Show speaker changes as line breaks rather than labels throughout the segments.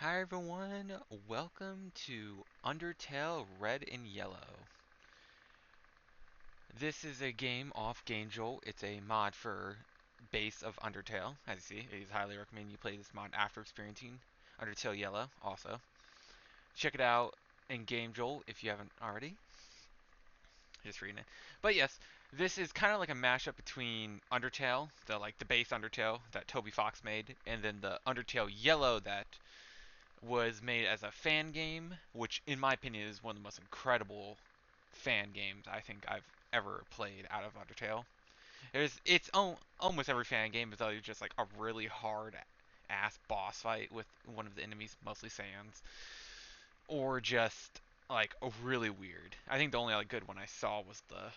Hi everyone, welcome to Undertale Red and Yellow. This is a game off GameJolt. It's a mod for base of Undertale. As you see, it is highly recommend you play this mod after experiencing Undertale Yellow also. Check it out in GameJolt if you haven't already. Just reading it. But yes, this is kind of like a mashup between Undertale, the base Undertale that Toby Fox made, and then the Undertale Yellow that was made as a fan game, which in my opinion is one of the most incredible fan games I think I've ever played out of Undertale. Almost every fan game is either just like a really hard ass boss fight with one of the enemies, mostly Sans, or just like a really weird. I think the only like good one I saw was the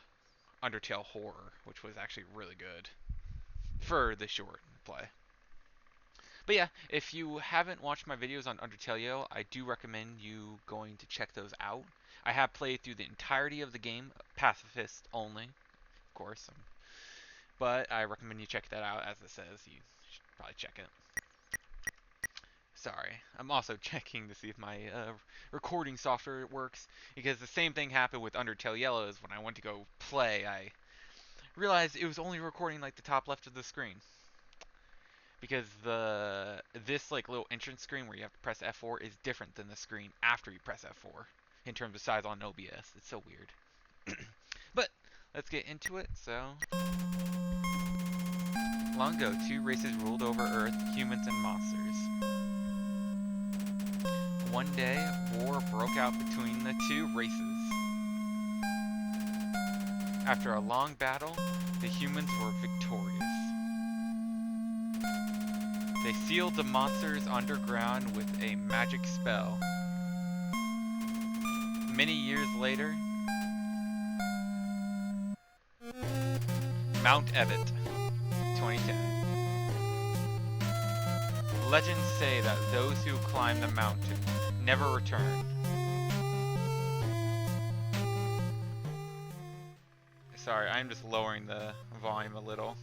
Undertale Horror, which was actually really good for the short play. But yeah, if you haven't watched my videos on Undertale, I do recommend you going to check those out. I have played through the entirety of the game, pacifist only, of course, but I recommend you check that out. As it says, you should probably check it. Sorry, I'm also checking to see if my recording software works, because the same thing happened with Undertale Yellow. Is when I went to go play, I realized it was only recording like the top left of the screen, because this like little entrance screen where you have to press F4 is different than the screen after you press F4 in terms of size on OBS. It's so weird. But let's get into it. So, long ago, two races ruled over Earth, humans and monsters. One day, war broke out between the two races. After a long battle, the humans were victorious. They sealed the monsters underground with a magic spell. Many years later, Mount Ebott, 2010. Legends say that those who climb the mountain never return. Sorry, I'm just lowering the volume a little.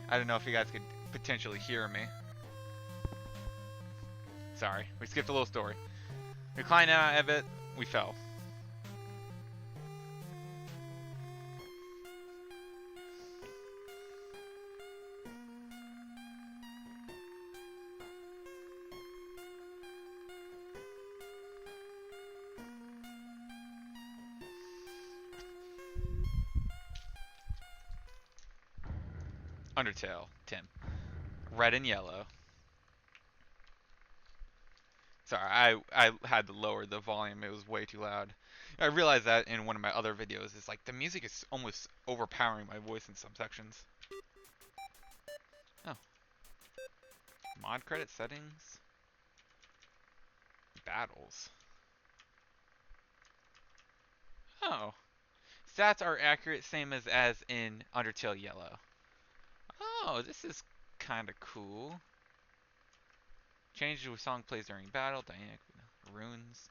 I don't know if you guys could potentially hear me. Sorry, we skipped a little story. We climbed out of it, we fell. Undertale, Tim. Red and yellow. Sorry, I had to lower the volume. It was way too loud. I realized that in one of my other videos. It's like the music is almost overpowering my voice in some sections. Oh, mod credit settings, battles. Oh, stats are accurate, same as in Undertale Yellow. Oh, this is kind of cool. Changes with song plays during battle, dynamic runes.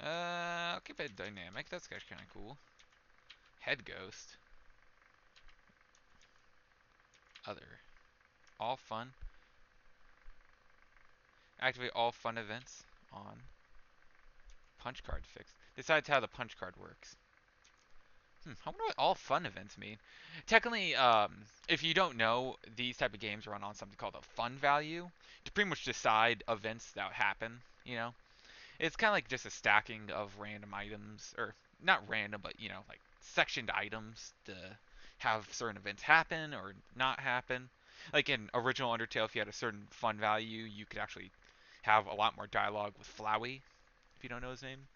I'll keep it dynamic. That's kind of cool. Head ghost. Other. All fun. Activate all fun events on. Punch card fix. Decides how the punch card works. I wonder what all fun events mean. Technically, if you don't know, these type of games run on something called a fun value to pretty much decide events that happen. It's kind of like just a stacking of random items, or not random, but like sectioned items to have certain events happen or not happen. Like in original Undertale, if you had a certain fun value, you could actually have a lot more dialogue with Flowey, if you don't know his name,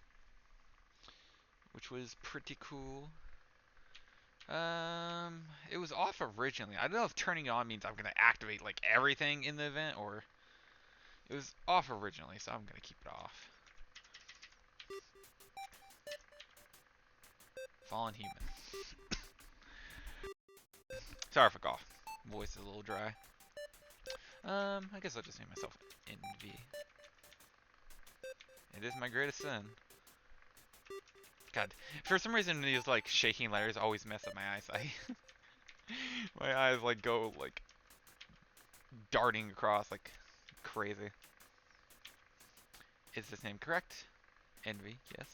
which was pretty cool. It was off originally. I don't know if turning on means I'm gonna activate like everything in the event, or it was off originally, so I'm gonna keep it off. Fallen human. Sorry for cough. Voice is a little dry. I guess I'll just name myself Envy. It is my greatest sin. God, for some reason these like shaking letters always mess up my eyesight. My eyes like go like darting across like crazy. Is this name correct? Envy, yes.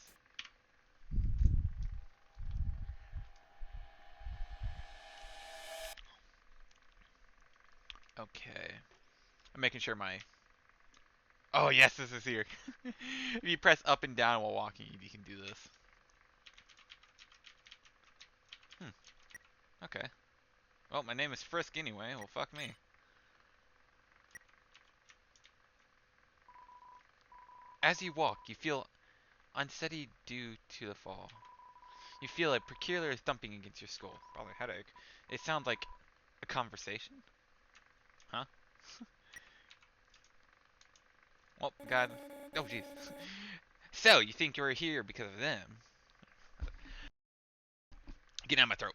Okay. I'm making sure my... Oh, yes, this is here. If you press up and down while walking, you can do this. Okay. Well, my name is Frisk anyway. Well, fuck me. As you walk, you feel unsteady due to the fall. You feel a peculiar thumping against your skull. Probably a headache. It sounds like a conversation? Huh? Oh, God. Oh, jeez. So, you think you're here because of them? Get out of my throat.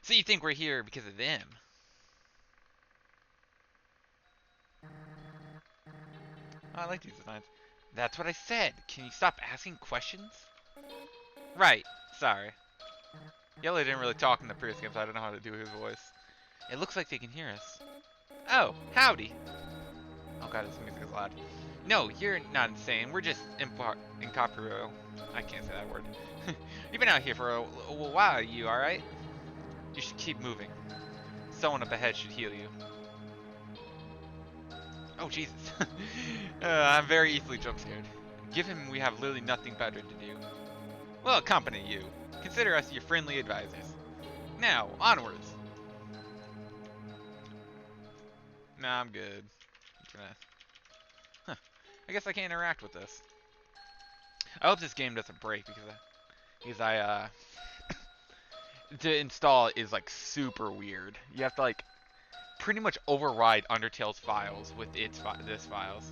So you think we're here because of them? Oh, I like these designs. That's what I said. Can you stop asking questions? Right. Sorry. Yellow didn't really talk in the previous game, so I don't know how to do his voice. It looks like they can hear us. Oh, howdy. Oh god, this music is loud. No, you're not insane. We're just incorporeal. I can't say that word. You've been out here for a while. You alright? You should keep moving. Someone up ahead should heal you. Oh, Jesus. I'm very easily jump scared. Given we have literally nothing better to do, we'll accompany you. Consider us your friendly advisors. Now, onwards. Nah, I'm good. Huh. I guess I can't interact with this. I hope this game doesn't break because to install is like super weird. You have to like pretty much override Undertale's files with this files.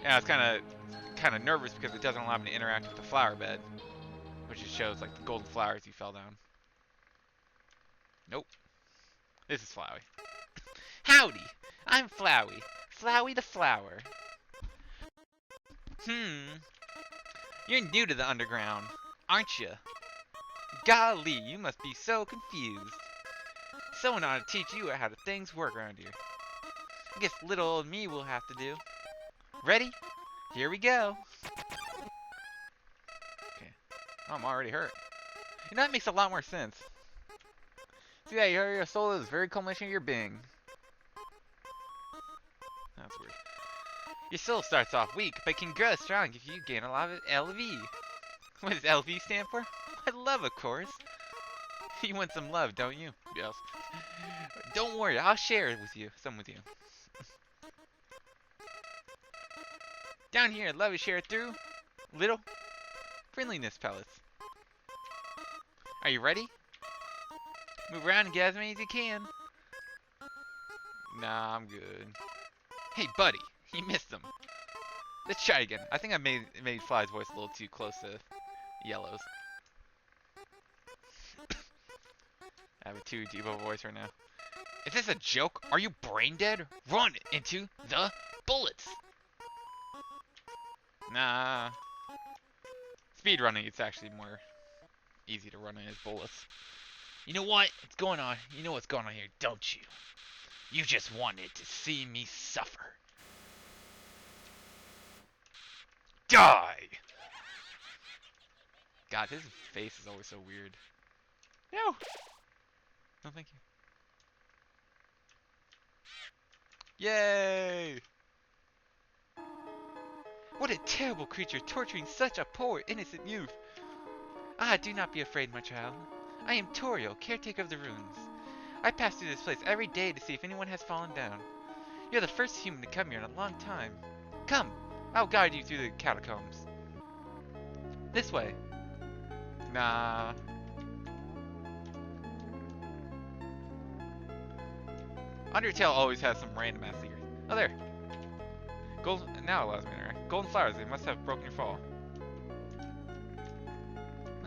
Yeah, I was kind of nervous because it doesn't allow me to interact with the flower bed, which just shows like the golden flowers you fell down. Nope. This is Flowey. Howdy, I'm Flowey. Flowey the flower. You're new to the underground, aren't you? Golly, you must be so confused. Someone ought to teach you how things work around here. I guess little old me will have to do. Ready? Here we go. Okay. Oh, I'm already hurt. You know, that makes a lot more sense. See that your soul is very culmination of your being. That's weird. Your soul starts off weak, but can grow strong if you gain a lot of LV. What does LV stand for? I love, of course. You want some love, don't you? Yes. Don't worry, I'll share it with you. Some with you. Down here, love is shared through little friendliness pellets. Are you ready? Move around and get as many as you can. Nah, I'm good. Hey, buddy, you missed them. Let's try again. I think I made Fly's voice a little too close to Yellow's. I have a too deep of a voice right now. Is this a joke? Are you brain dead? Run into the bullets! Nah. Speedrunning, it's actually more easy to run in his bullets. You know what? What's going on? You know what's going on here, don't you? You just wanted to see me suffer. Die! God, his face is always so weird. No! No, thank you. Yay! What a terrible creature torturing such a poor, innocent youth. Ah, do not be afraid, my child. I am Torio, caretaker of the ruins. I pass through this place every day to see if anyone has fallen down. You're the first human to come here in a long time. Come, I'll guide you through the catacombs. This way. Nah. Undertale always has some random ass secrets. Oh, there. Golden, now it allows me to interact. Golden flowers, they must have broken your fall.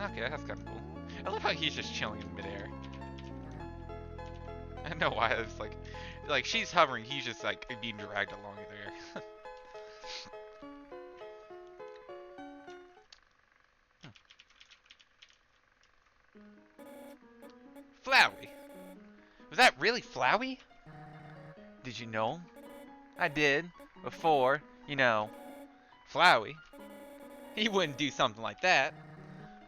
Okay, that's kind of cool. I love how he's just chilling in midair. I don't know why, it's like she's hovering, he's just like being dragged along in the air. Flowey. Was that really Flowey? Did you know him? I did. Before, you know, Flowey? He wouldn't do something like that.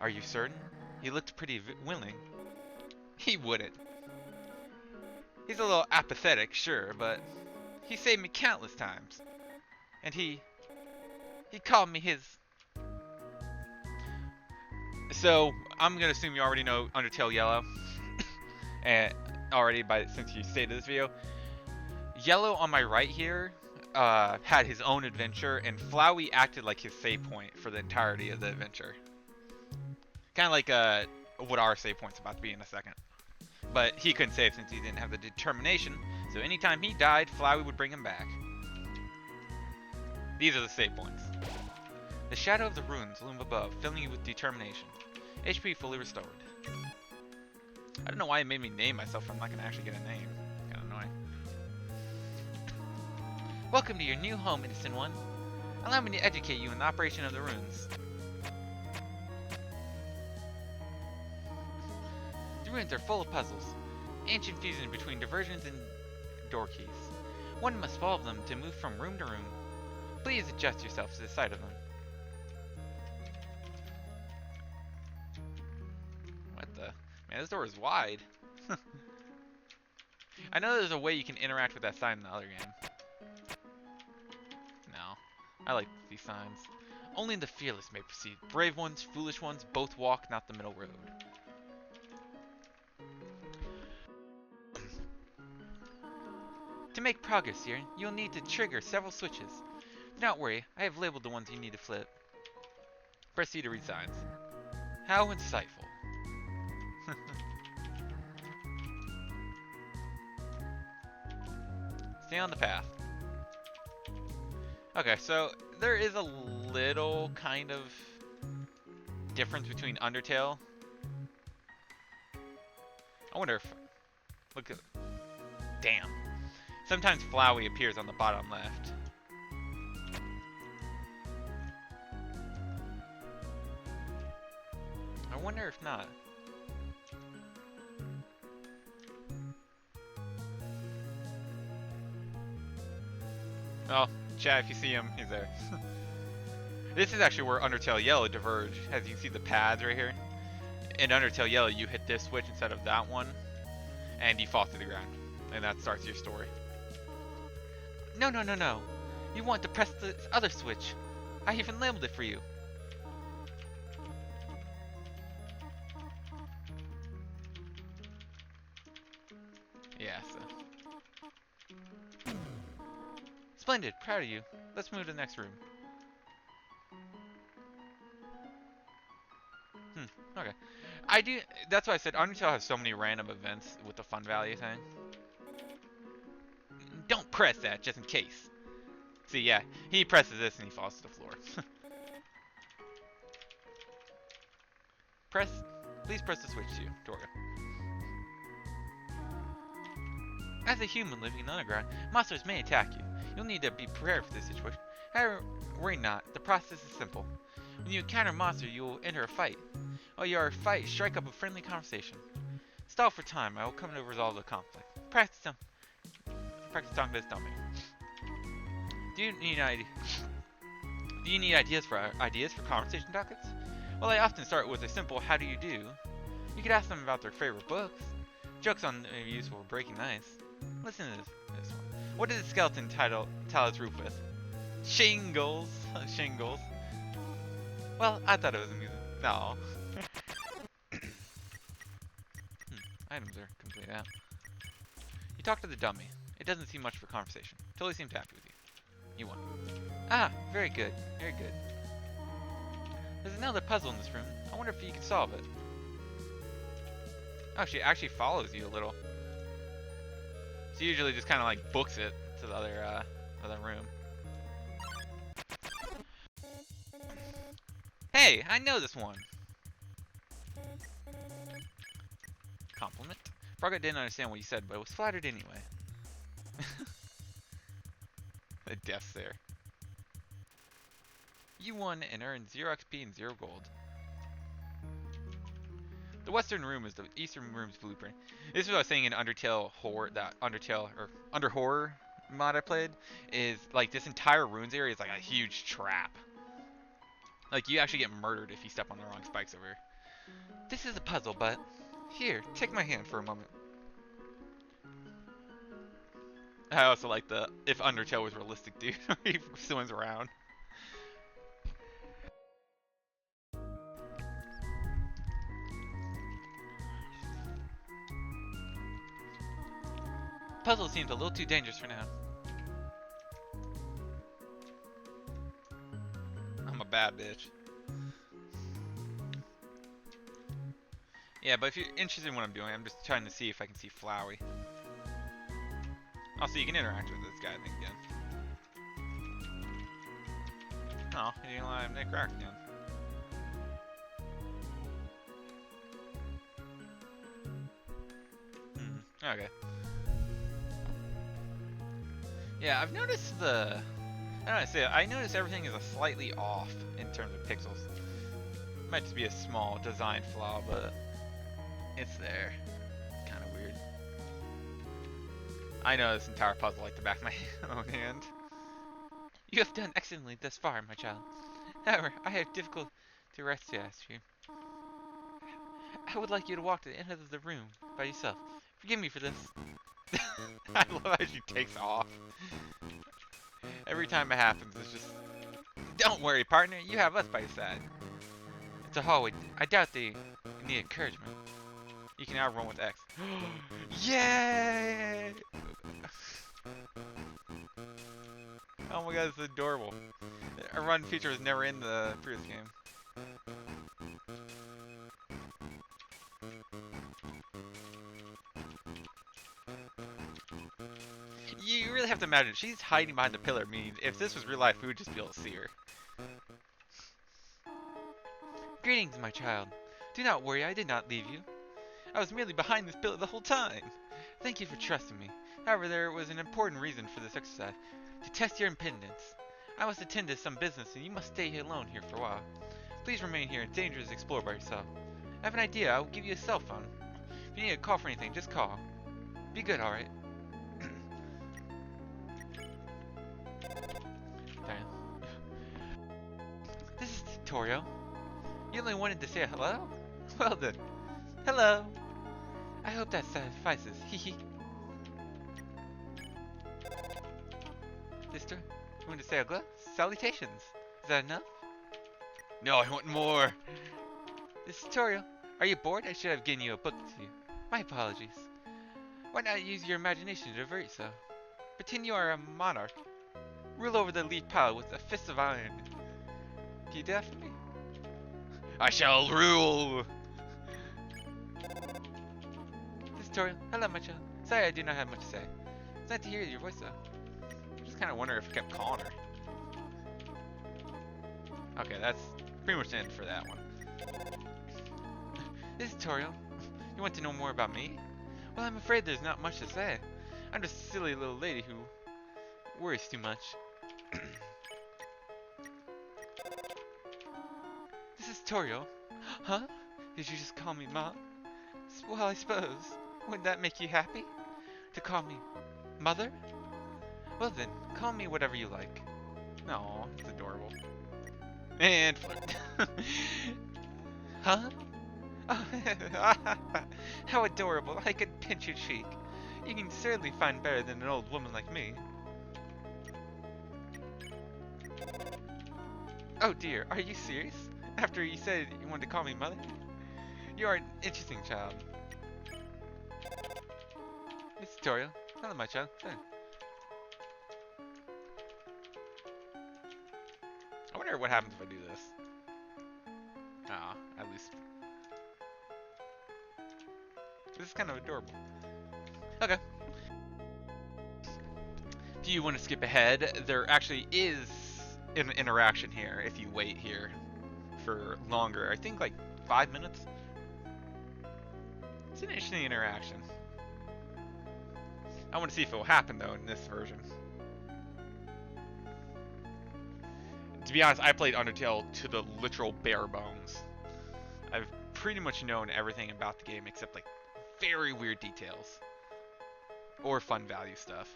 Are you certain? He looked pretty willing. He wouldn't. He's a little apathetic, sure, but he saved me countless times. And he called me his. So I'm gonna assume you already know Undertale Yellow, and already since you stayed to this video. Yellow on my right here had his own adventure, and Flowey acted like his save point for the entirety of the adventure. Kind of like what our save point's about to be in a second. But he couldn't save since he didn't have the determination, so anytime he died, Flowey would bring him back. These are the save points. The shadow of the ruins loom above, filling you with determination. HP fully restored. I don't know why it made me name myself if I'm not going to actually get a name. Kind of annoying. Welcome to your new home, innocent one. Allow me to educate you in the operation of the runes. The runes are full of puzzles, ancient fusions between diversions and door keys. One must solve them to move from room to room. Please adjust yourself to the sight of them. What the? Man, this door is wide. I know there's a way you can interact with that sign in the other game. No. I like these signs. Only the fearless may proceed. Brave ones, foolish ones, both walk not the middle road. To make progress here, you'll need to trigger several switches. Do not worry, I have labeled the ones you need to flip. Proceed to read signs. How insightful. Stay on the path. Okay, so there is a little kind of difference between Undertale. I wonder if... Look at... Damn. Sometimes Flowey appears on the bottom left. I wonder if not. Oh, chat, if you see him, he's there. This is actually where Undertale Yellow diverge. As you can see the paths right here. In Undertale Yellow, you hit this switch instead of that one, and you fall to the ground. And that starts your story. No, no, no, no. You want to press the other switch. I even labeled it for you. Yeah, so. Splendid, proud of you. Let's move to the next room. Okay. That's why I said Undertale has so many random events with the fun value thing. Don't press that, just in case. See, yeah, he presses this and he falls to the floor. Please press the switch to Torga. As a human living in the underground, monsters may attack you. You'll need to be prepared for this situation. However, worry not, the process is simple. When you encounter a monster, you will enter a fight. While you are fighting, strike up a friendly conversation. Stall for time, I will come to resolve the conflict. Practice talking to this dummy. Do you need ideas for conversation topics? Well, I often start with a simple "How do you do?" You could ask them about their favorite books. Jokes on useful for breaking the ice. Listen to this one. What did the skeleton tile its roof with? Shingles. Shingles. Well, I thought it was amusing. No. Items are complete out. You talk to the dummy. It doesn't seem much for conversation. Totally seems happy with you. You won. Ah, very good. Very good. There's another puzzle in this room. I wonder if you can solve it. Oh, she actually follows you a little. She usually just kind of like books it to the other room. Hey, I know this one. Compliment. Frogget didn't understand what you said, but was flattered anyway. The death's there. You won and earned 0 XP and 0 gold. The western room is the eastern room's blueprint. This is what I was saying in Undertale horror, that Undertale or Under horror mod I played is like this entire ruins area is like a huge trap. Like you actually get murdered if you step on the wrong spikes over here. This is a puzzle, but here, take my hand for a moment. I also like the if Undertale was realistic, dude. He swims around. Puzzle seems a little too dangerous for now. I'm a bad bitch. Yeah, but if you're interested in what I'm doing, I'm just trying to see if I can see Flowey. Also, you can interact with this guy, I think, again. Oh, he didn't let him Nick Rack again. Okay. Yeah, I've noticed the... I noticed everything is a slightly off in terms of pixels. Might just be a small design flaw, but it's there. It's kind of weird. I know this entire puzzle like the back of my own hand. You have done excellently thus far, my child. However, I have difficult to rest to ask you. I would like you to walk to the end of the room by yourself. Forgive me for this. I love how she takes off. Every time it happens, it's just... Don't worry, partner. You have us by your side. It's a hallway. I doubt they need encouragement. You can now run with X. Yay! Oh my god, it's adorable. A run feature was never in the previous game. You really have to imagine, she's hiding behind the pillar, means if this was real life, we would just be able to see her. Greetings, my child. Do not worry, I did not leave you. I was merely behind this pillar the whole time. Thank you for trusting me. However, there was an important reason for this exercise. To test your independence. I must attend to some business and you must stay alone here for a while. Please remain here. It's dangerous to explore by yourself. I have an idea. I will give you a cell phone. If you need a call for anything, just call. Be good, alright? This is tutorial. You only wanted to say hello? Well then. Hello. I hope that suffices. Hehe. Sister, you want to say hello? Salutations. Is that enough? No, I want more. This tutorial. Are you bored? I should have given you a book to you. My apologies. Why not use your imagination to divert yourself? Pretend you are a monarch. Rule over the leaf pile with a fist of iron. Can you do that for me? I shall rule! This tutorial. Hello, my child. Sorry I do not have much to say. It's nice to hear your voice, though. I'm just kind of wondering if I kept calling her. Okay, that's pretty much the end for that one. This tutorial. You want to know more about me? Well, I'm afraid there's not much to say. I'm just a silly little lady who worries too much. This is tutorial. Huh? Did you just call me Mom? Well, I suppose. Would that make you happy? To call me Mother? Well then, call me whatever you like. No, it's adorable. And flirt. Huh? How adorable. I could pinch your cheek. You can certainly find better than an old woman like me. Oh dear, are you serious? After you said you wanted to call me Mother? You are an interesting child. This tutorial. Hello, my child. Sure. I wonder what happens if I do this. Ah, at least. This is kind of adorable. Okay. If you want to skip ahead, there actually is an interaction here if you wait here for longer. I think like 5 minutes. It's an interesting interaction. I want to see if it will happen though in this version. To be honest, I played Undertale to the literal bare bones. I've pretty much known everything about the game except like very weird details. Or fun value stuff.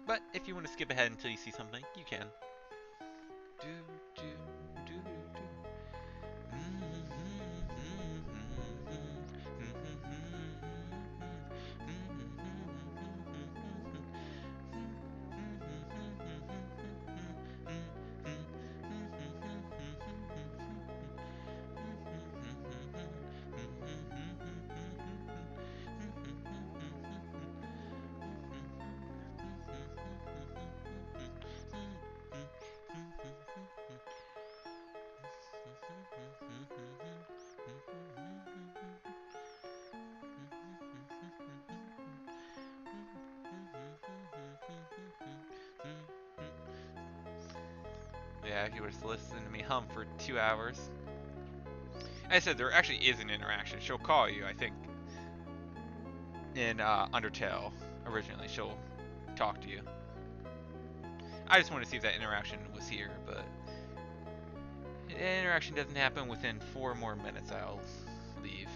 But if you want to skip ahead until you see something, you can. Do, do, do, do. Yeah, if you were to listen to me hum for 2 hours. I said there actually is an interaction. She'll call you, I think, in Undertale originally. She'll talk to you. I just want to see if that interaction was here, but the interaction doesn't happen within 4 more minutes. I'll leave.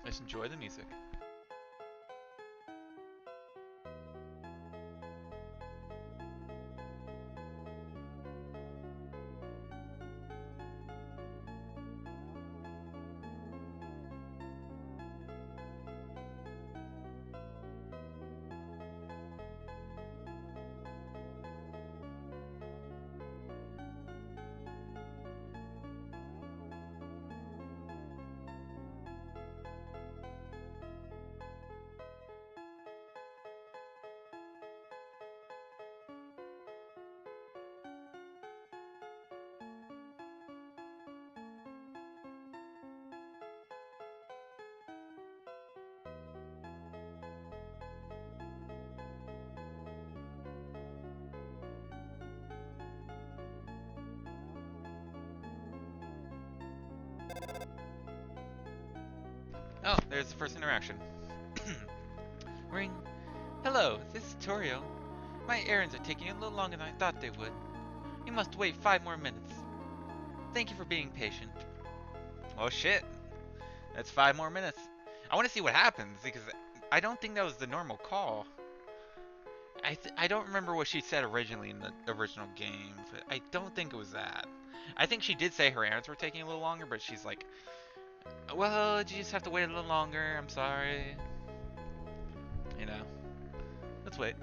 Just enjoy the music. Oh, there's the first interaction. Ring. Hello, this is Torio. My errands are taking a little longer than I thought they would. You must wait 5 more minutes. Thank you for being patient. Oh shit. That's 5 more minutes. I want to see what happens because I don't think that was the normal call. I don't remember what she said originally in the original game, but I don't think it was that. I think she did say her errands were taking a little longer, but she's like, well, you just have to wait a little longer. I'm sorry. You know. Let's wait.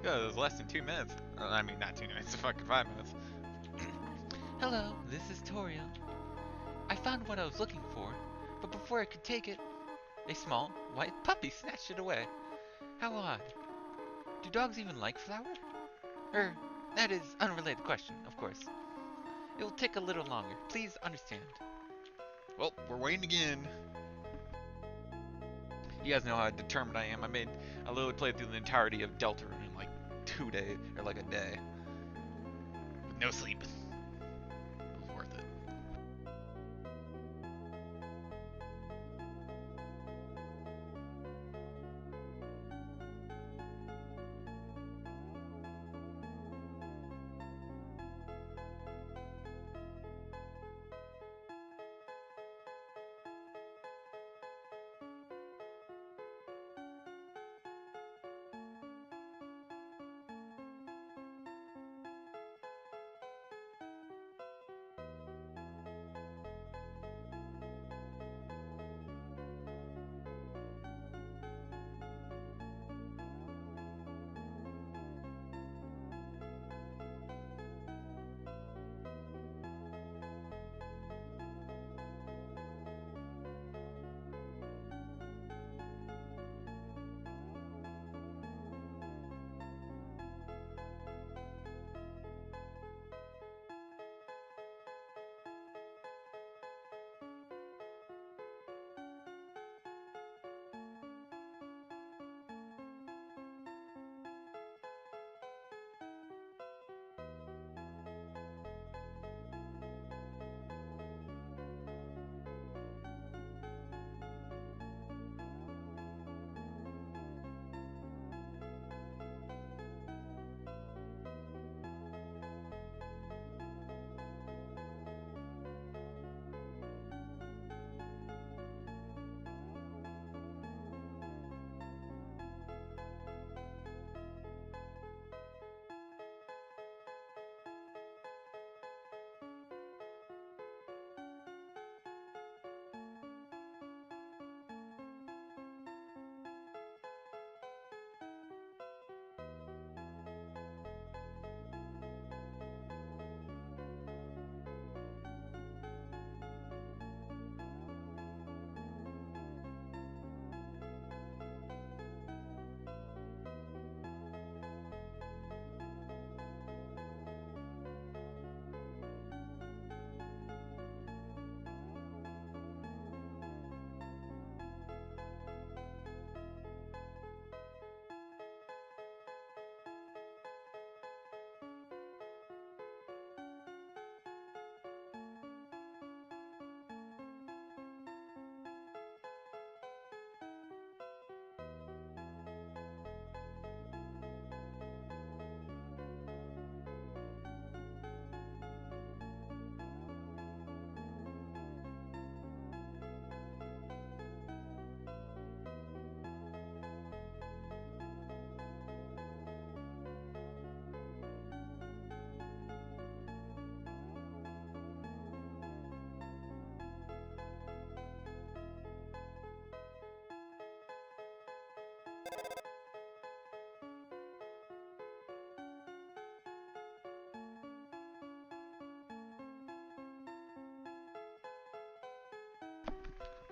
God, it was less than 2 minutes. I mean, not 2 minutes, fucking 5 minutes. Hello, this is Toriel. I found what I was looking for, but before I could take it, a small, white puppy snatched it away. How odd. Do dogs even like flour? That is unrelated question, of course. It will take a little longer. Please understand. Well, we're waiting again. You guys know how determined I am. I literally played through the entirety of Deltarune in like 2 days, or like a day. With no sleep. It was worth it.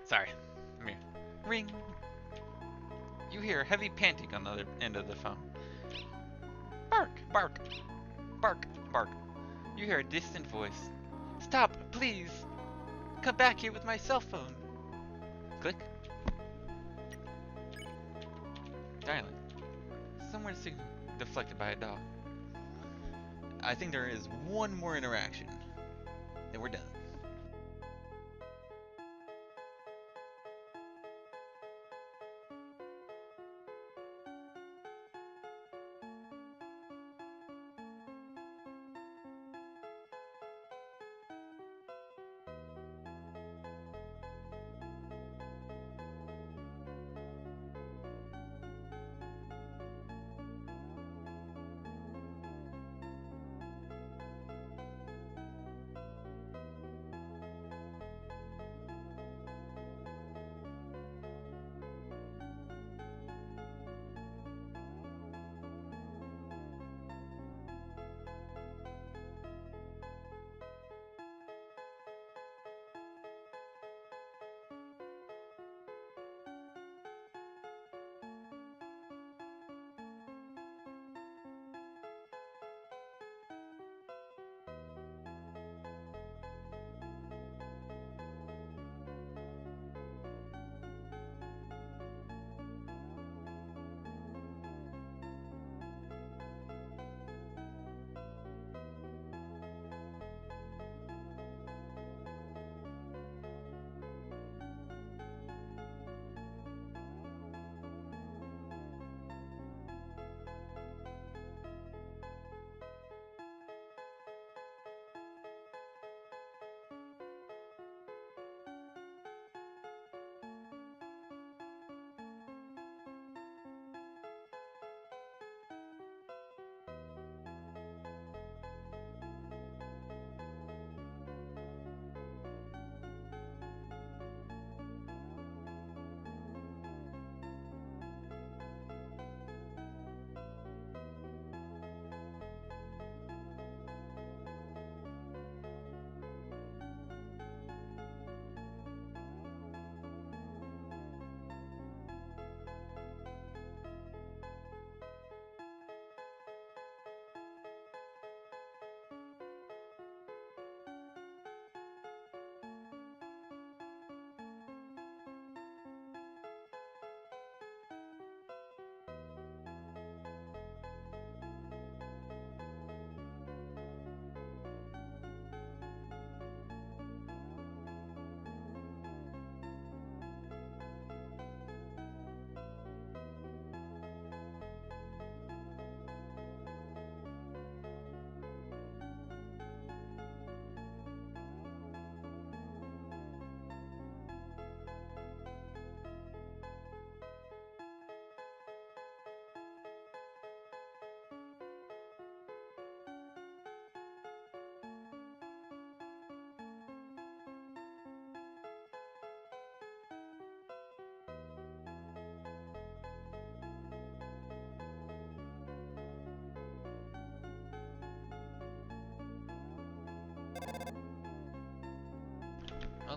Sorry. Come here. Ring. You hear heavy panting on the other end of the phone. Bark, bark, bark, bark. You hear a distant voice. Stop, please. Come back here with my cell phone. Click. Dialing. Somewhere signal deflected by a dog. I think there is one more interaction. Then we're done.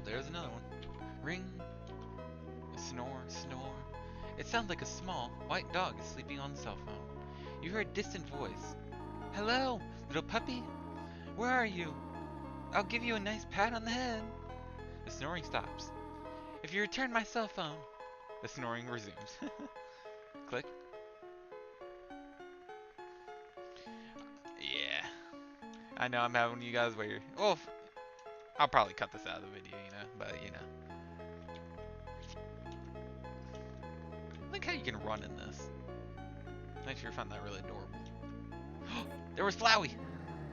there's another one. Ring. Snore, snore. It sounds like a small, white dog is sleeping on the cell phone. You hear a distant voice. Hello, little puppy. Where are you? I'll give you a nice pat on the head. The snoring stops. If you return my cell phone, the snoring resumes. Click. Yeah. I know I'm having you guys wait. Well, I'll probably cut this out of the video, but Look how you can run in this. I sure found that really adorable. There was Flowey!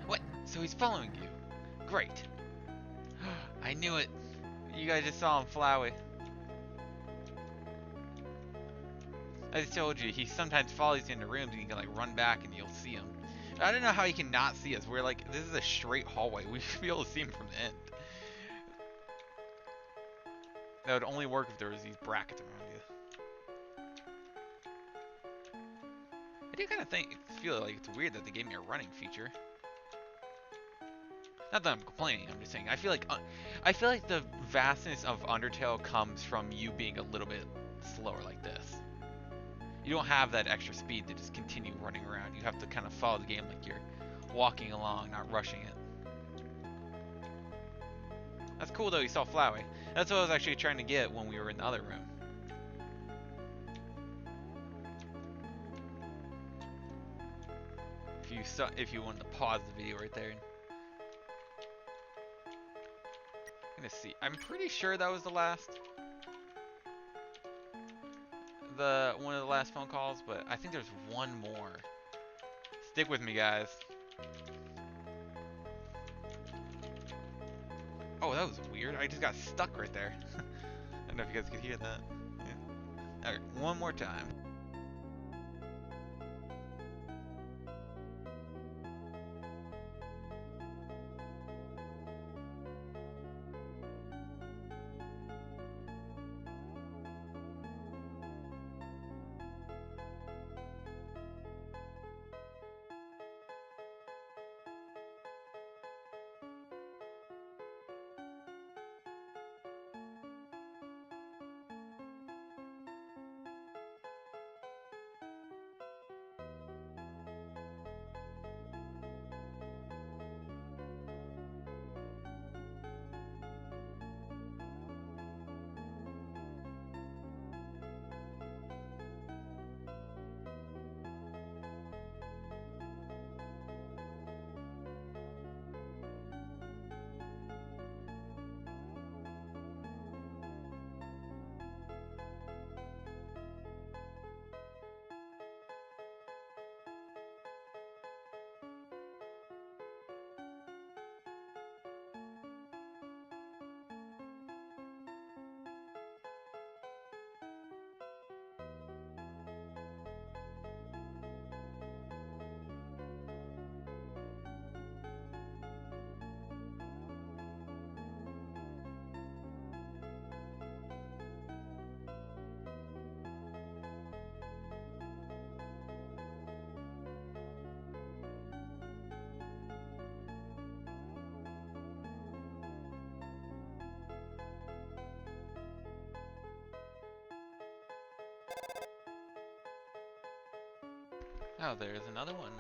What? So he's following you? Great. I knew it. You guys just saw him, Flowey. I just told you, he sometimes follows you into rooms and you can like run back and you'll see him. I don't know how he can not see us. We're like, this is a straight hallway. We should be able to see him from the end. That would only work if there was these brackets around you. I do kind of feel like it's weird that they gave me a running feature. Not that I'm complaining, I'm just saying, I feel like the vastness of Undertale comes from you being a little bit slower like this. You don't have that extra speed to just continue running around. You have to kind of follow the game like you're walking along, not rushing it. That's cool though, you saw Flowey. That's what I was actually trying to get when we were in the other room. If you wanted to pause the video right there. I'm gonna see. I'm pretty sure that was the last. One of the last phone calls, but I think there's one more. Stick with me, guys. Oh, that was weird. I just got stuck right there. I don't know if you guys could hear that. Yeah. Alright, one more time. Oh, there's another one.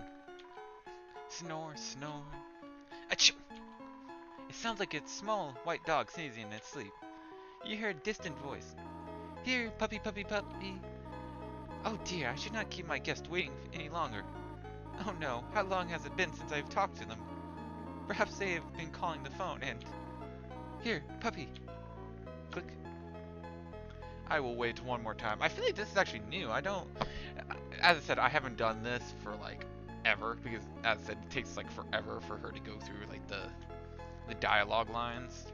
Snore, snore. Achoo! It sounds like a small white dog sneezing in its sleep. You hear a distant voice. Here, puppy, puppy, puppy. Oh dear, I should not keep my guest waiting any longer. Oh no, how long has it been since I've talked to them? Perhaps they have been calling the phone and... Here, puppy. Click. I will wait one more time. I feel like this is actually new. As I said, I haven't done this for like ever because, as I said, it takes like forever for her to go through like the dialogue lines.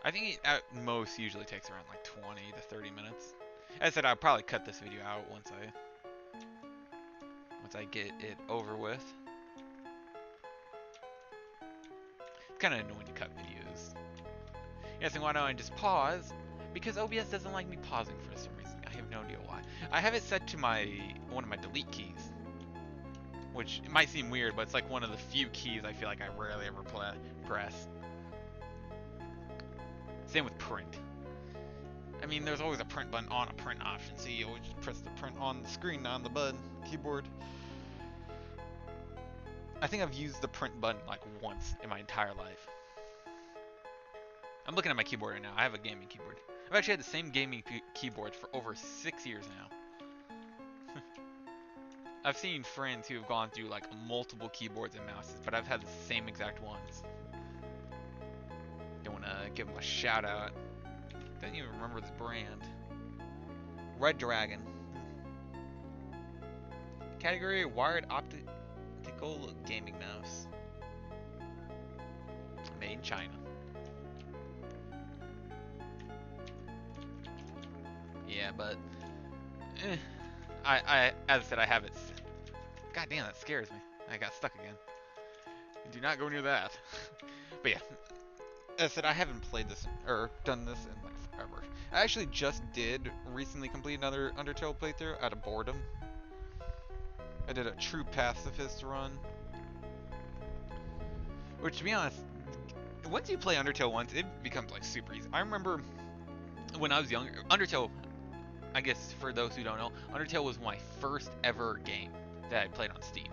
I think it at most usually takes around like 20 to 30 minutes. As I said, I'll probably cut this video out once I get it over with. It's kind of annoying to cut videos. You're asking why don't I just pause? Because OBS doesn't like me pausing for some reason. I have no idea why. I have it set to one of my delete keys, which it might seem weird, but it's like one of the few keys I feel like I rarely ever press. print. I mean, there's always a print button on a print option, so you always just press the print on the screen, not on the button, keyboard. I think I've used the print button like once in my entire life. I'm looking at my keyboard right now. I have a gaming keyboard. I've actually had the same gaming keyboard for over 6 years now. I've seen friends who have gone through like multiple keyboards and mouses, but I've had the same exact ones. Don't want to give them a shout out. Don't even remember this brand. Red Dragon. Category wired optical gaming mouse. Made in China. Yeah, but as I said, I have it. God damn, that scares me. I got stuck again. Do not go near that. But yeah, as I said, I haven't played this or done this in like forever. I actually just did recently complete another Undertale playthrough out of boredom. I did a true pacifist run, which to be honest, once you play Undertale once, it becomes like super easy. I remember when I was younger, Undertale, I guess for those who don't know, Undertale was my first ever game that I played on Steam.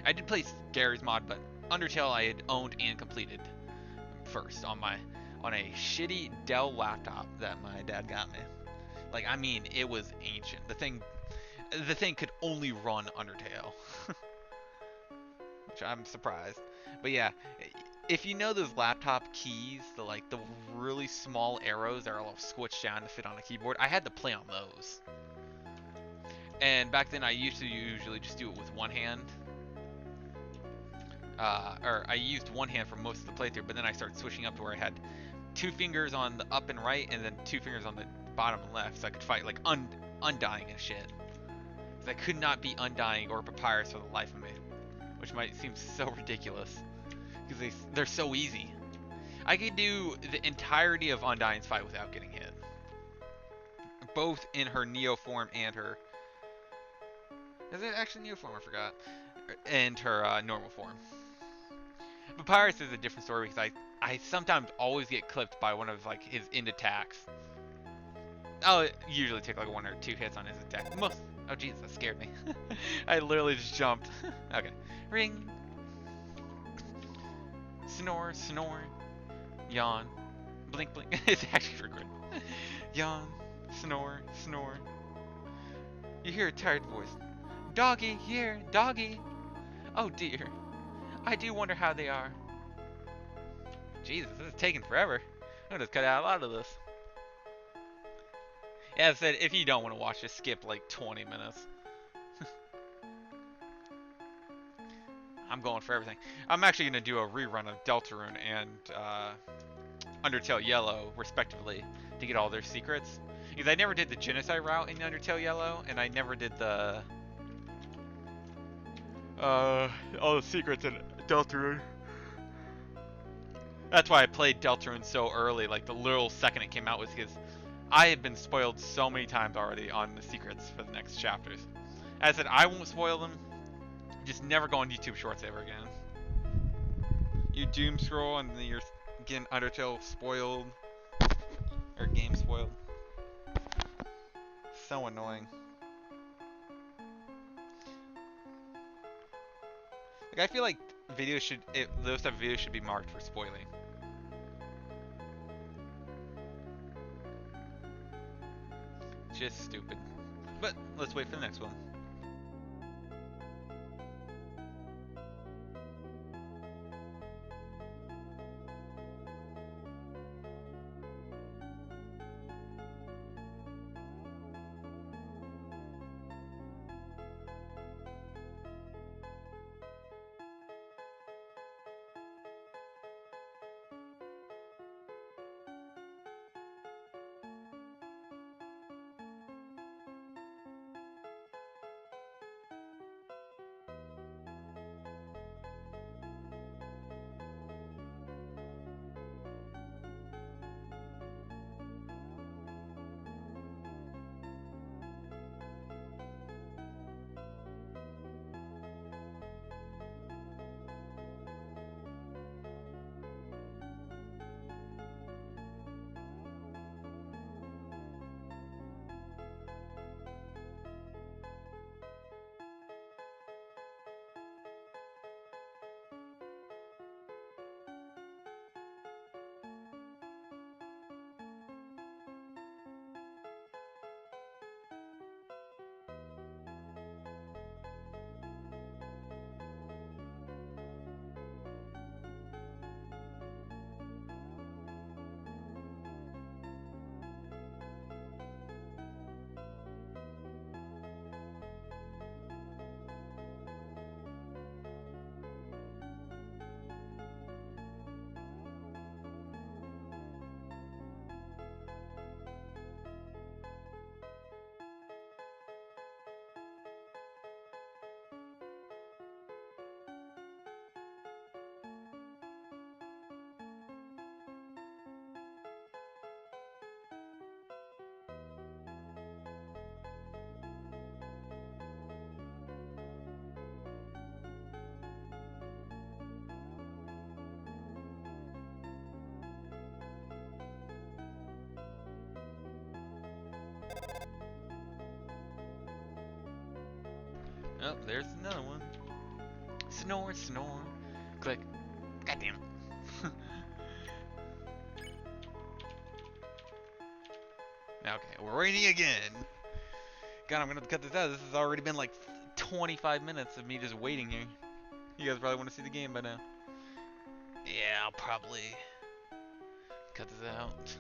I did play Gary's mod, but Undertale I had owned and completed first on a shitty Dell laptop that my dad got me. Like, I mean, it was ancient. The thing could only run Undertale. Which I'm surprised. But yeah, if you know those laptop keys, the really small arrows that are all squished down to fit on a keyboard, I had to play on those. And back then I used to usually just do it with one hand. Or I used one hand for most of the playthrough, but then I started switching up to where I had 2 fingers on the up and right, and then 2 fingers on the bottom and left, so I could fight like Undying and shit. Because I could not be Undying or Papyrus for the life of me, which might seem so ridiculous, because they're so easy. I could do the entirety of Undying's fight without getting hit, both in her Neo form and her... Is it actually Neo form? I forgot. And her normal form. Papyrus is a different story because I sometimes always get clipped by one of like his end attacks. I'll usually take like 1 or 2 hits on his attack. Oh jeez, that scared me. I literally just jumped. Okay. Ring. Snore, snore. Yawn. Blink, blink. It's actually for good. Yawn. Snore, snore. You hear a tired voice. Doggy, here, doggy. Oh dear. I do wonder how they are. Jesus, this is taking forever. I'm gonna just cut out a lot of this. As I said, if you don't want to watch, just skip like 20 minutes. I'm going for everything. I'm actually gonna do a rerun of Deltarune and Undertale Yellow, respectively, to get all their secrets. Because I never did the genocide route in Undertale Yellow, and I never did the all the secrets in Deltarune. That's why I played Deltarune so early, like the literal second it came out, was because I had been spoiled so many times already on the secrets for the next chapters. As I said, I won't spoil them. Just never go on YouTube Shorts ever again. You doom scroll and then you're getting Undertale spoiled. Or game spoiled. So annoying. Like, I feel like those type of videos should be marked for spoiling. Just stupid. But let's wait for the next one. Oh, there's another one. Snore, snore. Click. God damn it. Okay, we're waiting again. God, I'm gonna have to cut this out. This has already been like 25 minutes of me just waiting here. You guys probably want to see the game by now. Yeah, I'll probably cut this out.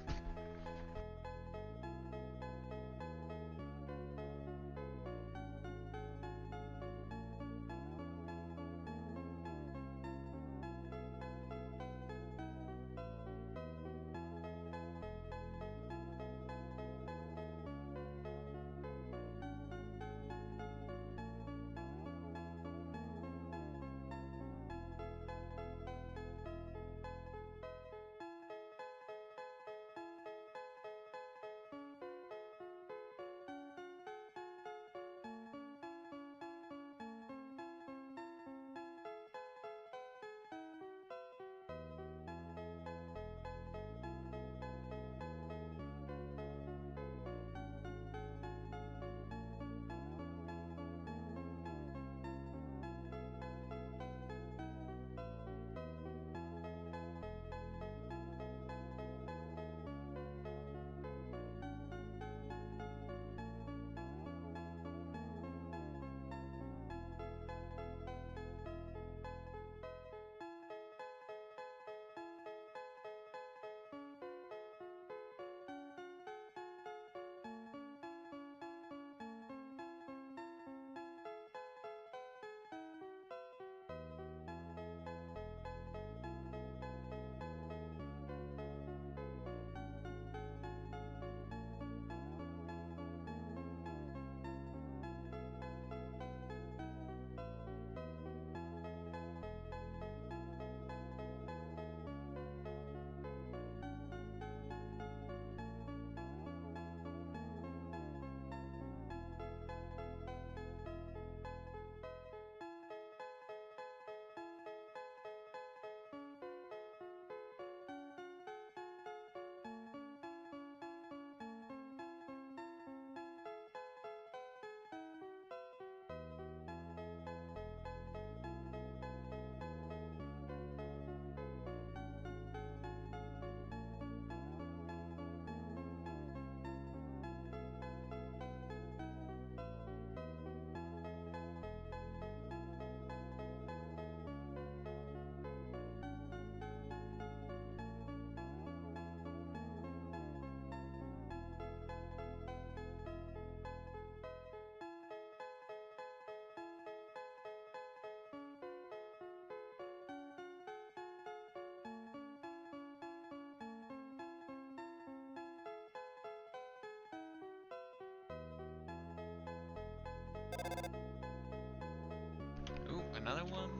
Ooh, another one.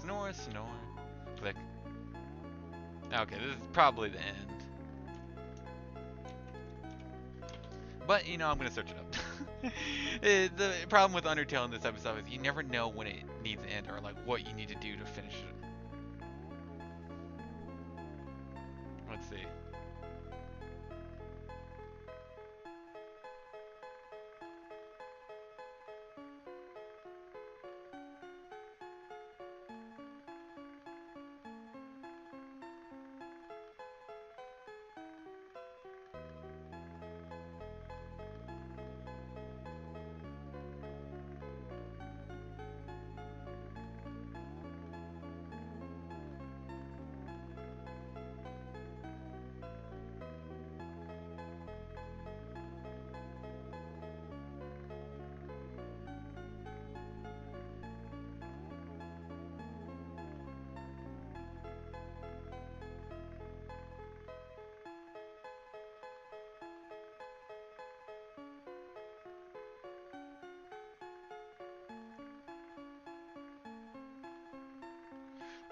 Snore, snore. Click. Okay, this is probably the end. But, you know, I'm gonna search it up. The problem with Undertale in this episode is you never know when it needs to end or like what you need to do to finish it. Let's see.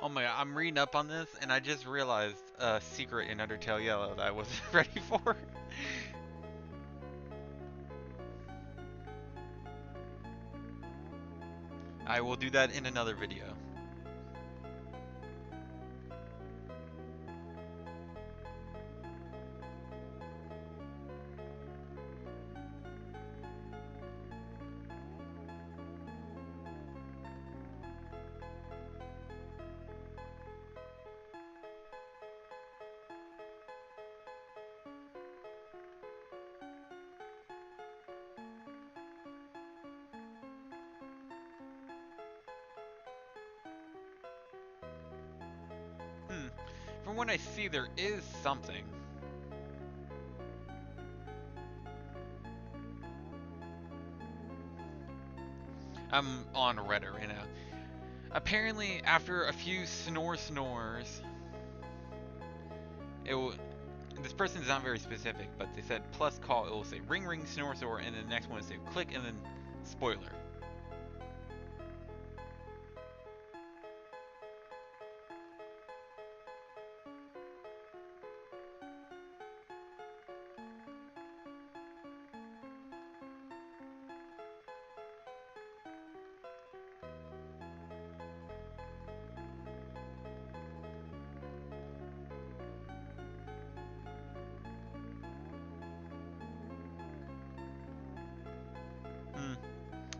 Oh my god, I'm reading up on this and I just realized a secret in Undertale Yellow that I wasn't ready for. I will do that in another video. From what I see, there is something. I'm on Reddit right now. Apparently, after a few snores, it will. This person is not very specific, but they said plus call. It will say ring ring snore, and then the next one will say click, and then spoiler.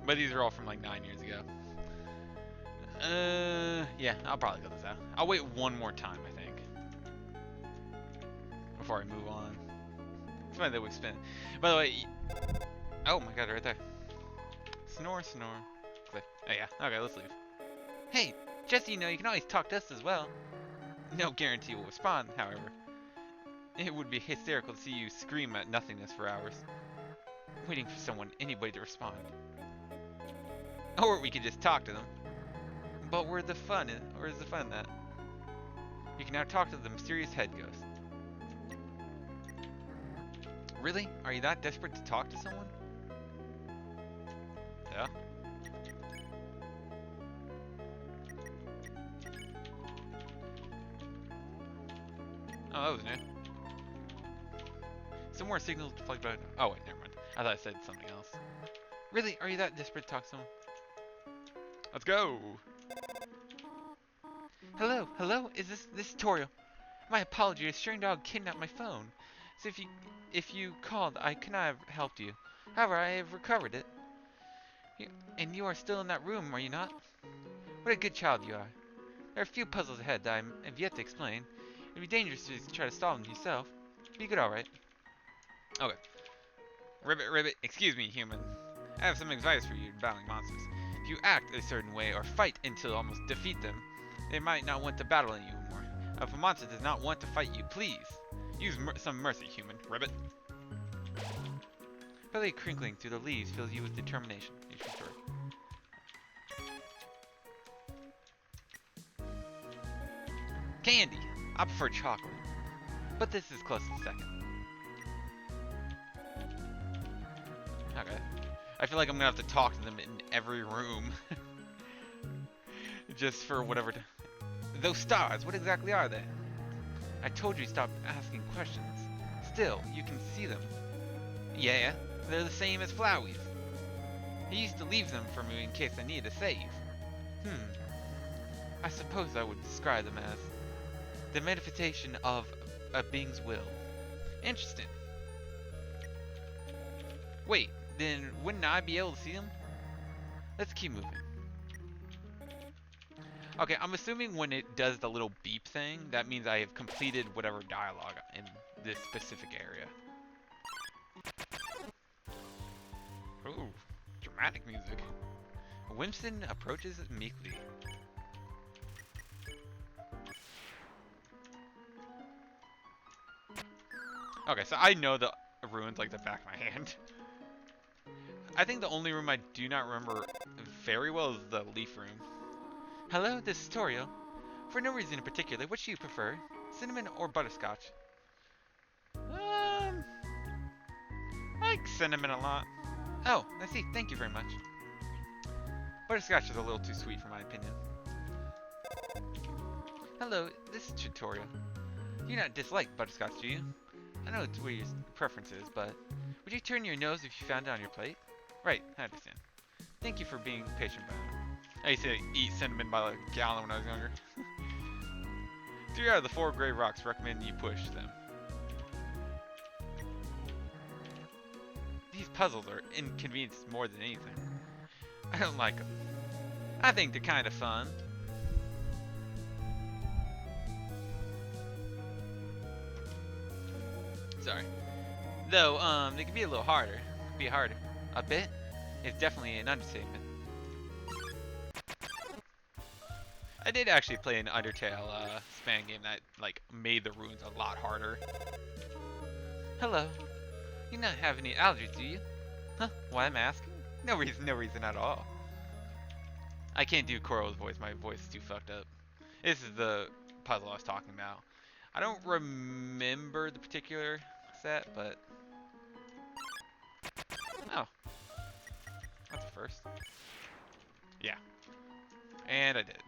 But these are all from like 9 years ago. Yeah, I'll probably cut this out. I'll wait one more time, I think, before I move on. It's funny that we spin. By the way, oh my god, right there. Snore. Click. Oh yeah, okay, let's leave. Hey, just so you know, you can always talk to us as well. No guarantee we'll respond, however. It would be hysterical to see you scream at nothingness for hours, waiting for anybody to respond. Or we could just talk to them. But where's the fun in that? You can now talk to the mysterious head ghost. Really? Are you that desperate to talk to someone? Yeah. Oh, that was new. Some more signals to flag back. Oh wait, never mind. I thought I said something else. Really? Are you that desperate to talk to someone? Let's go! Hello? Is this tutorial? My apology, a stray dog kidnapped my phone. So if you called, I could not have helped you. However, I have recovered it. And you are still in that room, are you not? What a good child you are. There are a few puzzles ahead that I have yet to explain. It would be dangerous to try to solve them yourself. Be good, alright? Okay. Ribbit, excuse me, human. I have some advice for you in battling monsters. If you act a certain way or fight until almost defeat them, they might not want to battle you anymore. If a monster does not want to fight you, please use some mercy, human. Ribbit. Barely crinkling through the leaves fills you with determination. Candy! I prefer chocolate, but this is close to second. Okay. I feel like I'm gonna have to talk to them in every room. Just for whatever. Those stars, what exactly are they? I told you stop asking questions. Still, you can see them. Yeah, they're the same as Flowey's. He used to leave them for me in case I needed a save. I suppose I would describe them as the manifestation of a being's will. Interesting. Wait, then wouldn't I be able to see them? Let's keep moving. Okay, I'm assuming when it does the little beep thing, that means I have completed whatever dialogue in this specific area. Ooh, dramatic music. Winston approaches meekly. Okay, so I know the ruins like the back of my hand. I think the only room I do not remember very well is the leaf room. Hello, this is Torio. For no reason in particular, which do you prefer? Cinnamon or butterscotch? I like cinnamon a lot. Oh, I see. Thank you very much. Butterscotch is a little too sweet for my opinion. Hello, this is Tutorial. You do not dislike butterscotch, do you? I know it's where your preference is, but would you turn your nose if you found it on your plate? Right, I understand. Thank you for being patient about it. I used to eat cinnamon by the gallon when I was younger. 3 out of the 4 gray rocks recommend you push them. These puzzles are inconvenience more than anything. I don't like them. I think they're kind of fun. Sorry. Though, they can be a little harder. Be harder. A bit? It's definitely an understatement. I did actually play an Undertale span game that like made the runes a lot harder. Hello. You not have any allergies, do you? Huh? Why I'm asking? No reason at all. I can't do Koro's voice. My voice is too fucked up. This is the puzzle I was talking about. I don't remember the particular set, but oh, that's a first. Yeah, and I did.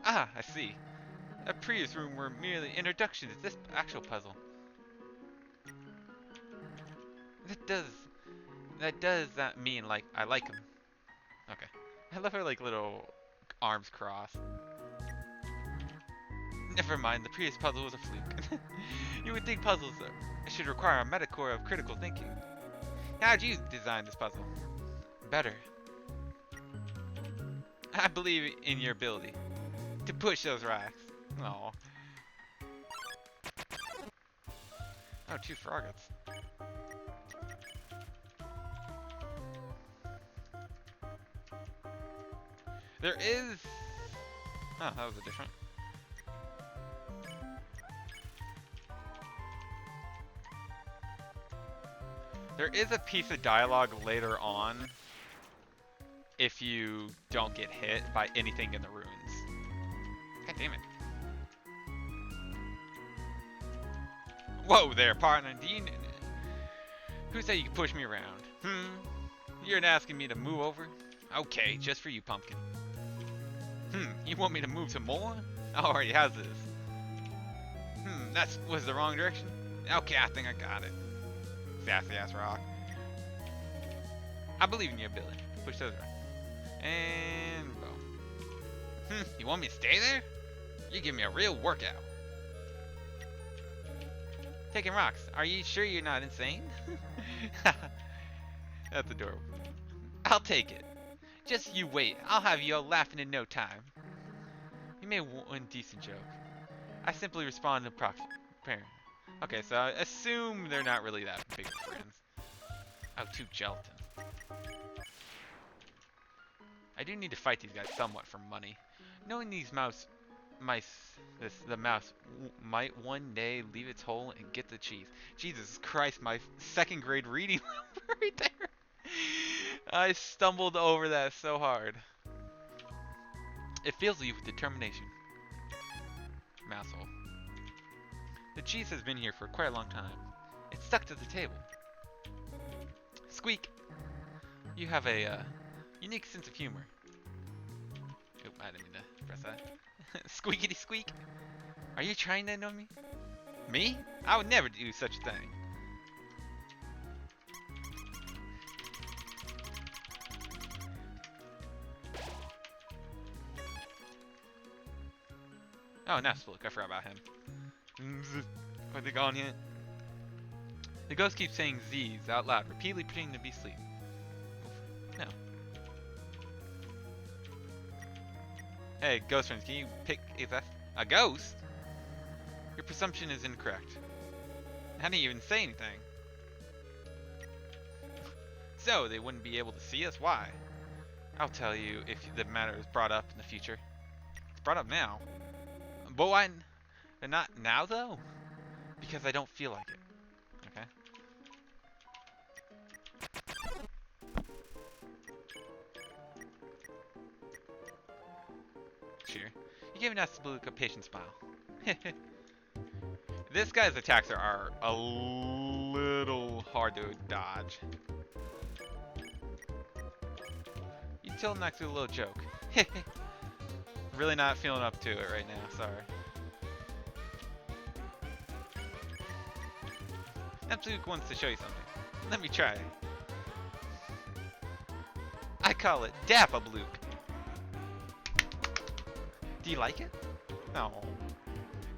Ah, I see. A previous room were merely introductions to this actual puzzle. That does that mean like I like him? Okay. I love her like little arms crossed. Never mind, the previous puzzle was a fluke. You would think puzzles should require a metacore of critical thinking. How'd you design this puzzle? Better. I believe in your ability to push those rocks. Oh. Oh, 2 froggets. There is... Oh, that was a different... There is a piece of dialogue later on if you don't get hit by anything in the runes. God damn it. Whoa there, partner. Who said you could push me around? You're asking me to move over? Okay, just for you, pumpkin. You want me to move some more? Alright, how's this? That was the wrong direction? Okay, I think I got it. Sassy ass rock. I believe in your ability. Push those around. And boom. You want me to stay there? You give me a real workout. Taking rocks. Are you sure you're not insane? That's adorable. I'll take it. Just you wait. I'll have you all laughing in no time. You made one decent joke. I simply respond to parent. Okay, so I assume they're not really that big of friends. Oh, 2 gelatin. I do need to fight these guys somewhat for money. Knowing these the mouse might one day leave its hole and get the cheese. Jesus Christ, my 2nd grade reading level right there. I stumbled over that so hard. It fills you with determination. Mouse hole. The cheese has been here for quite a long time. It's stuck to the table. Squeak! You have a unique sense of humor. Oh, I didn't mean to press that. Squeakity squeak! Are you trying to annoy me? Me? I would never do such a thing. Oh, now Splook. I forgot about him. Are they gone yet? The ghost keeps saying Z's out loud, repeatedly pretending to be asleep. No. Hey, ghost friends, can you pick if that's a ghost? Your presumption is incorrect. I didn't even say anything. So, they wouldn't be able to see us? Why? I'll tell you if the matter is brought up in the future. It's brought up now. But why? Not now, though? Because I don't feel like it. Okay? Sure. You gave Nastabuluk a patient smile. This guy's attacks are a little hard to dodge. You tell him not to do a little joke. Really not feeling up to it right now, sorry. Absolute wants to show you something. Let me try. I call it Dappablook. Do you like it? No.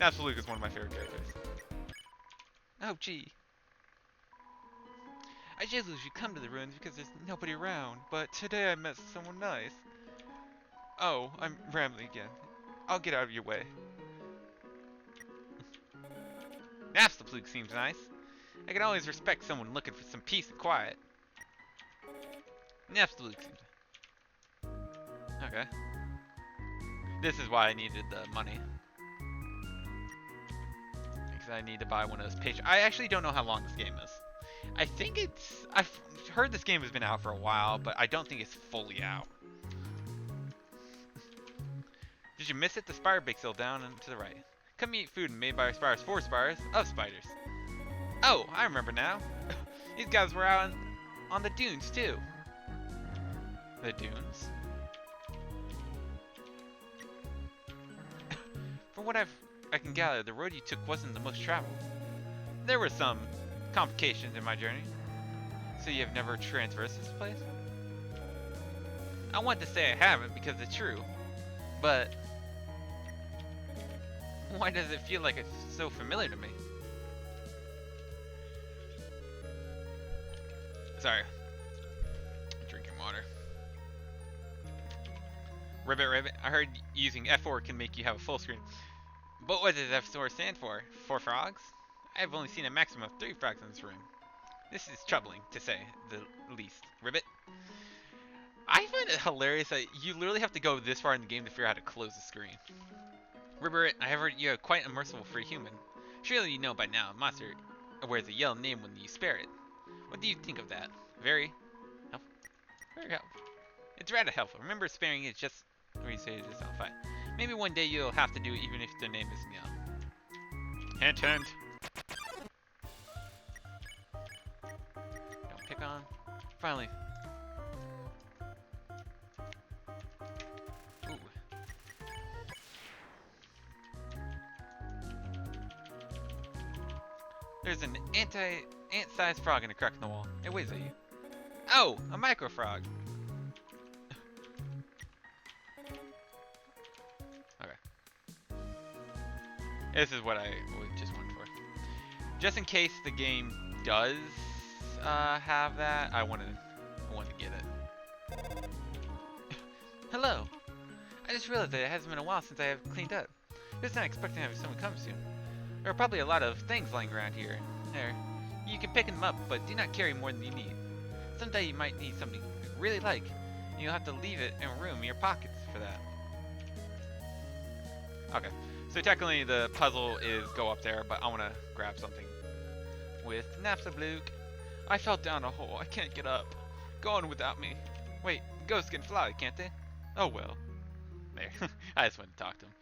Absolute is one of my favorite characters. Oh, gee. I usually should come to the ruins because there's nobody around, but today I met someone nice. Oh, I'm rambling again. I'll get out of your way. Napstablook seems nice. I can always respect someone looking for some peace and quiet. Napstablook seems... Okay. This is why I needed the money. Because I need to buy one of those page. I actually don't know how long this game is. I think it's. I've heard this game has been out for a while, but I don't think it's fully out. Did you miss it? The spire bake's still down and to the right. Come eat food made by spires for spires of spiders. Oh, I remember now. These guys were out on the dunes too. The dunes? From what I can gather, the road you took wasn't the most traveled. There were some complications in my journey. So you have never traversed this place? I want to say I haven't because it's true, but why does it feel like it's so familiar to me? Sorry. I'm drinking water. Ribbit, I heard using F4 can make you have a full screen. But what does F4 stand for? 4 frogs? I've only seen a maximum of 3 frogs in this room. This is troubling, to say the least. Ribbit? I find it hilarious that you literally have to go this far in the game to figure out how to close the screen. Ribbit, I have heard you are quite a merciful free human. Surely you know by now, a monster wears a yellow name when you spare it. What do you think of that? Very helpful. Very helpful. It's rather helpful. Remember, sparing it just where you say it is on fire. Maybe one day you'll have to do it even if their name isn't yellow. Hint, hint. Don't pick on. Finally. Ooh. There's an ant-sized frog in a crack in the wall. It waves at you. Oh, a micro frog. Okay. This is what I just went for. Just in case the game does have that, I want to get it. Hello. I just realized that it hasn't been a while since I have cleaned up. Just not expecting to have someone come soon. There are probably a lot of things lying around here and there. You can pick them up, but do not carry more than you need. Someday you might need something you really like, and you'll have to leave it in room in your pockets for that. Okay, so technically the puzzle is go up there, but I want to grab something with Napstablook. I fell down a hole. I can't get up. Go on without me. Wait, ghosts can fly, can't they? Oh well. There. I just went to talk to him.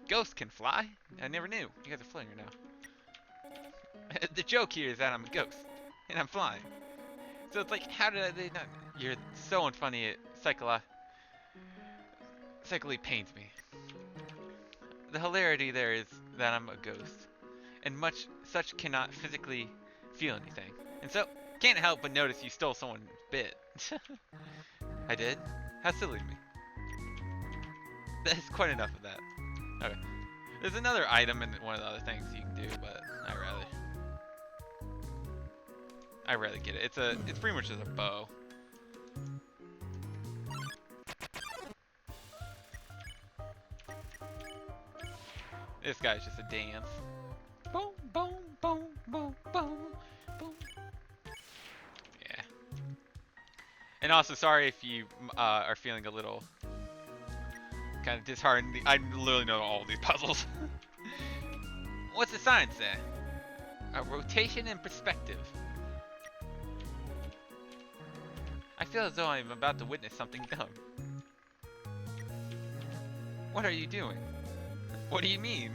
Ghosts can fly? I never knew. You guys are floating right now. The joke here is that I'm a ghost, and I'm flying. So it's like, how did they not? You're so unfunny. It psychically pains me. The hilarity there is that I'm a ghost, and such cannot physically feel anything, and so can't help but notice you stole someone's bit. I did? How silly of me. That's quite enough of that. Okay. There's another item in one of the other things you can do, but I rarely get it. It's pretty much just a bow. This guy's just a dance. Boom, boom, boom, boom, boom, boom. Yeah. And also, sorry if you are feeling a little kind of disheartened. I literally know all these puzzles. What's the sign say? A rotation and perspective. I feel as though I'm about to witness something dumb. What are you doing? What do you mean?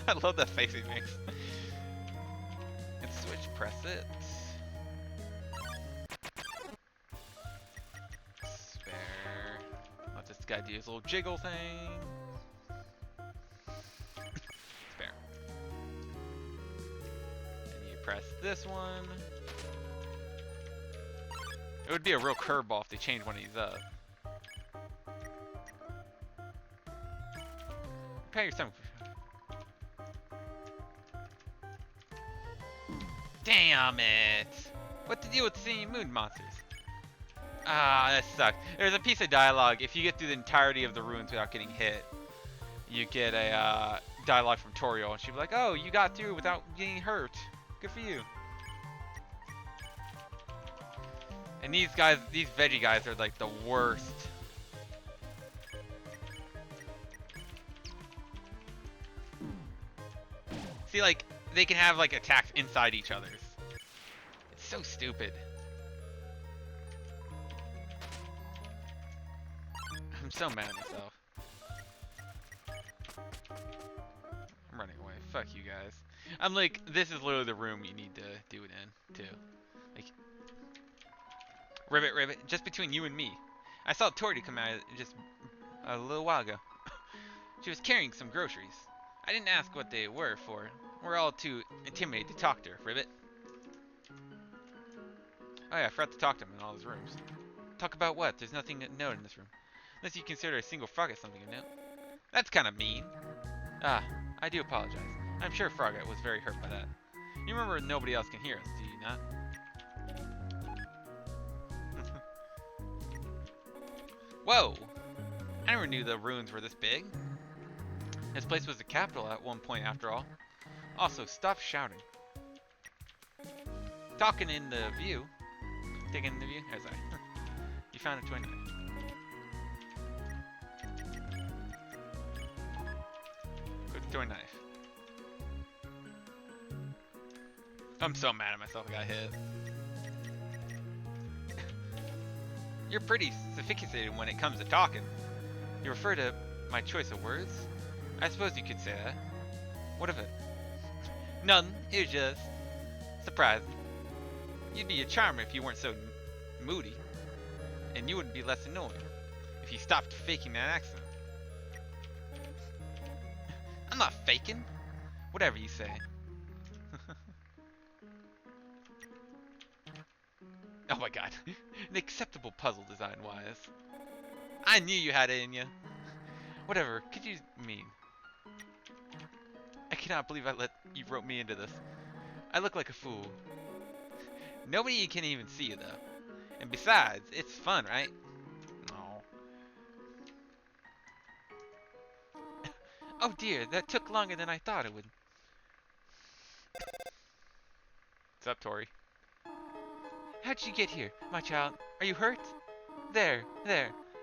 I love that face he makes. And switch, press it. Spare. Let this guy do his little jiggle thing. Spare. And you press this one. It would be a real curveball if they changed one of these up. Prepare your stomach. Damn it! What's the deal with the singing moon monsters? Ah, that sucks. There's a piece of dialogue. If you get through the entirety of the ruins without getting hit, you get a dialogue from Toriel, and she'll be like, "Oh, you got through without getting hurt. Good for you." And these guys, these veggie guys are like the worst. See, like, they can have like attacks inside each other's. It's so stupid. I'm so mad at myself. I'm running away. Fuck you guys. I'm like, this is literally the room you need to do it in, too. Like, Ribbit, just between you and me. I saw Tori come out just a little while ago. She was carrying some groceries. I didn't ask what they were for. We're all too intimidated to talk to her, Ribbit. Oh yeah, I forgot to talk to him in all his rooms. Talk about what? There's nothing to note in this room. Unless you consider a single Frogget something to note. That's kind of mean. Ah, I do apologize. I'm sure Frogget was very hurt by that. You remember nobody else can hear us, do you not? Whoa! I never knew the ruins were this big. This place was the capital at one point, after all. Also, stop shouting. Talking in the view. Taking in the view? Oh, sorry. You found a toy knife. Good toy knife. I'm so mad at myself I got hit. You're pretty sophisticated when it comes to talking. You refer to my choice of words? I suppose you could say that. What of it? None. It was just surprising. You'd be a charmer if you weren't so moody. And you wouldn't be less annoying if you stopped faking that accent. I'm not faking. Whatever you say. Oh my god. An acceptable puzzle design-wise. I knew you had it in you. Whatever could you mean? I cannot believe you wrote me into this. I look like a fool. Nobody can even see you though. And besides, it's fun, right? Oh. Oh dear, that took longer than I thought it would. What's up, Tori? How'd you get here, my child? Are you hurt? There.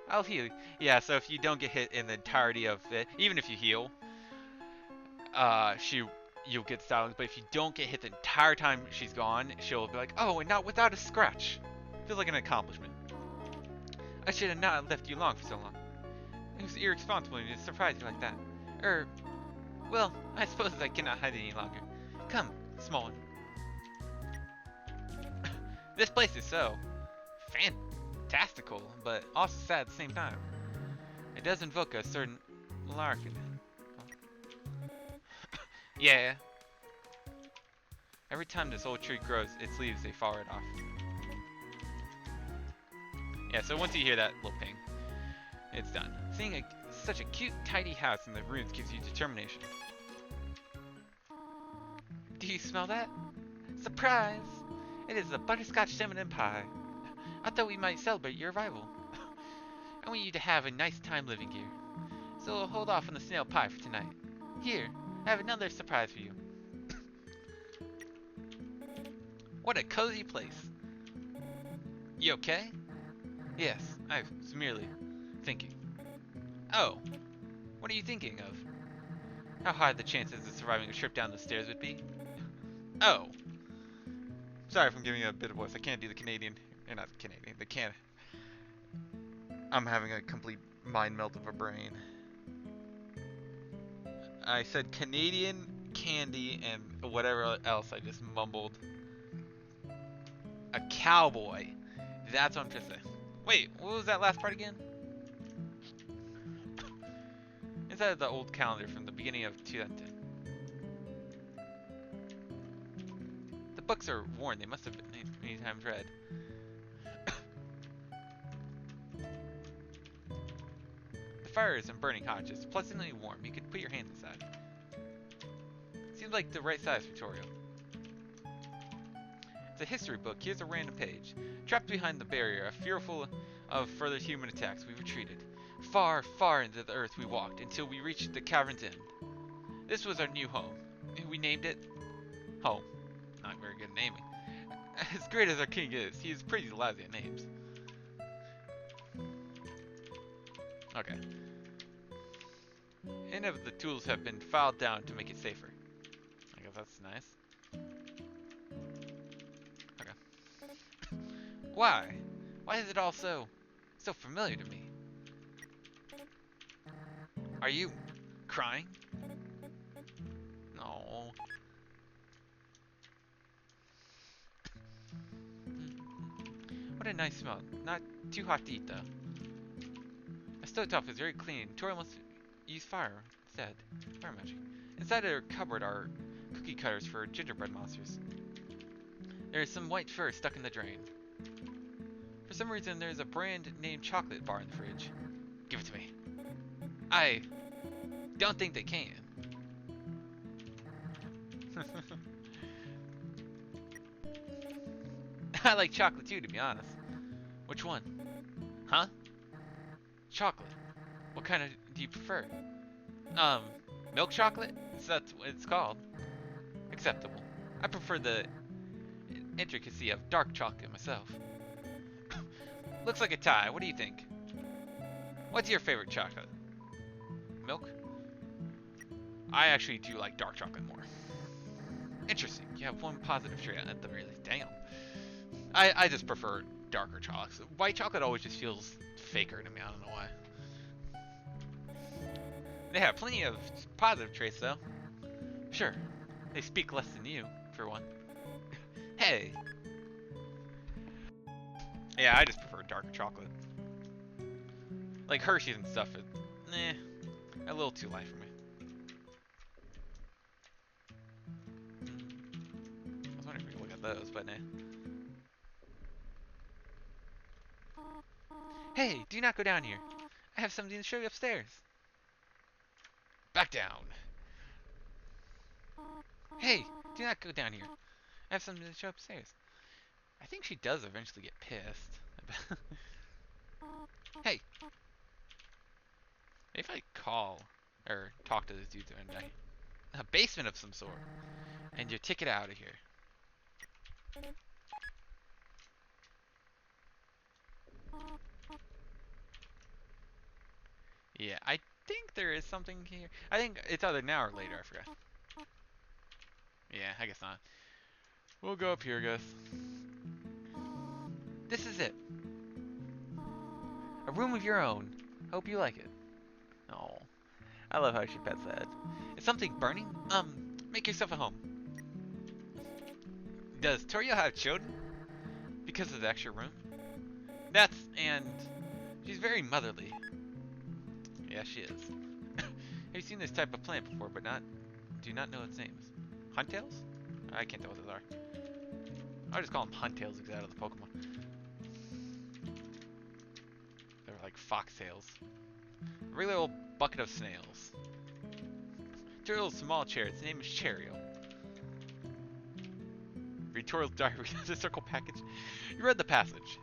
I'll heal you. Yeah, so if you don't get hit in the entirety of it, even if you heal, you'll get silenced. But if you don't get hit the entire time she's gone, she'll be like, oh, and not without a scratch. Feels like an accomplishment. I should have not left you long for so long. It was irresponsible to surprise you like that. Well, I suppose I cannot hide any longer. Come, small one. This place is so fantastical, but also sad at the same time. It does invoke a certain larkin. Yeah. Every time this old tree grows, its leaves, they fall right off. Yeah, so once you hear that little ping, it's done. Seeing such a cute, tidy house in the ruins gives you determination. Do you smell that? Surprise! It is the butterscotch cinnamon pie. I thought we might celebrate your arrival. I want you to have a nice time living here. So we'll hold off on the snail pie for tonight. Here, I have another surprise for you. What a cozy place. You okay? Yes, I was merely thinking. Oh, what are you thinking of? How high the chances of surviving a trip down the stairs would be? Oh. Sorry if I'm giving you a bit of voice. I can't do the Canadian. Or not Canadian. The can. I'm having a complete mind melt of a brain. I said Canadian candy and whatever else I just mumbled. A cowboy. That's what I'm trying to say. Wait, what was that last part again? Is that the old calendar from the beginning of 2010? The books are worn. They must have been many times read. The fire isn't burning hot, just pleasantly warm. You could put your hands inside. Seems like the right size for Toriel. It's a history book. Here's a random page. Trapped behind the barrier, fearful of further human attacks, we retreated. Far, far into the earth we walked, until we reached the cavern's end. This was our new home. We named it Home. Not very good naming. As great as our king is, he is pretty lousy at names. Okay. Any of the tools have been filed down to make it safer. I guess that's nice. Okay. Why? Why is it all so familiar to me? Are you crying? No. What a nice smell. Not too hot to eat though. A stovetop is very clean. Tori must use fire instead. Fire magic. Inside her cupboard are cookie cutters for gingerbread monsters. There is some white fur stuck in the drain. For some reason, there's a brand named chocolate bar in the fridge. Give it to me. I don't think they can. I like chocolate too, to be honest. Which one? Huh? Chocolate. What kind of do you prefer? Milk chocolate? That's what it's called. Acceptable. I prefer the intricacy of dark chocolate myself. Looks like a tie. What do you think? What's your favorite chocolate? Milk? I actually do like dark chocolate more. Interesting. You have one positive trait at the very least. Damn. I just prefer darker chocolates. White chocolate always just feels faker to me. I don't know why. They have plenty of positive traits, though. Sure. They speak less than you, for one. Hey. Yeah, I just prefer darker chocolate. Like Hershey's and stuff, a little too light for me. I was wondering if we could look at those, but nah. Hey, do not go down here. I have something to show you upstairs. Back down. Hey, do not go down here. I have something to show upstairs. I think she does eventually get pissed. Hey. Maybe if I call or talk to this dude during a basement of some sort. And your ticket out of here. Yeah, I think there is something here. I think it's either now or later, I forgot. Yeah, I guess not. We'll go up here, I guess. This is it. A room of your own. Hope you like it. Oh, I love how she pets that. Is something burning? Make yourself at home. Does Torio have children? Because of the extra room? And she's very motherly. Yeah, she is. Have you seen this type of plant before, but do not know its names? Huntails? I can't tell what those are. I'll just call them Huntails because out of the Pokemon. They're like foxtails. A regular old bucket of snails. Turtle's small chair, its name is Cherio. Read Turtle's diary, the circle package. You read the passage.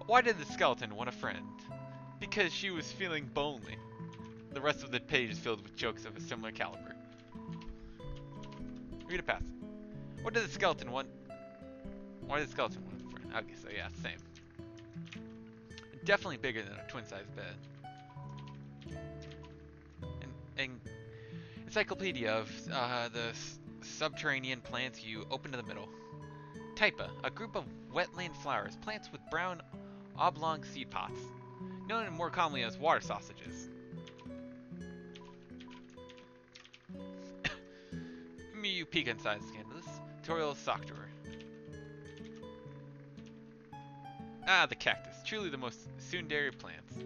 Why did the skeleton want a friend? Because she was feeling lonely. The rest of the page is filled with jokes of a similar caliber. Read a passage. What did the skeleton want? Why did the skeleton want a friend? Okay, so yeah, same. Definitely bigger than a twin-sized bed. An encyclopedia of the subterranean plants you open to the middle. Typa, a group of wetland flowers, plants with brown oblong seed pods, known more commonly as water sausages. You peek inside the scandalous. Tutorial sock drawer. Ah, the cactus. Truly the most tsundere plants.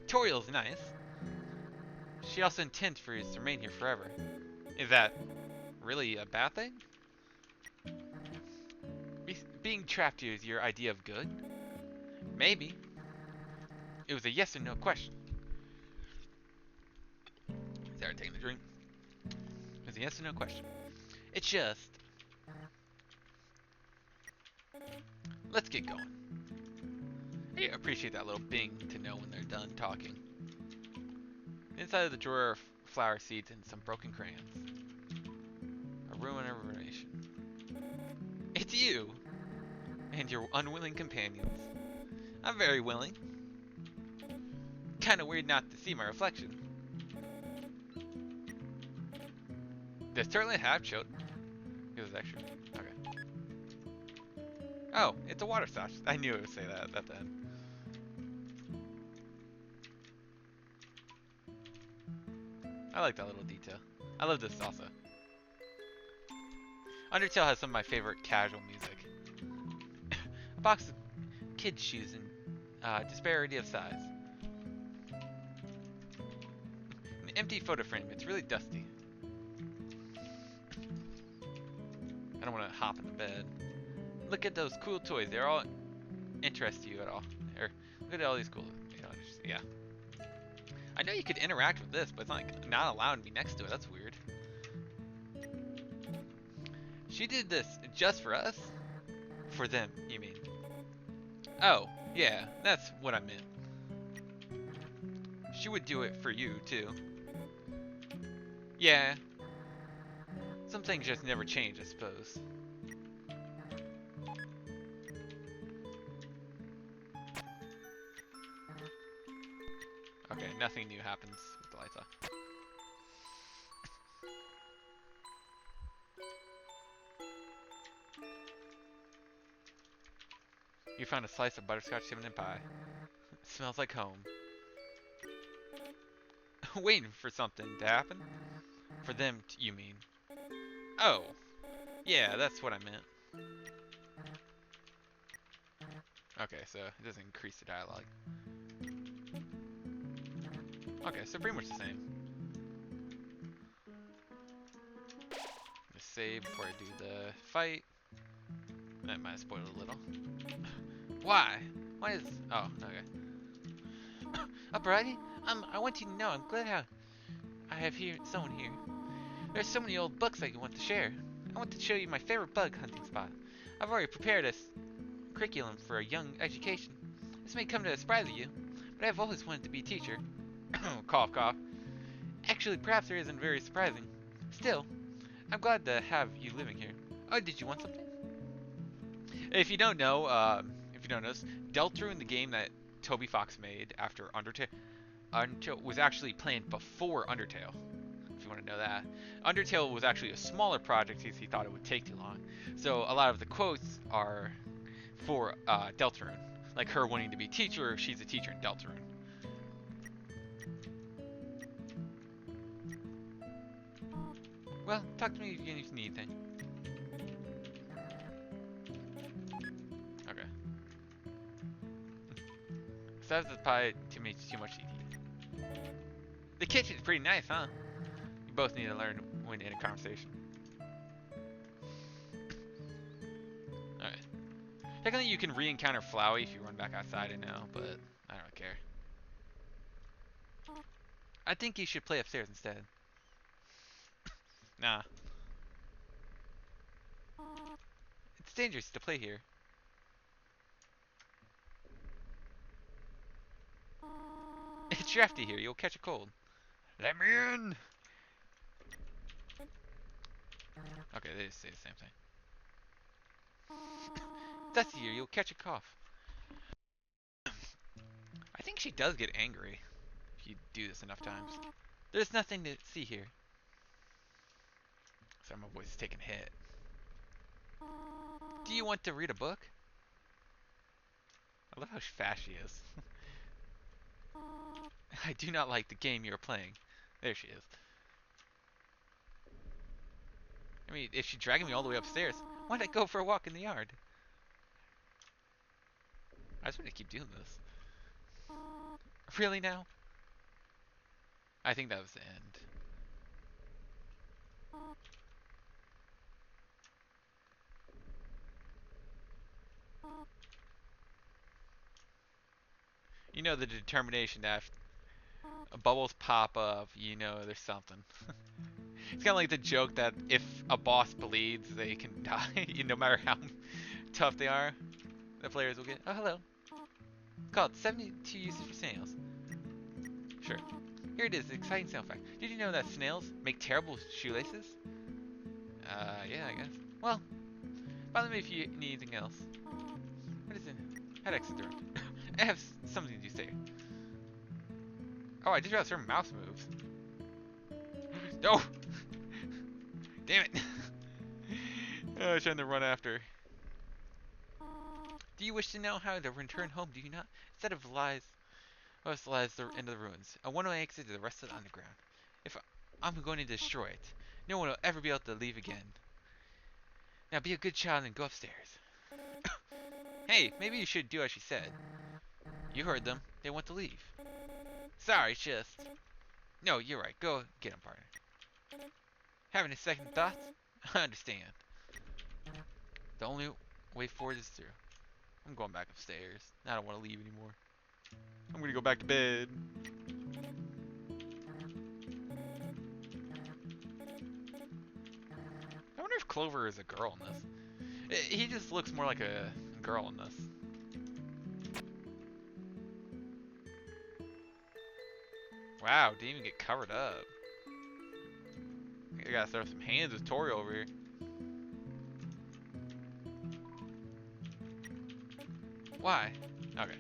Toriel's nice. She also intends for us to remain here forever. Is that really a bad thing? Being trapped here is your idea of good? Maybe. It was a yes or no question. Sorry, taking a drink. It was a yes or no question. It's just... Let's get going. I appreciate that little bing to know when they're done talking. Inside of the drawer are flower seeds and some broken crayons. A ruin of ruination. you and your unwilling companions. I'm very willing. Kinda weird not to see my reflection. Does Turtlet have children? It was extra. Okay. Oh, it's a water slash. I knew it would say that at the end. I like that little detail. I love this also. Undertale has some of my favorite casual music. A box of kids' shoes in disparity of size. An empty photo frame. It's really dusty. I don't want to hop into bed. Look at those cool toys. They're all interest you at all. Or look at all these cool. You know, just, yeah. I know you could interact with this, but it's like not allowed to be next to it. That's weird. She did this just for us? For them, you mean? Oh, yeah, that's what I meant. She would do it for you, too. Yeah. Some things just never change, I suppose. Okay, nothing new happens with the lights off. You found a slice of butterscotch cinnamon pie. It smells like home. Waiting for something to happen? For them, you mean? Oh, yeah, that's what I meant. Okay, so it doesn't increase the dialogue. Okay, so pretty much the same. Just save before I do the fight. That might have spoiled a little. Why? Why is... Oh, okay. Uprighty? I want you to know I'm glad I have someone here. There's so many old books I want to share. I want to show you my favorite bug hunting spot. I've already prepared a curriculum for a young education. This may come to a surprise to you, but I've always wanted to be a teacher. Cough, cough. Actually, perhaps it isn't very surprising. Still, I'm glad to have you living here. Oh, did you want something? If you don't know, Deltarune, the game that Toby Fox made after Undertale was actually planned before Undertale. If you want to know that, Undertale was actually a smaller project because he thought it would take too long. So a lot of the quotes are for Deltarune, like her wanting to be a teacher. She's a teacher in Deltarune. Well, talk to me if you need anything. Okay. Besides the pie, too much to eat. The kitchen's pretty nice, huh? You both need to learn when in a conversation. Alright. Technically, you can re-encounter Flowey if you run back outside, I know, but I don't care. I think you should play upstairs instead. Nah. It's dangerous to play here. It's drafty here, you'll catch a cold. Let me in! Okay, they just say the same thing. Dusty here, you'll catch a cough. I think she does get angry if you do this enough times. There's nothing to see here. Sorry, my voice is taking a hit. Do you want to read a book? I love how fast she is. I do not like the game you're playing. There she is. I mean, if she's dragging me all the way upstairs, why not go for a walk in the yard? I just want to keep doing this. Really now? I think that was the end. You know the determination that if bubbles pop up, you know there's something. It's kind of like the joke that if a boss bleeds, they can die, no matter how tough they are. The players will get. Oh, hello. It's called 72 uses for snails. Sure. Here it is, the exciting snail fact. Did you know that snails make terrible shoelaces? Yeah, I guess. Well, Bother me if you need anything else. What is it? Head exit the room. I have something to say. Oh, I just realized her mouse moves. No! Damn it! I was trying to run after. Do you wish to know how to return home, do you not? Instead of lies, most lies into the ruins. A one-way exit to the rest of the underground. If I'm going to destroy it, no one will ever be able to leave again. Now be a good child and go upstairs. Hey, maybe you should do as she said. You heard them. They want to leave. Sorry, it's just... No, you're right. Go get them, partner. Having a second thought? I understand. The only way forward is through. I'm going back upstairs. I don't want to leave anymore. I'm gonna go back to bed. I wonder if Clover is a girl in this. He just looks more like a girl in this. Wow, didn't even get covered up. I gotta throw some hands with Tori over here. Why? Okay.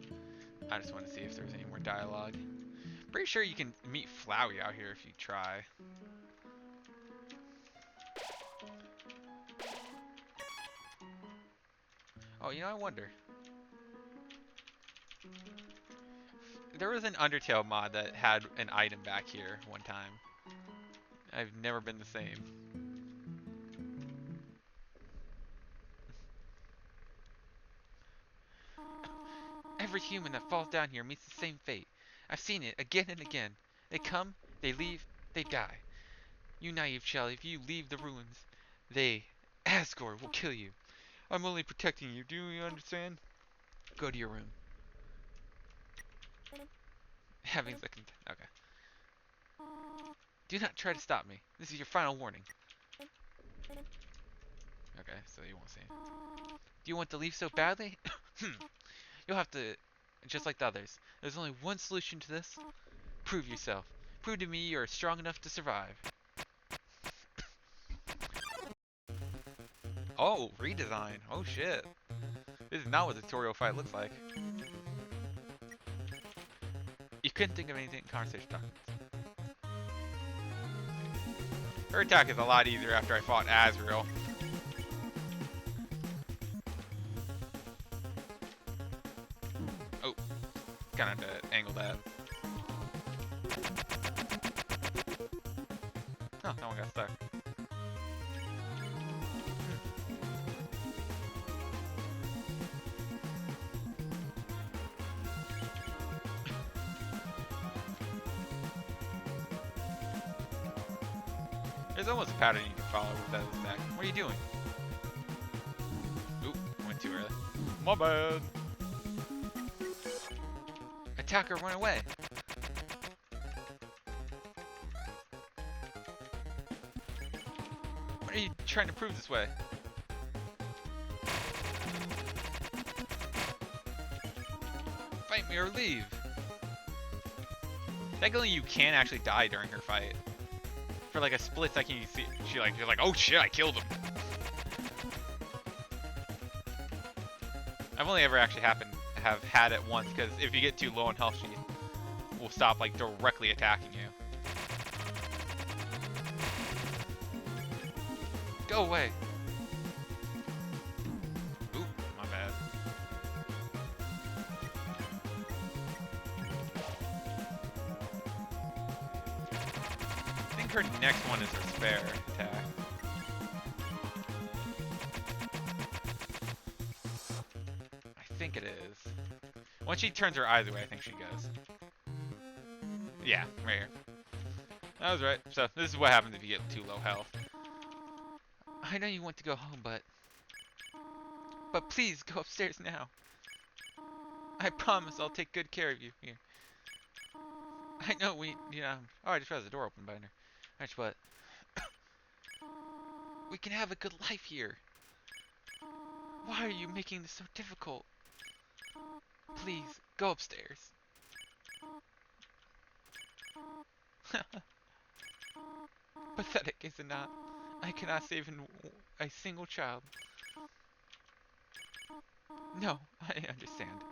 I just want to see if there's any more dialogue. Pretty sure you can meet Flowey out here if you try. Oh, you know, I wonder. There was an Undertale mod that had an item back here one time. I've never been the same. Every human that falls down here meets the same fate. I've seen it again and again. They come, they leave, they die. You naive child, if you leave the ruins, they, Asgore, will kill you. I'm only protecting you, do you understand? Go to your room. Having second... Okay. Do not try to stop me. This is your final warning. Okay, so you won't say it. Do you want to leave so badly? You'll have to... Just like the others. There's only one solution to this. Prove yourself. Prove to me you're strong enough to survive. Oh, redesign. Oh shit. This is not what the tutorial fight looks like. You couldn't think of anything in conversation documents. Her attack is a lot easier after I fought Azrael. Oh, kinda have to angle that. Oh, that one got stuck. There's almost a pattern you can follow with that attack. What are you doing? Oop, went too early. My bad. Attacker, run away. What are you trying to prove this way? Fight me or leave. Technically, you can actually die during her fight. For like a split second, you see you're like, oh shit, I killed him. I've only ever actually have had it once, because if you get too low on health, she will stop like directly attacking you. Go away. Oop, my bad. I think her next one is her spare attack. I think it is. Once she turns her eyes away, I think she goes. Yeah, right here. That was right. So this is what happens if you get too low health. I know you want to go home, but please go upstairs now. I promise I'll take good care of you here. I know oh, I just realized the door opened behind her. But we can have a good life here. Why are you making this so difficult? Please, go upstairs. Pathetic, is it not? I cannot save a single child. No, I understand.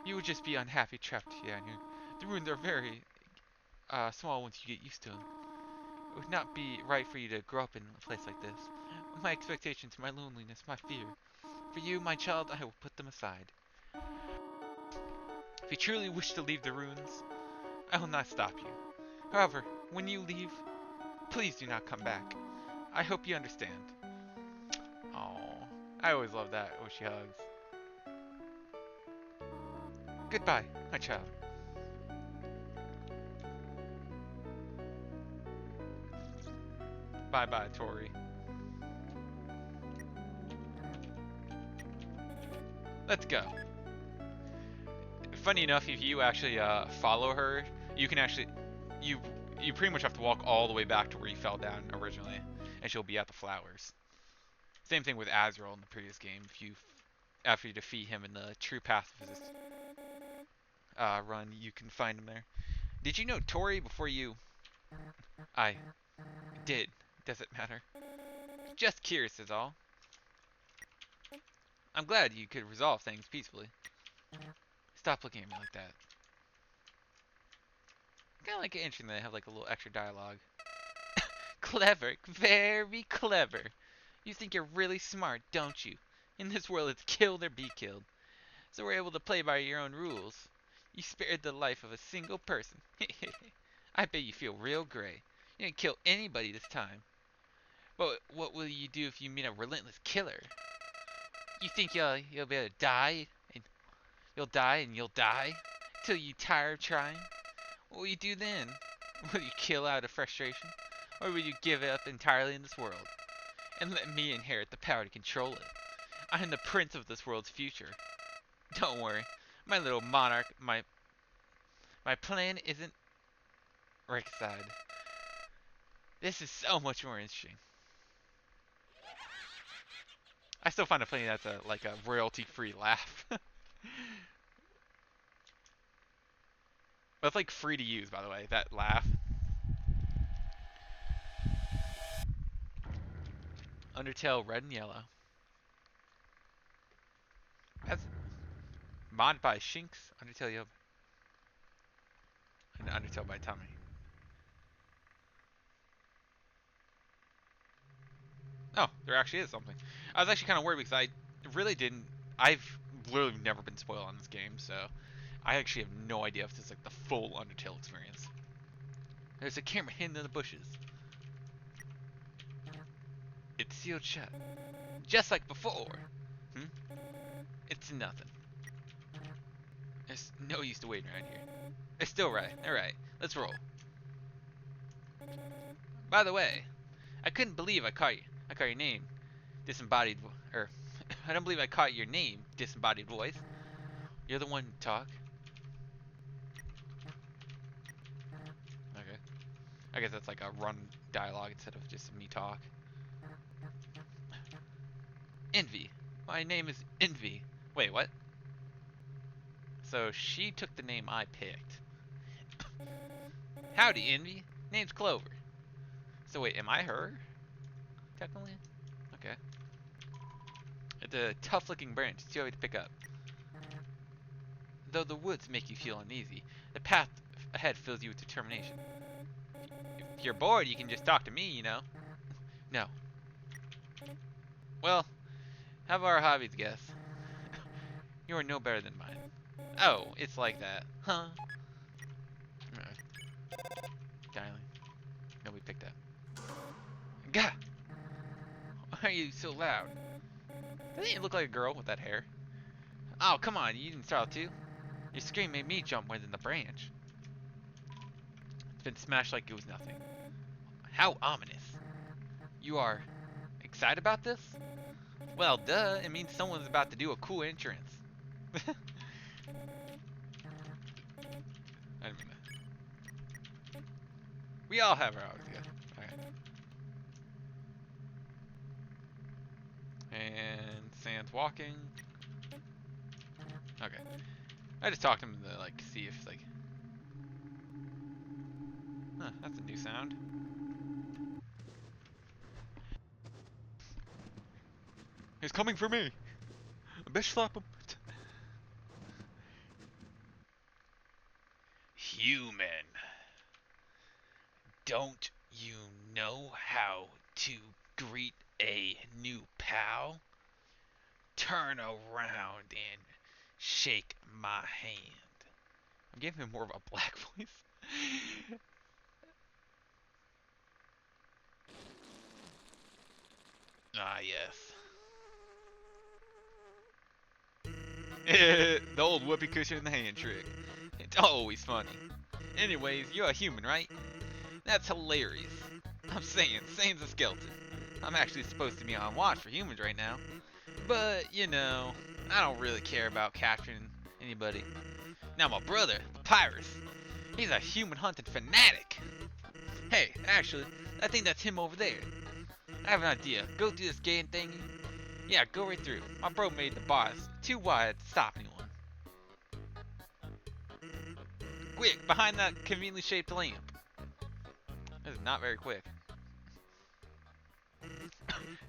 You would just be unhappy trapped down here. The ruins are very small once you get used to them. It would not be right for you to grow up in a place like this. My expectations, my loneliness, my fear. For you, my child, I will put them aside. If you truly wish to leave the ruins, I will not stop you. However, when you leave, please do not come back. I hope you understand. Oh, I always love that when she hugs. Goodbye, my child. Bye bye, Tori. Let's go. Funny enough, if you actually follow her, you can actually you you pretty much have to walk all the way back to where you fell down originally, and she'll be at the flowers. Same thing with Azrael in the previous game. If you after you defeat him in the true pacifist run, you can find him there. Did you know Tori before you? I did. Does it matter? Just curious is all. I'm glad you could resolve things peacefully. Stop looking at me like that. Kind of like it interesting that they have like a little extra dialogue. Clever, very clever. You think you're really smart, don't you? In this world, it's killed or be killed. So we're able to play by your own rules. You spared the life of a single person. I bet you feel real great. You didn't kill anybody this time. But what will you do if you meet a relentless killer? You think you'll be able to die and you'll die till you tire of trying? What will you do then? Will you kill out of frustration, or will you give it up entirely in this world and let me inherit the power to control it? I am the prince of this world's future. Don't worry, my little monarch. My plan isn't Rickside. This is so much more interesting. I still find it funny that's a like a royalty-free laugh. That's like free to use, by the way. That laugh. Undertale Red and Yellow. That's mod by Shinx. Undertale Yellow. And Undertale by Tommy. Oh, there actually is something. I was actually kind of worried because I really didn't. I've literally never been spoiled on this game, so I actually have no idea if this is like the full Undertale experience. There's a camera hidden in the bushes. It's sealed shut, just like before. Hmm? It's nothing. There's no use to waiting around here. It's still right. All right, let's roll. By the way, I couldn't believe I caught your name, disembodied, or I don't believe I caught your name, disembodied voice. You're the one to talk. Okay. I guess that's like a run dialogue instead of just me talk. Envy. My name is Envy. Wait, what? So she took the name I picked. Howdy, Envy. Name's Clover. So wait, am I her? Technically? Okay. It's a tough-looking branch. It's too heavy to pick up. Though the woods make you feel uneasy, the path ahead fills you with determination. If you're bored, you can just talk to me, you know. No. Well, have our hobbies, guess. You are no better than mine. Oh, it's like that. Huh? Dialing. Nobody picked up. Gah! Why are you so loud? Doesn't he look like a girl with that hair? Oh, come on, you didn't start too. Your scream made me jump more than the branch. It's been smashed like it was nothing. How ominous. You are excited about this? Well, duh, it means someone's about to do a cool entrance. I didn't mean that. We all have our hours, yeah. Alright. And Sans walking. Okay. I just talked to him to like see if like huh, that's a new sound. He's coming for me! I best slap him. Human, don't you know how to greet a new pal? Turn around and shake my hand. I'm giving him more of a black voice. Ah, yes. The old whoopee cushion and the hand trick. It's always funny. Anyways, you're a human, right? That's hilarious. I'm saying, Sane's a skeleton. I'm actually supposed to be on watch for humans right now. But, you know, I don't really care about capturing anybody. Now my brother, Papyrus, he's a human hunting fanatic. Hey, actually, I think that's him over there. I have an idea. Go through this gate thingy. Yeah, go right through. My bro made the bars too wide to stop anyone. Quick, behind that conveniently shaped lamp. This is not very quick.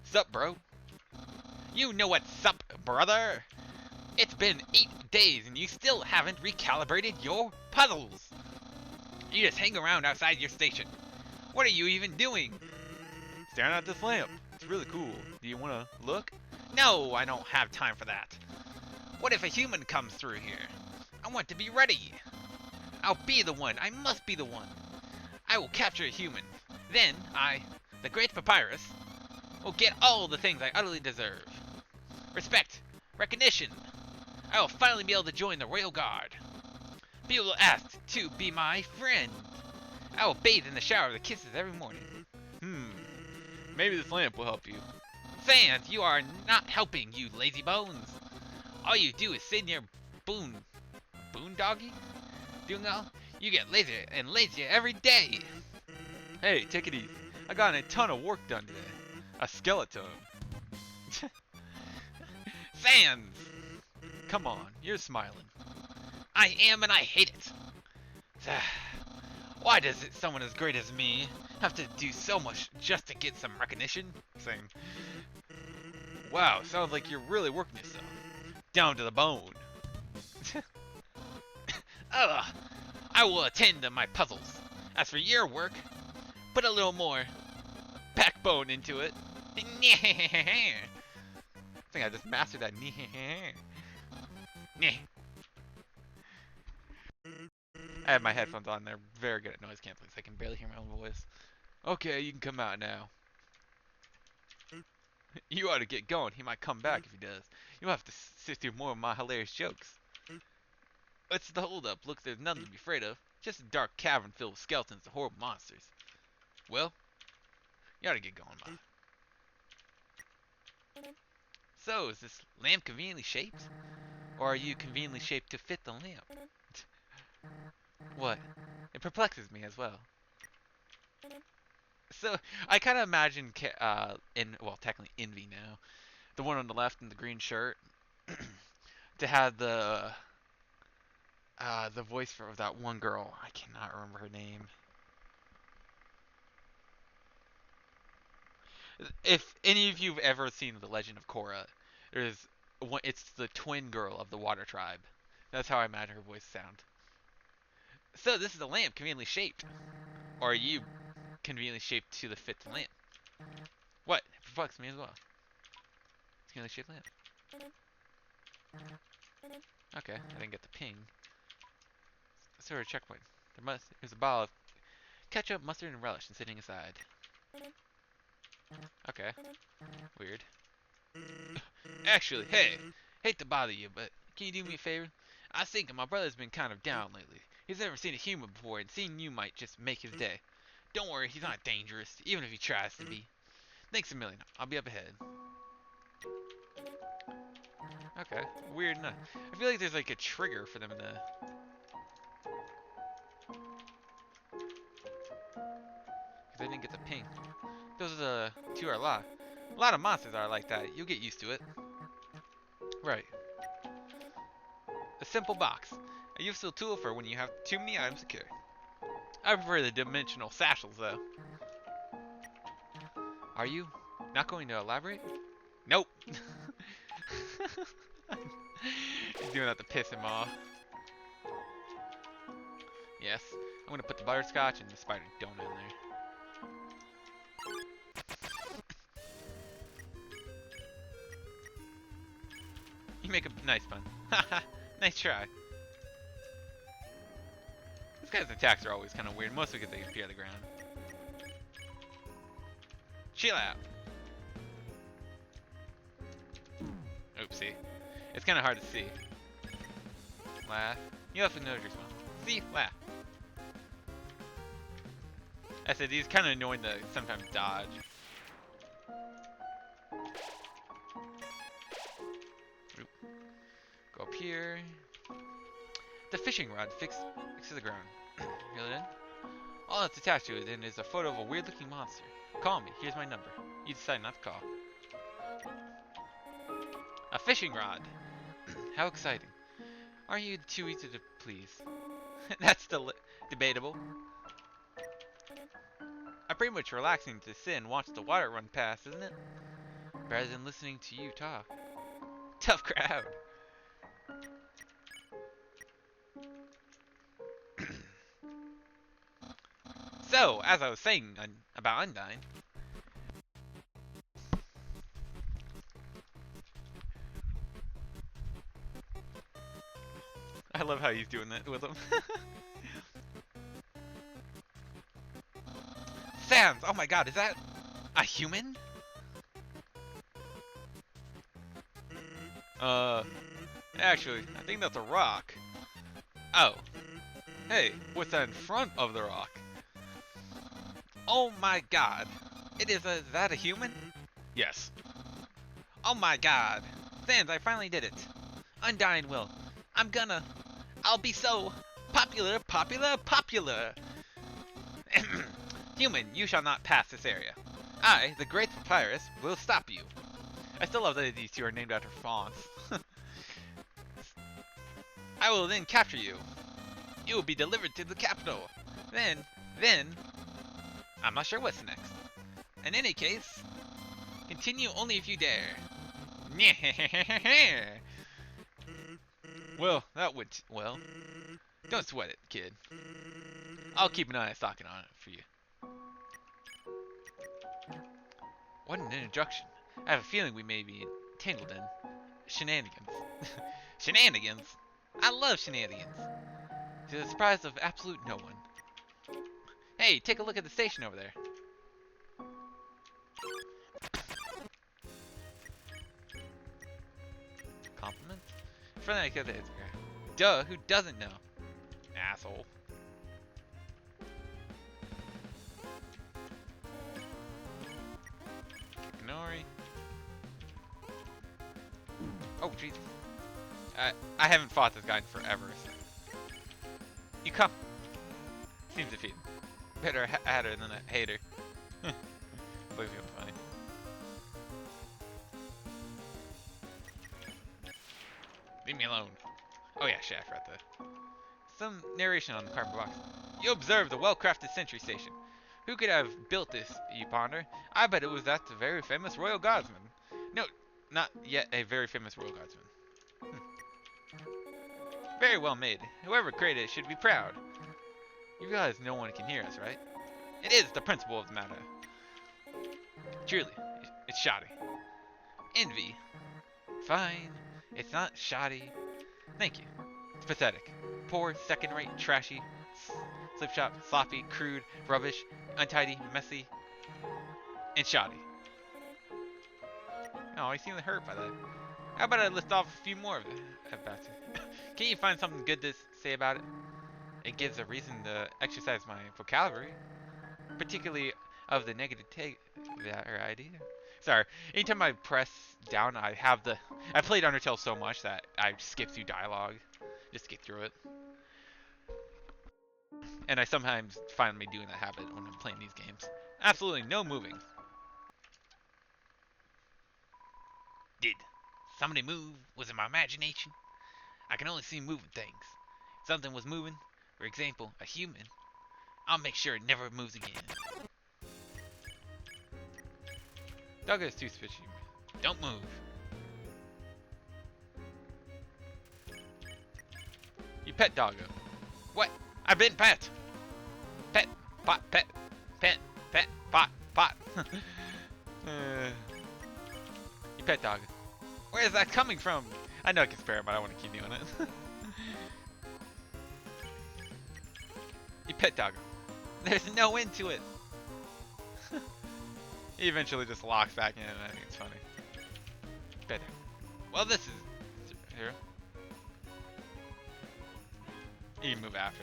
Sup, bro? You know what's up, brother? It's been 8 days and you still haven't recalibrated your puzzles. You just hang around outside your station. What are you even doing? Staring at this lamp. It's really cool. Do you want to look? No, I don't have time for that. What if a human comes through here? I want to be ready. I'll be the one. I must be the one. I will capture a human. Then the great Papyrus, will get all the things I utterly deserve. Respect. Recognition. I will finally be able to join the Royal Guard. People will ask to be my friend. I will bathe in the shower with kisses every morning. Maybe this lamp will help you. Sans, you are not helping, you lazy bones. All you do is sit in your boondoggy? Doongal? You get lazier and lazier every day. Hey, take it easy. I got a ton of work done today. A skeleton. Sans! Come on, you're smiling. I am and I hate it. Why does someone as great as me have to do so much just to get some recognition? Same. Wow, sounds like you're really working yourself. Down to the bone. Ugh, I will attend to my puzzles. As for your work, put a little more backbone into it. I think I just mastered that. I have my headphones on. They're very good at noise canceling, so I can barely hear my own voice. Okay, you can come out now. You ought to get going. He might come back if he does. You'll have to sit through more of my hilarious jokes. What's the holdup? Look, there's nothing to be afraid of. Just a dark cavern filled with skeletons and horrible monsters. Well, you ought to get going, Ma. So, is this lamp conveniently shaped? Or are you conveniently shaped to fit the lamp? What? It perplexes me as well. So, I kind of imagine, well, technically Envy now, the one on the left in the green shirt, to have the voice for that one girl. I cannot remember her name. If any of you've ever seen The Legend of Korra, it's the twin girl of the Water Tribe. That's how I imagine her voice sound. So this is a lamp conveniently shaped. Or are you conveniently shaped to the fit the lamp? What? It perplexes me as well. It's conveniently shaped lamp. Okay, I didn't get the ping. Sort of checkpoint. There's a bottle of ketchup, mustard, and relish and sitting aside. Okay. Weird. Actually, hey, hate to bother you, but can you do me a favor? I was thinking my brother's been kind of down lately. He's never seen a human before, and seeing you might just make his day. Don't worry, he's not dangerous, even if he tries to be. Thanks a million. I'll be up ahead. Okay, weird enough. I feel like there's like a trigger for them to... Because I didn't get the ping. Those two are locked. A lot of monsters are like that. You'll get used to it. Right. A simple box. A useful tool for when you have too many items to carry. I prefer the dimensional satchels, though. Are you not going to elaborate? Nope. He's doing that to piss him off. Yes. I'm gonna put the butterscotch and the spider donut in there. You make a nice pun. Haha, nice try. This guy's attacks are always kind of weird, mostly because they appear on the ground. Chill out. Oopsie. It's kind of hard to see. Laugh. You have to know your smile. See? Laugh. I said he's kind of annoying to sometimes dodge. Oop. Go up here. The fishing rod fixed to the ground. Reel it in. All that's attached to it then is a photo of a weird looking monster. Call me. Here's my number. You decide not to call. A fishing rod. How exciting. Aren't you too easy to please? That's debatable. I'm pretty much relaxing to sit and watch the water run past, isn't it? Rather than listening to you talk. Tough crowd. So, as I was saying about Undyne, I love how he's doing that with him. Sans! Oh my god, is that a human? Actually, I think that's a rock. Oh. Hey, what's that in front of the rock? Oh my god. Is that a human? Yes. Oh my god. Sans, I finally did it. Undyne will. I'll be so popular. Human, you shall not pass this area. I, the Great Papyrus, will stop you. I still love that these two are named after fonts. I will then capture you. You will be delivered to the capital. Then, I'm not sure what's next. In any case, continue only if you dare. Well, don't sweat it, kid. I'll keep an eye socket on it for you. What an introduction. I have a feeling we may be tangled in shenanigans. Shenanigans? I love shenanigans. To the surprise of absolute no one. Hey, take a look at the station over there. Compliment? Friendly, I guess it's great. Duh, who doesn't know? Asshole. Nori. Oh, Jesus. I haven't fought this guy in forever. So. You come. Seems defeated. Better at her than a hater. Looks funny. Leave me alone. Oh yeah, Shaft right there. Some narration on the cardboard box. You observe the well-crafted sentry station. Who could have built this, you ponder? I bet it was that very famous royal guardsman. No, not yet a very famous royal guardsman. Very well made. Whoever created it should be proud. You realize no one can hear us, right? It is the principle of the matter. Truly, it's shoddy. Envy. Fine. It's not shoddy. Thank you. It's pathetic. Poor, second-rate, trashy, slipshod, sloppy, crude, rubbish, untidy, messy, and shoddy. Oh, he seemed hurt by that. How about I list off a few more of it? Can't you find something good to say about it? It gives a reason to exercise my vocabulary, particularly of the negative idea. Sorry, anytime I press down, I played Undertale so much that I skip through dialogue, just to get through it. And I sometimes find me doing that habit when I'm playing these games. Absolutely no moving. Did somebody move? Was it my imagination? I can only see moving things. If something was moving, for example, a human, I'll make sure it never moves again. Doggo is too fishy. Don't move. You pet Doggo. What? I've been pet. Pet, pot, pet, pet, pet, pot, pot. You pet dog. Where is that coming from? I know I can spare it, but I want to keep doing it. You pet dog. There's no end to it. He eventually just locks back in, and I think it's funny. Pet dog. Well, this is here. You can move after.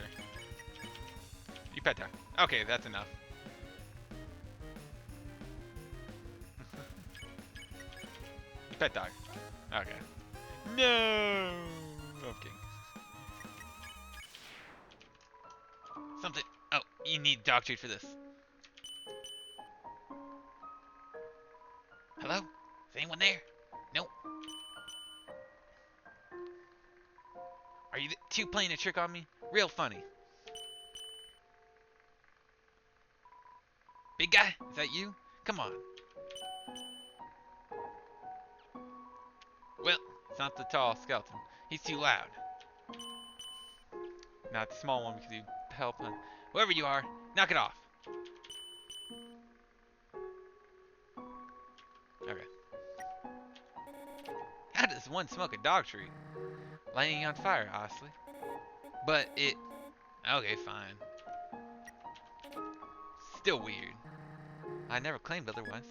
You pet dog. Okay, that's enough. Pet dog. Okay. No. Okay. Something. Oh, you need dog treat for this. Hello? Is anyone there? Nope. Are you two playing a trick on me? Real funny. Big guy, is that you? Come on. Well, it's not the tall skeleton. He's too loud. Not the small one because you help him. Whoever you are, knock it off. Okay. How does one smoke a dog tree? Lighting on fire, honestly. But it... Okay, fine. Still weird. I never claimed otherwise.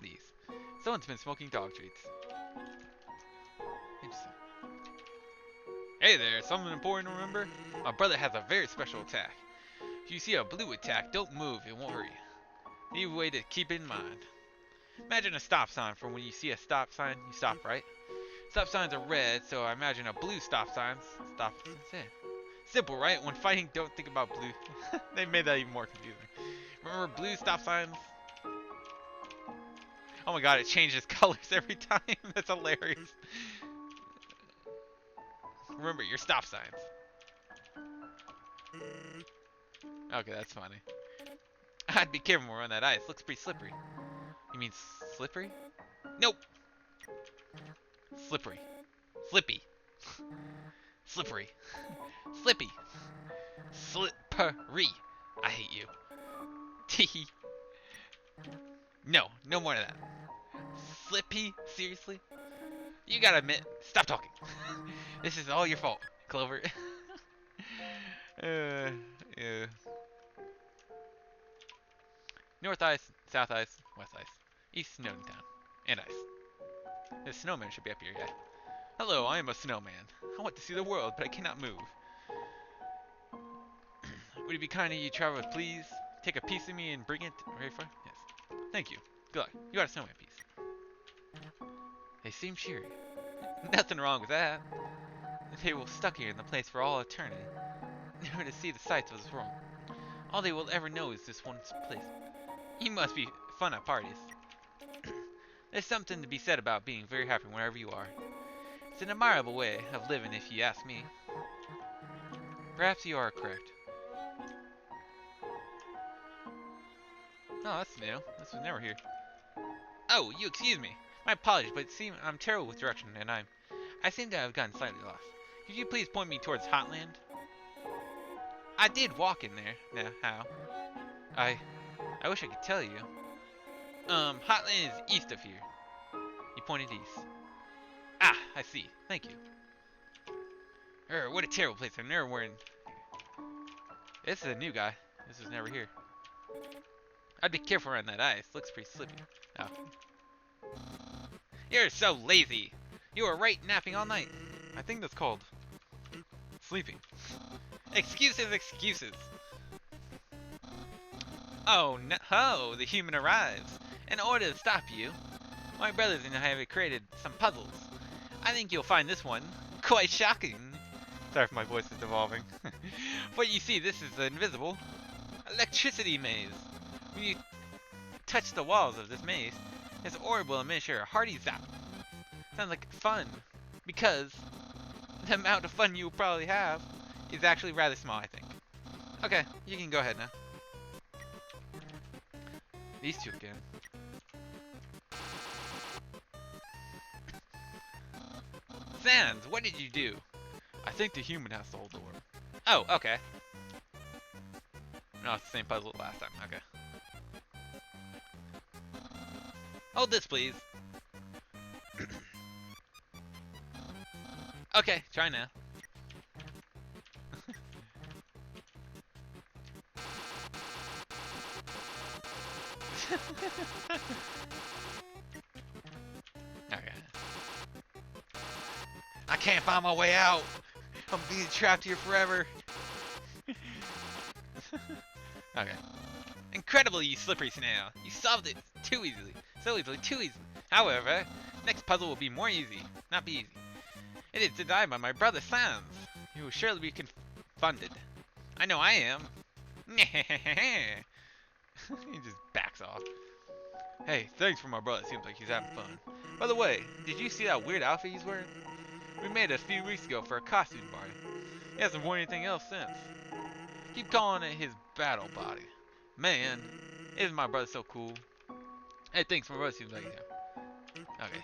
These. Someone's been smoking dog treats. Interesting. Hey there, something important to remember? My brother has a very special attack. If you see a blue attack, don't move, it won't hurt you. Need a way to keep it in mind. Imagine a stop sign. For when you see a stop sign, you stop, right? Stop signs are red, so I imagine a blue stop sign. Stop. That's it. Simple, right? When fighting, don't think about blue. They made that even more confusing. Remember blue stop signs? Oh my god, it changes colors every time. That's hilarious. Remember your stop signs. Okay, that's funny. I'd be careful around that ice. Looks pretty slippery. You mean slippery? Nope. Slippery. Slippy. Slippery. Slippy. Slippery. I hate you. Tee. No, no more of that. Slippy? Seriously? You gotta admit, stop talking. This is all your fault, Clover. Yeah. North ice, south ice, west ice, east snowdin town, and ice. This snowman should be up here, yeah. Hello, I am a snowman. I want to see the world, but I cannot move. Would it be kind of you travel with, please? Take a piece of me and bring it very far? Yes. Thank you. Good luck. You got a snowman piece. They seem cheery. Nothing wrong with that. They will stuck here in the place for all eternity. Never to see the sights of this world. All they will ever know is this one place. You must be fun at parties. There's something to be said about being very happy wherever you are. It's an admirable way of living if you ask me. Perhaps you are correct. Oh, that's new. This was never here. Oh, you excuse me. My apologies, but it seems I'm terrible with direction, and I seem to have gotten slightly lost. Could you please point me towards Hotland? I did walk in there. Now, how? I wish I could tell you. Hotland is east of here. He pointed east. Ah, I see. Thank you. What a terrible place. I've never worn. This is a new guy. This was never here. I'd be careful around that ice. Looks pretty slippy. Oh. You're so lazy. You were right napping all night. I think that's called sleeping. Excuses, excuses. Oh no, ho, the human arrives. In order to stop you, my brothers and I have created some puzzles. I think you'll find this one quite shocking. Sorry if my voice is evolving. But you see, this is the invisible electricity maze. When you touch the walls of this maze, this orb will administer a hearty zap. Sounds like fun, because the amount of fun you will probably have is actually rather small, I think. Okay, you can go ahead now. These two again. Sans, what did you do? I think the human has to hold the orb. Oh, okay. No, it's the same puzzle last time. Okay. Hold this, please. Okay, try now. Okay. I can't find my way out. I'm being trapped here forever. Okay. Incredibly, you slippery snail. You solved it too easily. So easily, too easily. However, next puzzle will be more easy. Not be easy. It is designed by my brother Sans. You will surely be confounded. I know I am. He just backs off. Hey, thanks for my brother. Seems like he's having fun. By the way, did you see that weird outfit he's wearing? We made it a few weeks ago for a costume party. He hasn't worn anything else since. Keep calling it his battle body. Man, isn't my brother so cool? Hey, thanks for my brother. Seems like he's having. Okay.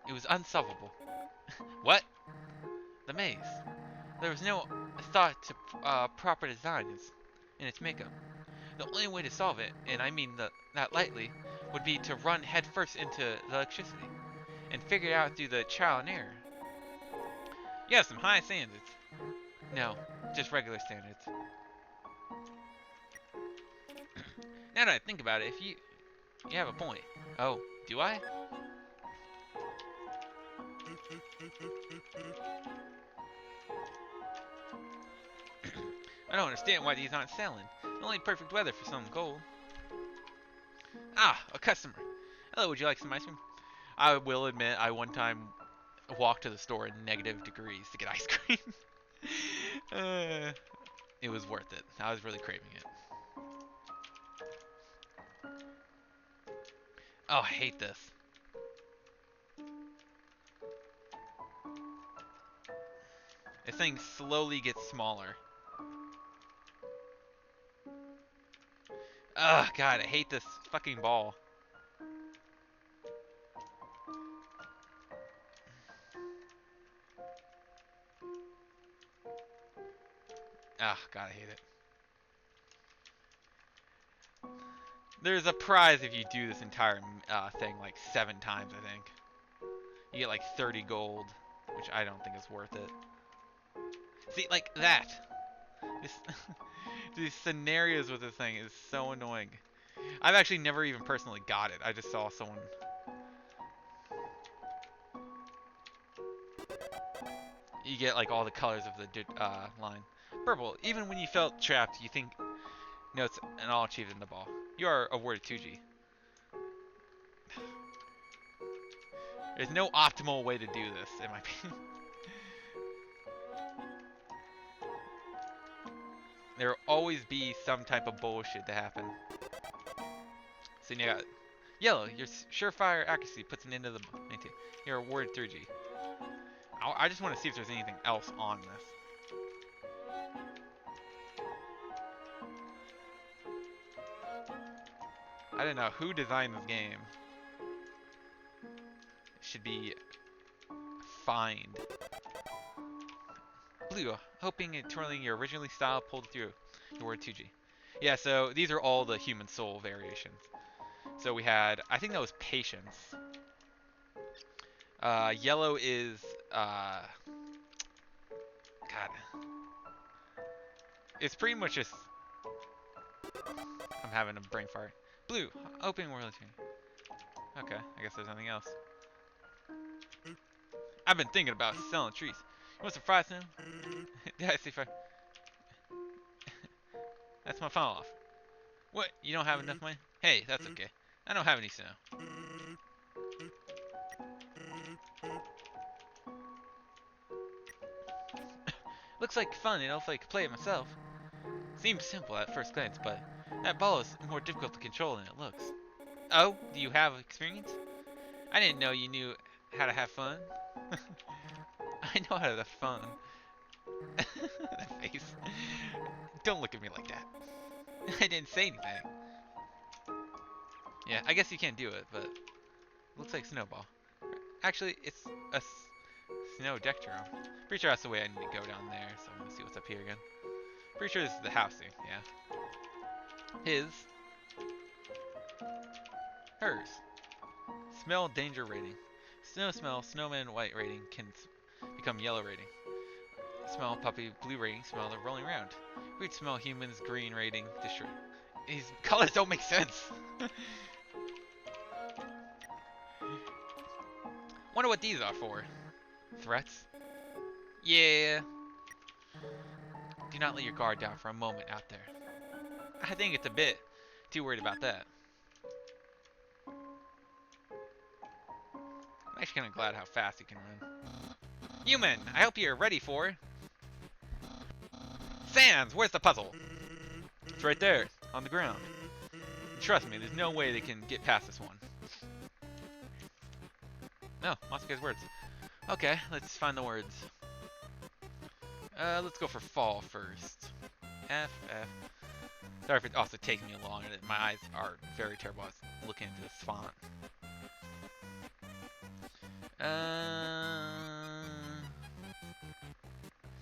It was unsolvable. What? The maze. There was no thought to proper design in its makeup. The only way to solve it, and I mean that lightly, would be to run headfirst into the electricity and figure it out through the trial and error. You have some high standards. No, just regular standards. Now that I think about it, if you have a point. Oh, do I? I don't understand why these aren't selling. Only perfect weather for some gold. Ah, a customer. Hello, would you like some ice cream? I will admit, I one time walked to the store in negative degrees to get ice cream. It was worth it. I was really craving it. Oh, I hate this. This thing slowly gets smaller. Ugh, God, I hate this fucking ball. Ah, God, I hate it. There's a prize if you do this entire thing like 7 times, I think. You get like 30 gold, which I don't think is worth it. See, like that. This, these scenarios with this thing is so annoying. I've actually never even personally got it. I just saw someone. You get like all the colors of the line. Purple. Even when you felt trapped, you think notes and all achieved in the ball. You are awarded 2G. There's no optimal way to do this, in my opinion. There will always be some type of bullshit to happen. So you got yellow. Your surefire accuracy puts an end to the maintain. You're awarded 3G. I just want to see if there's anything else on this. I don't know who designed this game. It should be fined. Blue, hoping and twirling your originally style pulled through. Your word 2G. Yeah, so these are all the human soul variations. So we had, I think that was patience. Yellow is, God. It's pretty much just, I'm having a brain fart. Blue, open world. Okay, I guess there's nothing else. I've been thinking about selling trees. You want some fries now? Did I say fries? That's my final offer. What? You don't have enough money? Hey, that's okay. I don't have any snow. Looks like fun, you know, if I could play it myself. Seems simple at first glance, but that ball is more difficult to control than it looks. Oh, do you have experience? I didn't know you knew how to have fun. I know how to have fun. That face. Don't look at me like that. I didn't say anything. Yeah, I guess you can't do it, but looks like snowball. Actually, it's a Snowdectro. Pretty sure that's the way I need to go down there, so I'm gonna see what's up here again. Pretty sure this is the housing, yeah. His. Hers. Smell danger rating. Snow smell, snowman white rating can become yellow rating. Smell puppy blue rating, smell the rolling around. We'd smell humans green rating, destroy. These colors don't make sense. Wonder what these are for. Threats? Yeah. Do not let your guard down for a moment out there. I think it's a bit too worried about that. I'm actually kind of glad how fast he can run. Human, I hope you're ready for... Sans, where's the puzzle? It's right there, on the ground. And trust me, there's no way they can get past this one. No, Monster guy's words. Okay, let's find the words. Let's go for fall first. F. Sorry if it also takes me long. My eyes are very terrible. I was looking into this font.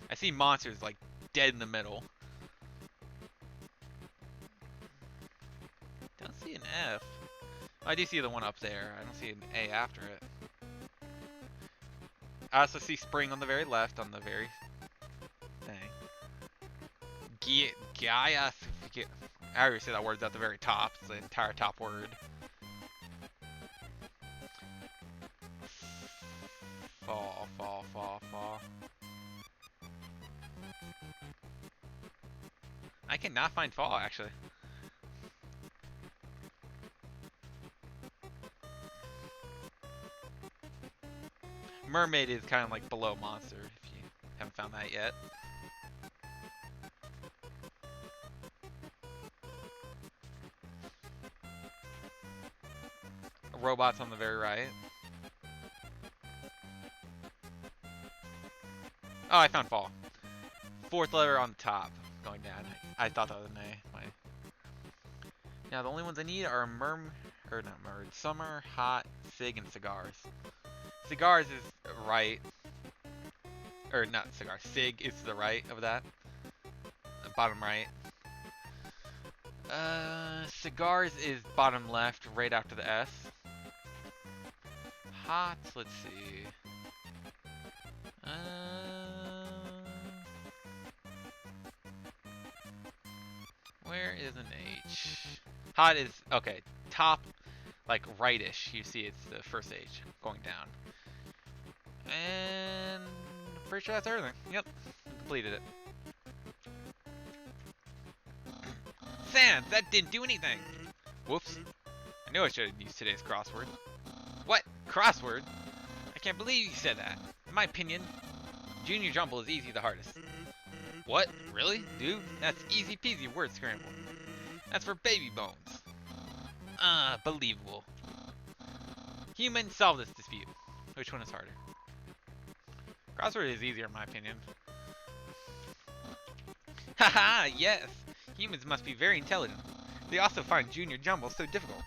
I see monsters like dead in the middle. Don't see an F. Oh, I do see the one up there. I don't see an A after it. I also see spring on the very left, on the very thing. Gaia. I already say that word's at the very top. It's the entire top word. Fall. I cannot find fall, actually. Mermaid is kind of like below monster, if you haven't found that yet. Robots on the very right. Oh, I found fall. Fourth letter on the top, going down. I thought that was an A. Now the only ones I need are summer, hot, fig, and cigars. Cigars is right. Or not cigars, fig is to the right of that. Bottom right. Cigars is bottom left, right after the S. Hot, let's see. Where is an H? Hot is, okay, top, like rightish. You see it's the first H going down. And pretty sure that's everything. Yep, completed it. Sans, that didn't do anything. Whoops. I knew I should have used today's crossword. What? Crossword? I can't believe you said that. In my opinion, Junior Jumble is easy the hardest. What? Really? Dude, that's easy peasy word scramble. That's for baby bones. Believable. Human, solve this dispute. Which one is harder? Crossword is easier in my opinion. Haha, yes! Humans must be very intelligent. They also find Junior Jumble so difficult.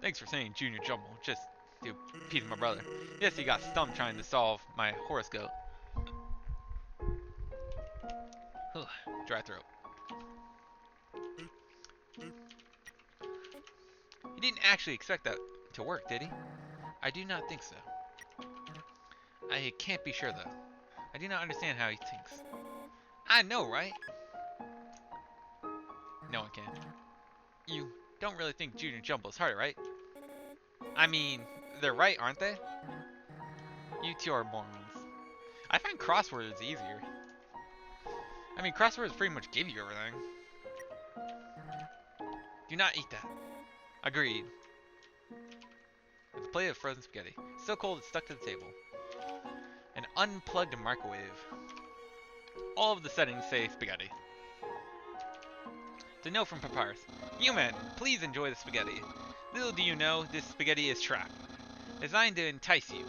Thanks for saying Junior Jumble, just to appease my brother. Yes, he got stumped trying to solve my horoscope. Dry throat. He didn't actually expect that to work, did he? I do not think so. I can't be sure, though. I do not understand how he thinks. I know, right? No one can. You don't really think Junior Jumble is harder, right? I mean, they're right, aren't they? You two are morons. I find crosswords easier. I mean, crosswords pretty much give you everything. Do not eat that. Agreed. It's a plate of frozen spaghetti. So cold it's stuck to the table. An unplugged microwave. All of the settings say spaghetti. The note from Papyrus. Human, please enjoy the spaghetti. Little do you know, this spaghetti is trapped. Designed to entice you.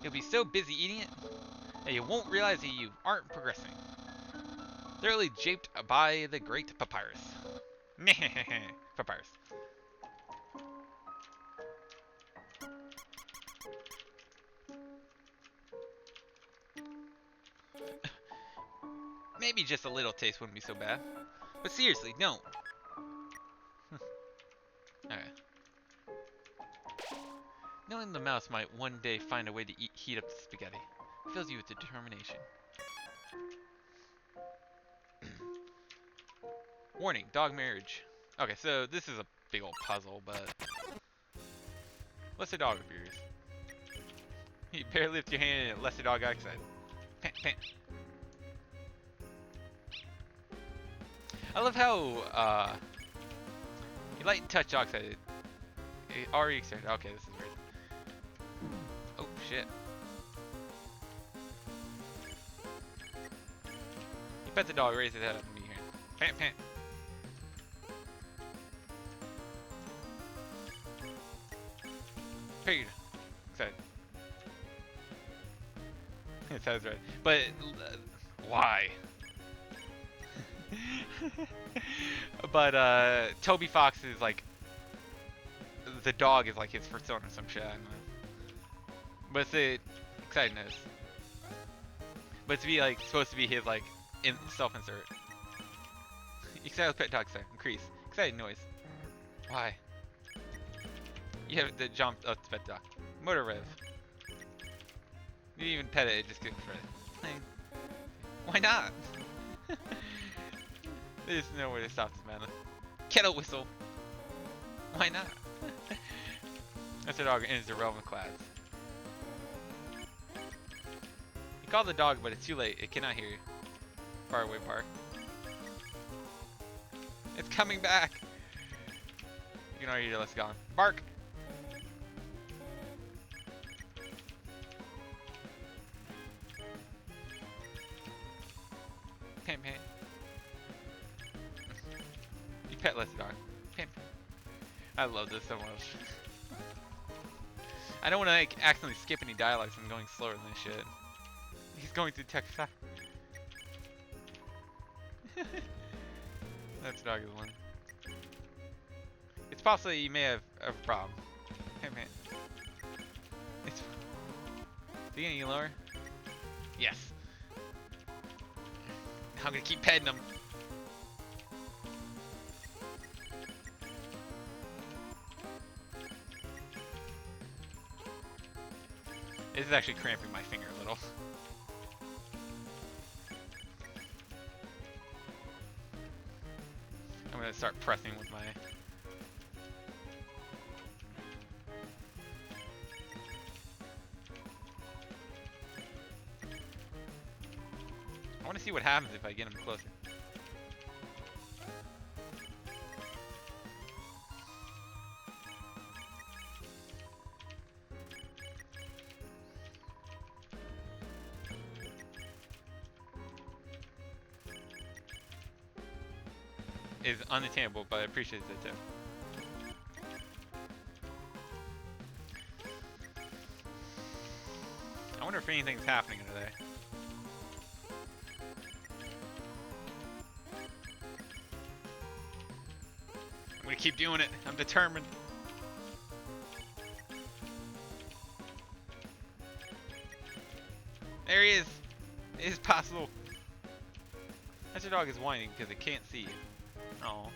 You'll be so busy eating it that you won't realize that you aren't progressing. Thoroughly japed by the great Papyrus. Papyrus. maybe just a little taste wouldn't be so bad. But seriously, don't. Alright. Knowing the mouse might one day find a way to heat up the spaghetti fills you with determination. Warning, dog marriage. Okay, so this is a big old puzzle, but... What's the dog abuse? You barely lift your hand and it lets the dog outside. Pant, pant. I love how, you light and touch dog side. It already started. Okay, this is weird. Oh, shit. You pet the dog, raise his head up and be here. Pant, pant. Paid. Excited. It sounds right. But, why? But, Toby Fox is like, the dog is like his persona or some shit, I don't know. But it's a excitingness. But it's to be like, supposed to be his like, self-insert. Excited pet dog sign, increase. Excited noise. Why? You have to jump up to pet dog. Motor rev. You didn't even pet it, it just gets ready. Why not? There's no way to stop this man. Kettle whistle. Why not? That's a dog enters the realm of class. You call the dog, but it's too late. It cannot hear you. Far away, bark. It's coming back. You can already hear it's gone. Bark. Pam pam. You pet less dog. Pam pam. I love this so much. I don't want to like accidentally skip any dialogue, so I'm going slower than this shit. He's going through text. That's dog is one. It's possible you may have a problem. Hey man. It's. Is he getting any lower? Yes. I'm gonna keep petting him. This is actually cramping my finger a little. I'm gonna start pressing with my... I wanna see what happens if I get him closer. Is unattainable, but I appreciate it too. I wonder if anything's happening under there. I'm gonna keep doing it. I'm determined. There he is. It is possible. That your dog is whining because it can't see you. Oh.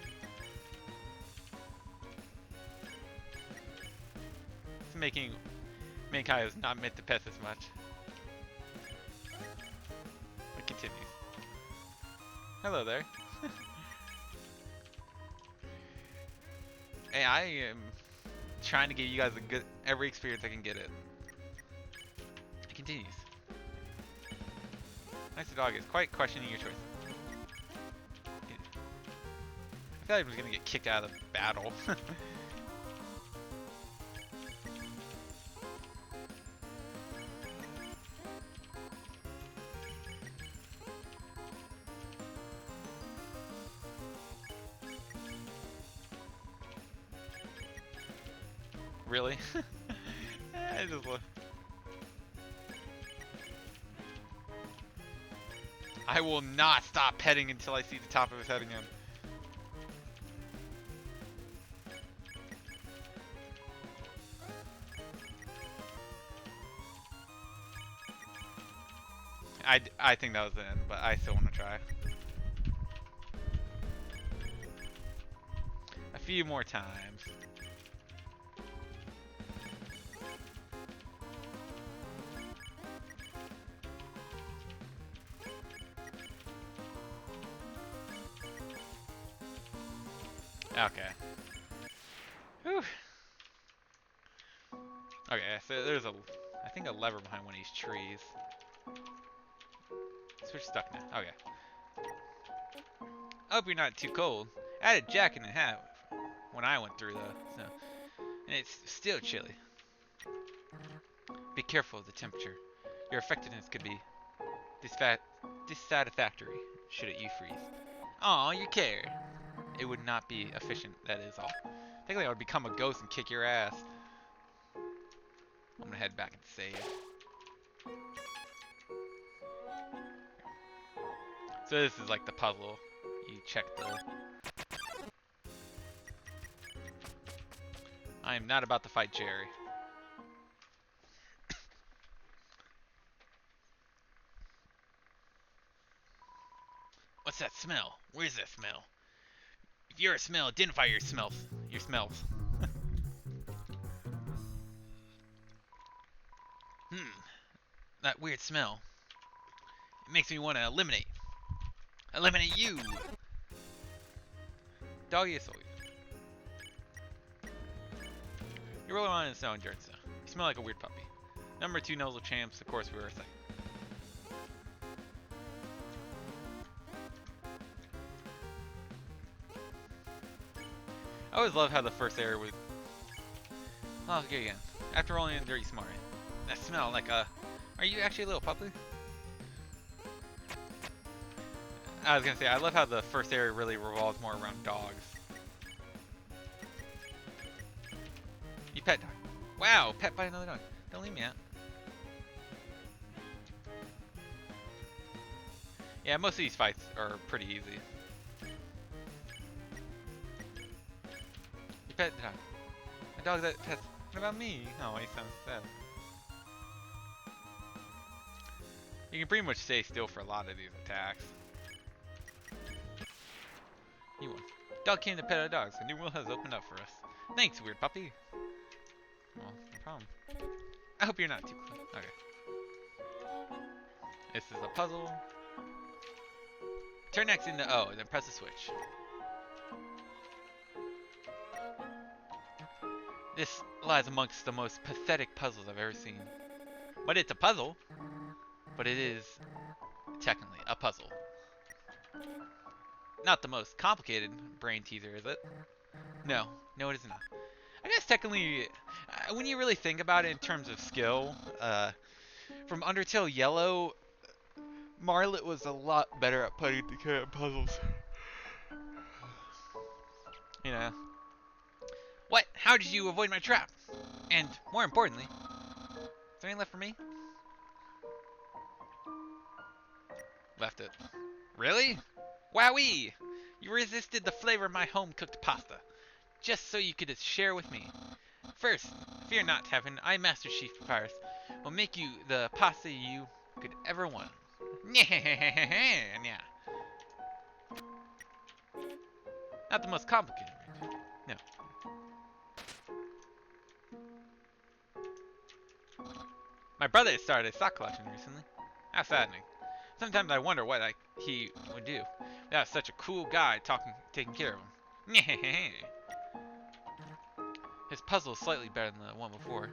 It's making Mankai not meant to pet this much. It continues. Hello there. Hey, I am trying to give you guys a good every experience I can get it. It continues. Nice dog is quite questioning your choice. I feel like I was gonna get kicked out of the battle. Really? I just look. I will not stop petting until I see the top of his head again. I think that was the end, but I still want to try. few more times. Okay. Whew. Okay, so there's I think a lever behind one of these trees. So we're stuck now. Okay. I hope you're not too cold. I had a jacket and hat when I went through the snow, and it's still chilly. Be careful of the temperature. Your effectiveness could be dissatisfactory should it you freeze. Aw, you care. It would not be efficient, that is all. Technically, I would become a ghost and kick your ass. I'm gonna head back and save. So this is like the puzzle. You check the... I am not about to fight Jerry. What's that smell? Where's that smell? If you're a smell, identify your smells. Your smells. That weird smell. It makes me want to eliminate. Eliminate you! Doggy is always. You're rolling around in the snow and dirt snow. You smell like a weird puppy. Number 2 Nozzle Champs, of course, we were saying. I always love how the first area would... Oh, okay, again. After rolling in dirty smart. That smell like a... Are you actually a little puppy? I was gonna say, I love how the first area really revolves more around dogs. You pet dog. Wow, pet by another dog. Don't leave me out. Yeah, most of these fights are pretty easy. You pet the dog. A dog that pets. What about me? Oh, he sounds sad. You can pretty much stay still for a lot of these attacks. You won. Dog came to pet our dogs. A new world has opened up for us. Thanks, weird puppy. Well, no problem. I hope you're not too close. Okay. This is a puzzle. Turn X into O, and then press the switch. This lies amongst the most pathetic puzzles I've ever seen. But it's a puzzle. But it is technically a puzzle. Not the most complicated brain teaser, is it? No, it is not. I guess technically, when you really think about it in terms of skill, from Undertale Yellow, Marlet was a lot better at putting together puzzles. You know. What? How did you avoid my trap? And more importantly, is there anything left for me? Left it. Really? Wowee! You resisted the flavor of my home-cooked pasta, just so you could share with me. First, fear not, Heaven, I, Master Chief Papyrus, will make you the pasta you could ever want. Yeah. Not the most complicated. No. My brother started a sock collection recently. How saddening. Sometimes I wonder what he would do. That was such a cool guy taking care of him. His puzzle is slightly better than the one before.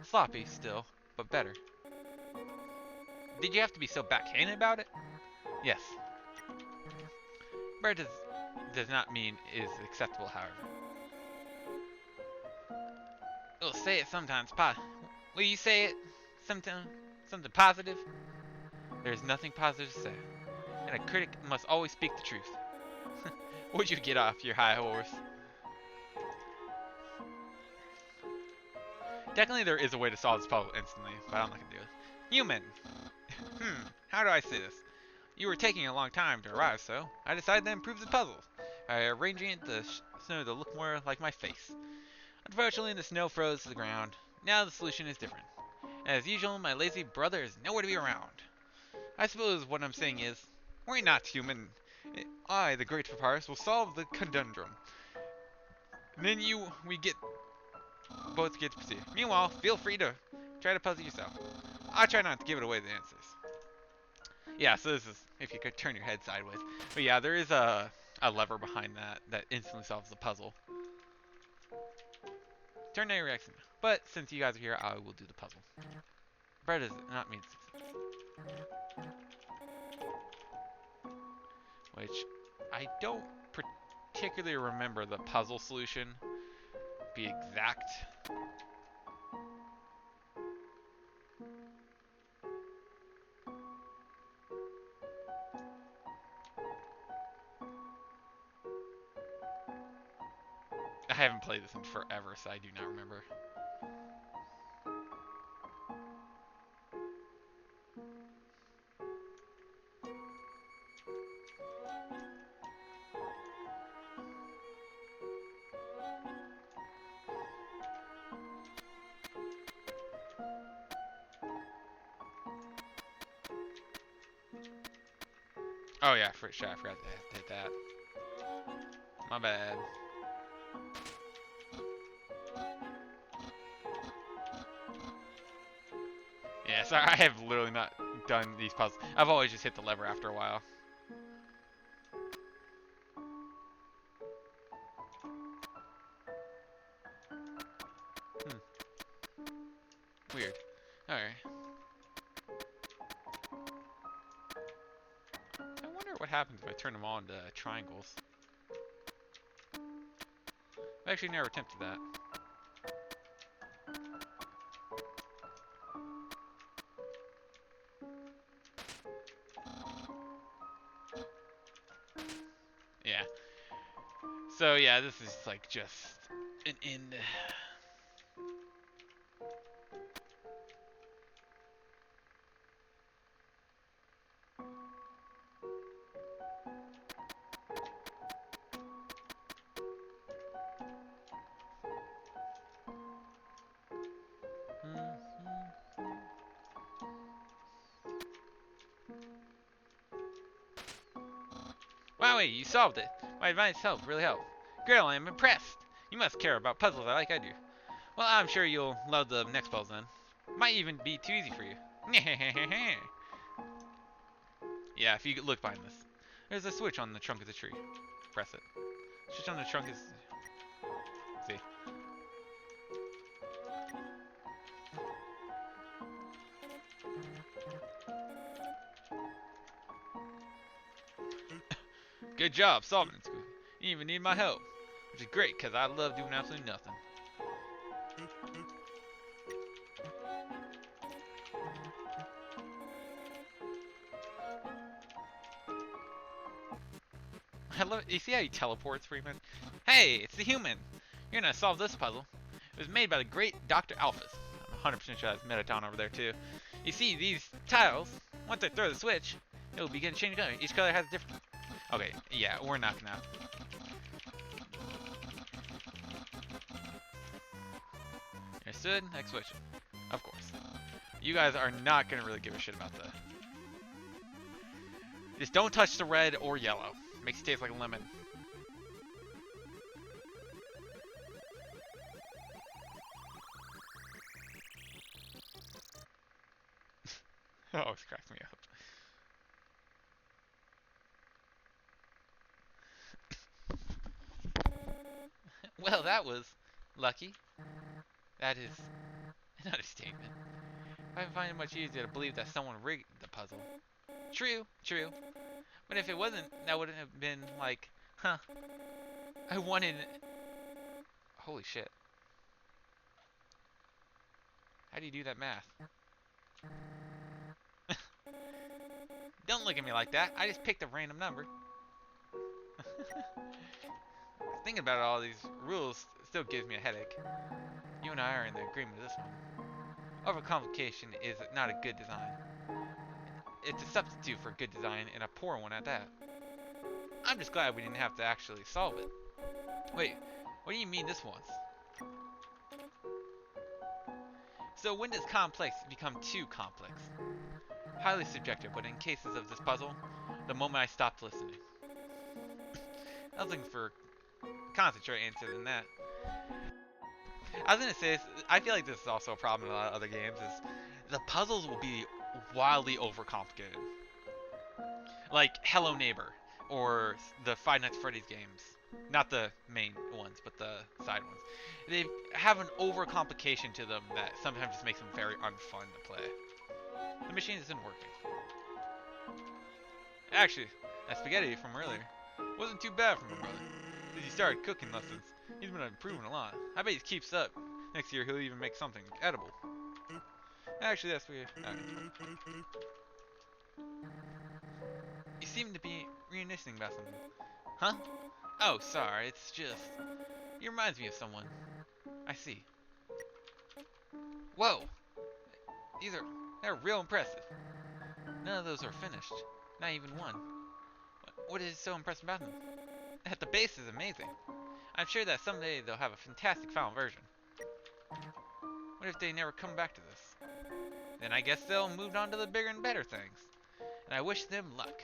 Sloppy still, but better. Did you have to be so backhanded about it? Yes. Better does not mean is acceptable, however. We'll say it sometimes. Will you say it? Something positive? There's nothing positive to say. And a critic must always speak the truth. Would you get off your high horse? Technically, there is a way to solve this puzzle instantly, but I'm not gonna do it. Human! How do I say this? You were taking a long time to arrive, so I decided to improve the puzzle by arranging the snow to look more like my face. Unfortunately, the snow froze to the ground. Now the solution is different. As usual, my lazy brother is nowhere to be around. I suppose what I'm saying is, we're not human. I, the great Papyrus, will solve the conundrum. And then we both get to proceed. Meanwhile, feel free to try to puzzle yourself. I try not to give it away the answers. Yeah, so this is if you could turn your head sideways. But yeah, there is a lever behind that instantly solves the puzzle. Turn your reaction. But since you guys are here, I will do the puzzle. Bread is not mean success. Which I don't particularly remember the puzzle solution be exact. I haven't played this in forever, so I do not remember. Oh yeah, for shit, I forgot to hit that. My bad. Yeah, sorry, I have literally not done these puzzles. I've always just hit the lever after a while. Hmm. Weird. Alright. I wonder what happens if I turn them on to triangles. I've actually never attempted that. Yeah. So yeah, this is like just an end. Wowee, you solved it. My advice really helped. Girl, I am impressed. You must care about puzzles like I do. Well, I'm sure you'll love the next puzzle then. Might even be too easy for you. Yeah, if you look behind this. There's a switch on the trunk of the tree. Press it. Switch on the trunk is... See. Good job solving it, Squeaky. You didn't even need my help. Which is great, because I love doing absolutely nothing. I love, you see how he teleports pretty much? Hey, it's the human. You're gonna solve this puzzle. It was made by the great Dr. Alphys. I'm 100% sure that's Metaton over there too. You see, these tiles, once I throw the switch, it will begin changing color. Each color has a different... Okay, yeah, we're not gonna... Understood? Next switch. Of course. You guys are not gonna really give a shit about the... Just don't touch the red or yellow. Makes it taste like a lemon. Oh, it's cracking me up. Well, that was lucky. That is an understatement. I find it much easier to believe that someone rigged the puzzle. True, true. But if it wasn't, that wouldn't have been like, huh, I wanted... Holy shit. How do you do that math? Don't look at me like that. I just picked a random number. Thinking about all these rules still gives me a headache. You and I are in the agreement of this one. Overcomplication is not a good design. It's a substitute for good design, and a poor one at that. I'm just glad we didn't have to actually solve it. Wait, what do you mean this once? So when does complex become too complex? Highly subjective, but in cases of this puzzle, the moment I stopped listening. I was looking for concentrate answer than that. I was gonna say, I feel like this is also a problem in a lot of other games. Is the puzzles will be wildly overcomplicated, like Hello Neighbor or the Five Nights at Freddy's games. Not the main ones, but the side ones. They have an overcomplication to them that sometimes just makes them very unfun to play. The machine isn't working. Actually, that spaghetti from earlier wasn't too bad for my brother. Since he started cooking lessons, he's been improving a lot. I bet he keeps up. Next year he'll even make something edible. Actually, that's weird. You seem to be reminiscing about something. Huh? Oh, sorry. It's just... He reminds me of someone. I see. Whoa! They're real impressive. None of those are finished. Not even one. What is so impressive about them? At the base is amazing. I'm sure that someday they'll have a fantastic final version. What if they never come back to this? Then I guess they'll move on to the bigger and better things. And I wish them luck.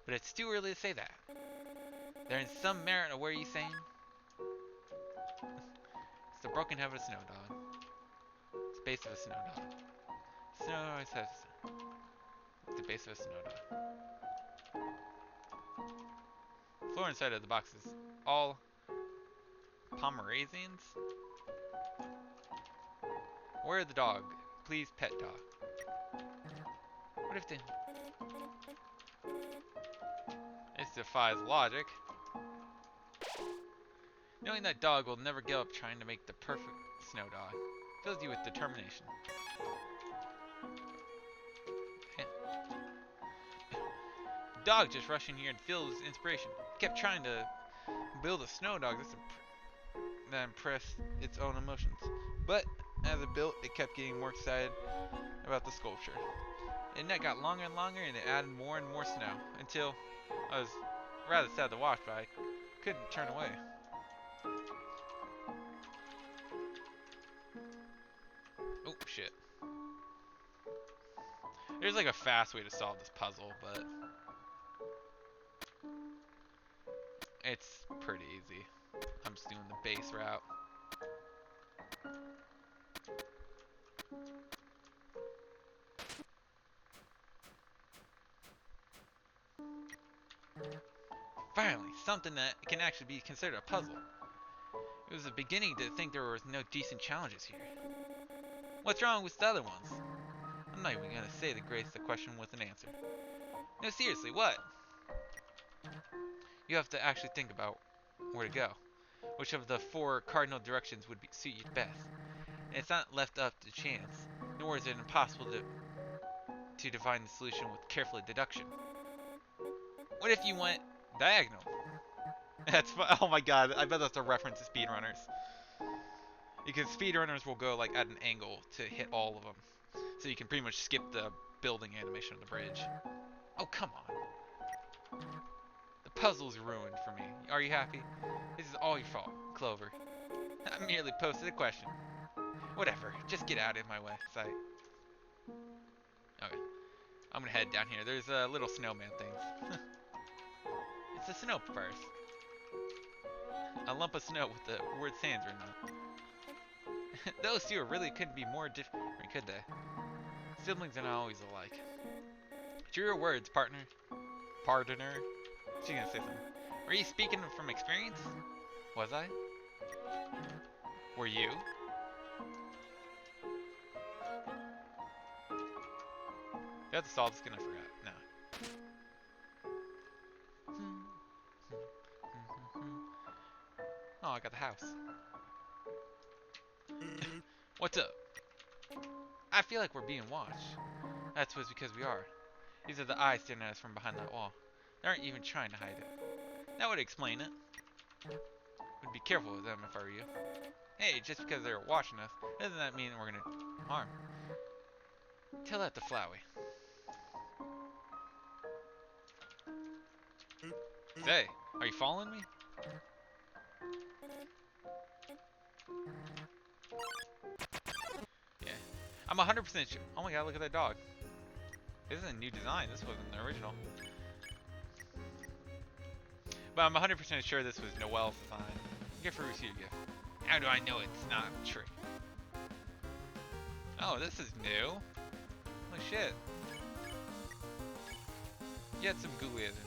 But it's too early to say that. There is some merit of where you saying? It's the broken head of a snow dog. It's the base of a snow dog. Snow always has the base of a snow dog. Floor inside of the box is all Pomeranians. Where the dog? Please pet dog. What if they... This defies logic. Knowing that dog will never give up trying to make the perfect snow dog fills you with determination. Dog just rushed in here and filled with inspiration. Kept trying to build a snow dog that impressed its own emotions. But as it built, it kept getting more excited about the sculpture. And that got longer and longer, and it added more and more snow until I was rather sad to watch, but I couldn't turn away. Oh shit! There's like a fast way to solve this puzzle, but it's pretty easy. I'm just doing the base route. Finally, something that can actually be considered a puzzle. It was the beginning to think there was no decent challenges here. What's wrong with the other ones? I'm not even gonna say to grace the question with an answer. No, seriously, what? You have to actually think about where to go. Which of the four cardinal directions would suit you best. And it's not left up to chance, nor is it impossible to define the solution with careful deduction. What if you went diagonal? That's oh my god, I bet that's a reference to speedrunners. Because speedrunners will go like at an angle to hit all of them. So you can pretty much skip the building animation on the bridge. Oh, come on. The puzzle's ruined for me. Are you happy? This is all your fault, Clover. I merely posted a question. Whatever, just get out of my way, sight. Okay, I'm gonna head down here. There's little snowman things. It's a snow purse. A lump of snow with the word sands written on it. Those two really couldn't be more different, could they? Siblings are not always alike. To your words, partner. Pardoner. She's gonna say something. Were you speaking from experience? Was I? Were you? You have to solve this, gonna forget. No. Oh, I got the house. What's up? I feel like we're being watched. That's what's because we are. These are the eyes staring at us from behind that wall. They aren't even trying to hide it. That would explain it. Would be careful with them if I were you. Hey, just because they're watching us, doesn't that mean we're gonna harm? Tell that to Flowey. Say, are you following me? Yeah. I'm 100% sure. Oh my god, look at that dog. This is a new design. This wasn't the original. But I'm 100% sure this was Noel's design. Gift for received gift. How do I know it's not a trick? Oh, this is new. Holy shit. You had some googly eyes in.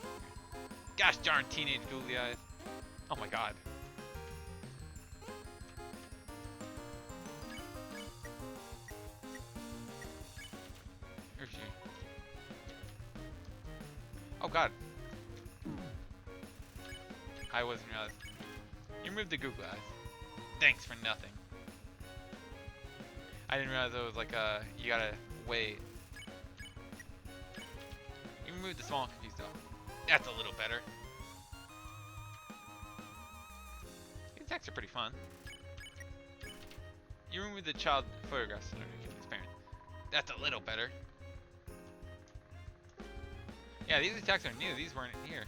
Gosh darn teenage googly eyes. Oh my god. Where's she? Oh god. I wasn't realizing. You removed the googly eyes. Thanks for nothing. I didn't realize it was like you gotta wait. You removed the small confused dog. That's a little better. These attacks are pretty fun. You removed the child photographs from his parent. That's a little better. Yeah, these attacks are new. These weren't here.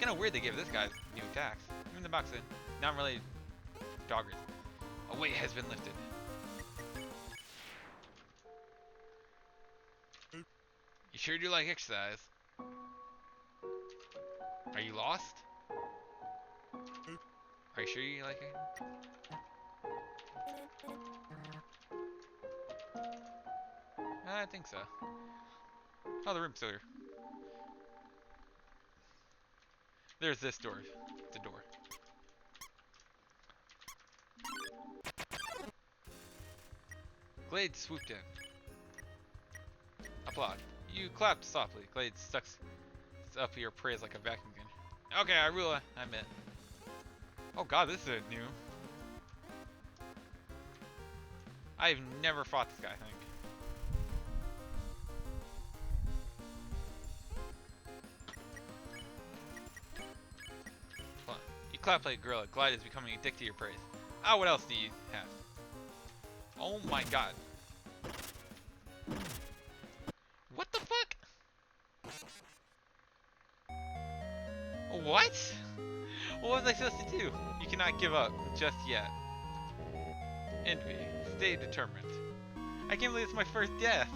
Kind of weird they give this guy new attacks. Even the box in. Not really doggers. A weight has been lifted. You sure do like exercise. Are you lost? Are you sure you like it? I think so. Oh, the room's still here. There's this door. It's a door. Glade swooped in. Applaud. You clapped softly. Glade sucks up your praise like a vacuum gun. Okay, I rule. I admit. Oh god, this is new. I've never fought this guy, I think. Hold on. You clap like a gorilla. Glide is becoming addicted to your praise. Ah, what else do you have? Oh my god. What the fuck? What? What was I supposed to do? You cannot give up just yet. Envy. Stay determined. I can't believe it's my first death.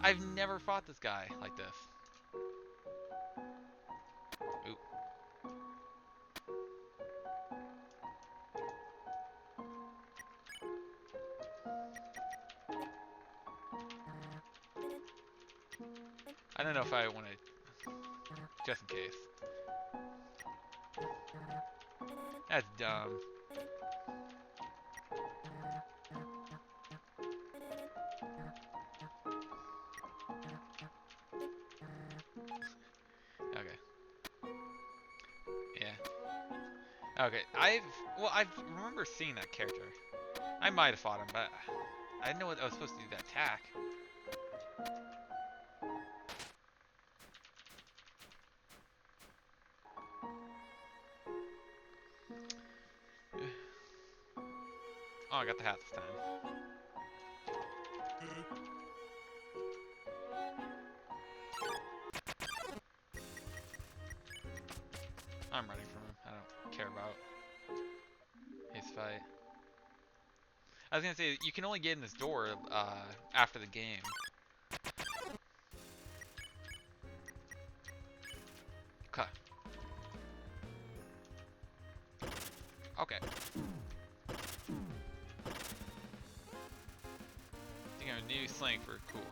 I've never fought this guy like this. Oop. I don't know if I want to, just in case. That's dumb. Okay. Yeah. Okay. I remember seeing that character. I might have fought him, but I didn't know what I was supposed to do that attack. Oh, I got the hat this time. I'm running from him. I don't care about his fight. I was gonna say, you can only get in this door after the game. Okay. Okay. I think I have a new slang for cool.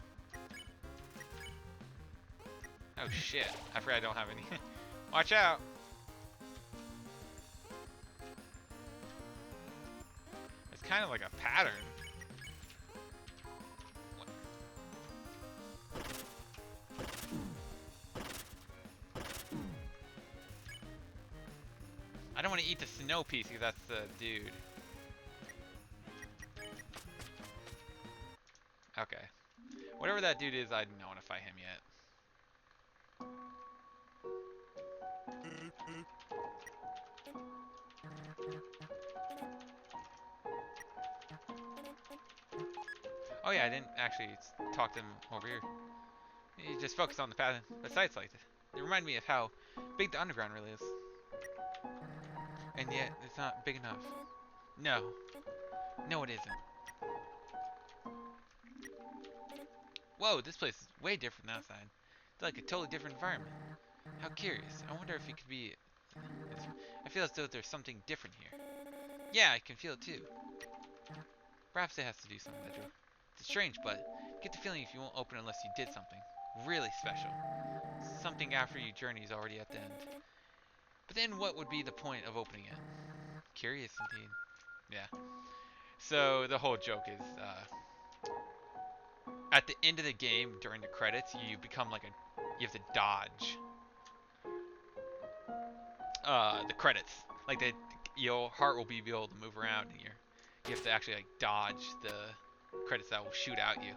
Oh shit. I forgot I don't have any. Watch out! It's kind of like a pattern. What? I don't want to eat the snow piece because that's the dude. Okay. Whatever that dude is, I don't want to fight him yet. Oh yeah, I didn't actually talk to him over here. He just focused on the path, the sights like this. It reminded me of how big the underground really is. And yet, it's not big enough. No. No, it isn't. Whoa, this place is way different than outside. It's like a totally different environment. How curious. I wonder if it could be I feel as though there's something different here. Yeah, I can feel it too. Perhaps it has to do something, Nedra. It's strange, but I get the feeling if you won't open unless you did something really special. Something after your journey is already at the end. But then what would be the point of opening it? Curious indeed. Yeah. So the whole joke is, at the end of the game, during the credits, you become like you have to dodge the credits. Like your heart will be able to move around, and you have to actually like dodge the credits that will shoot at you.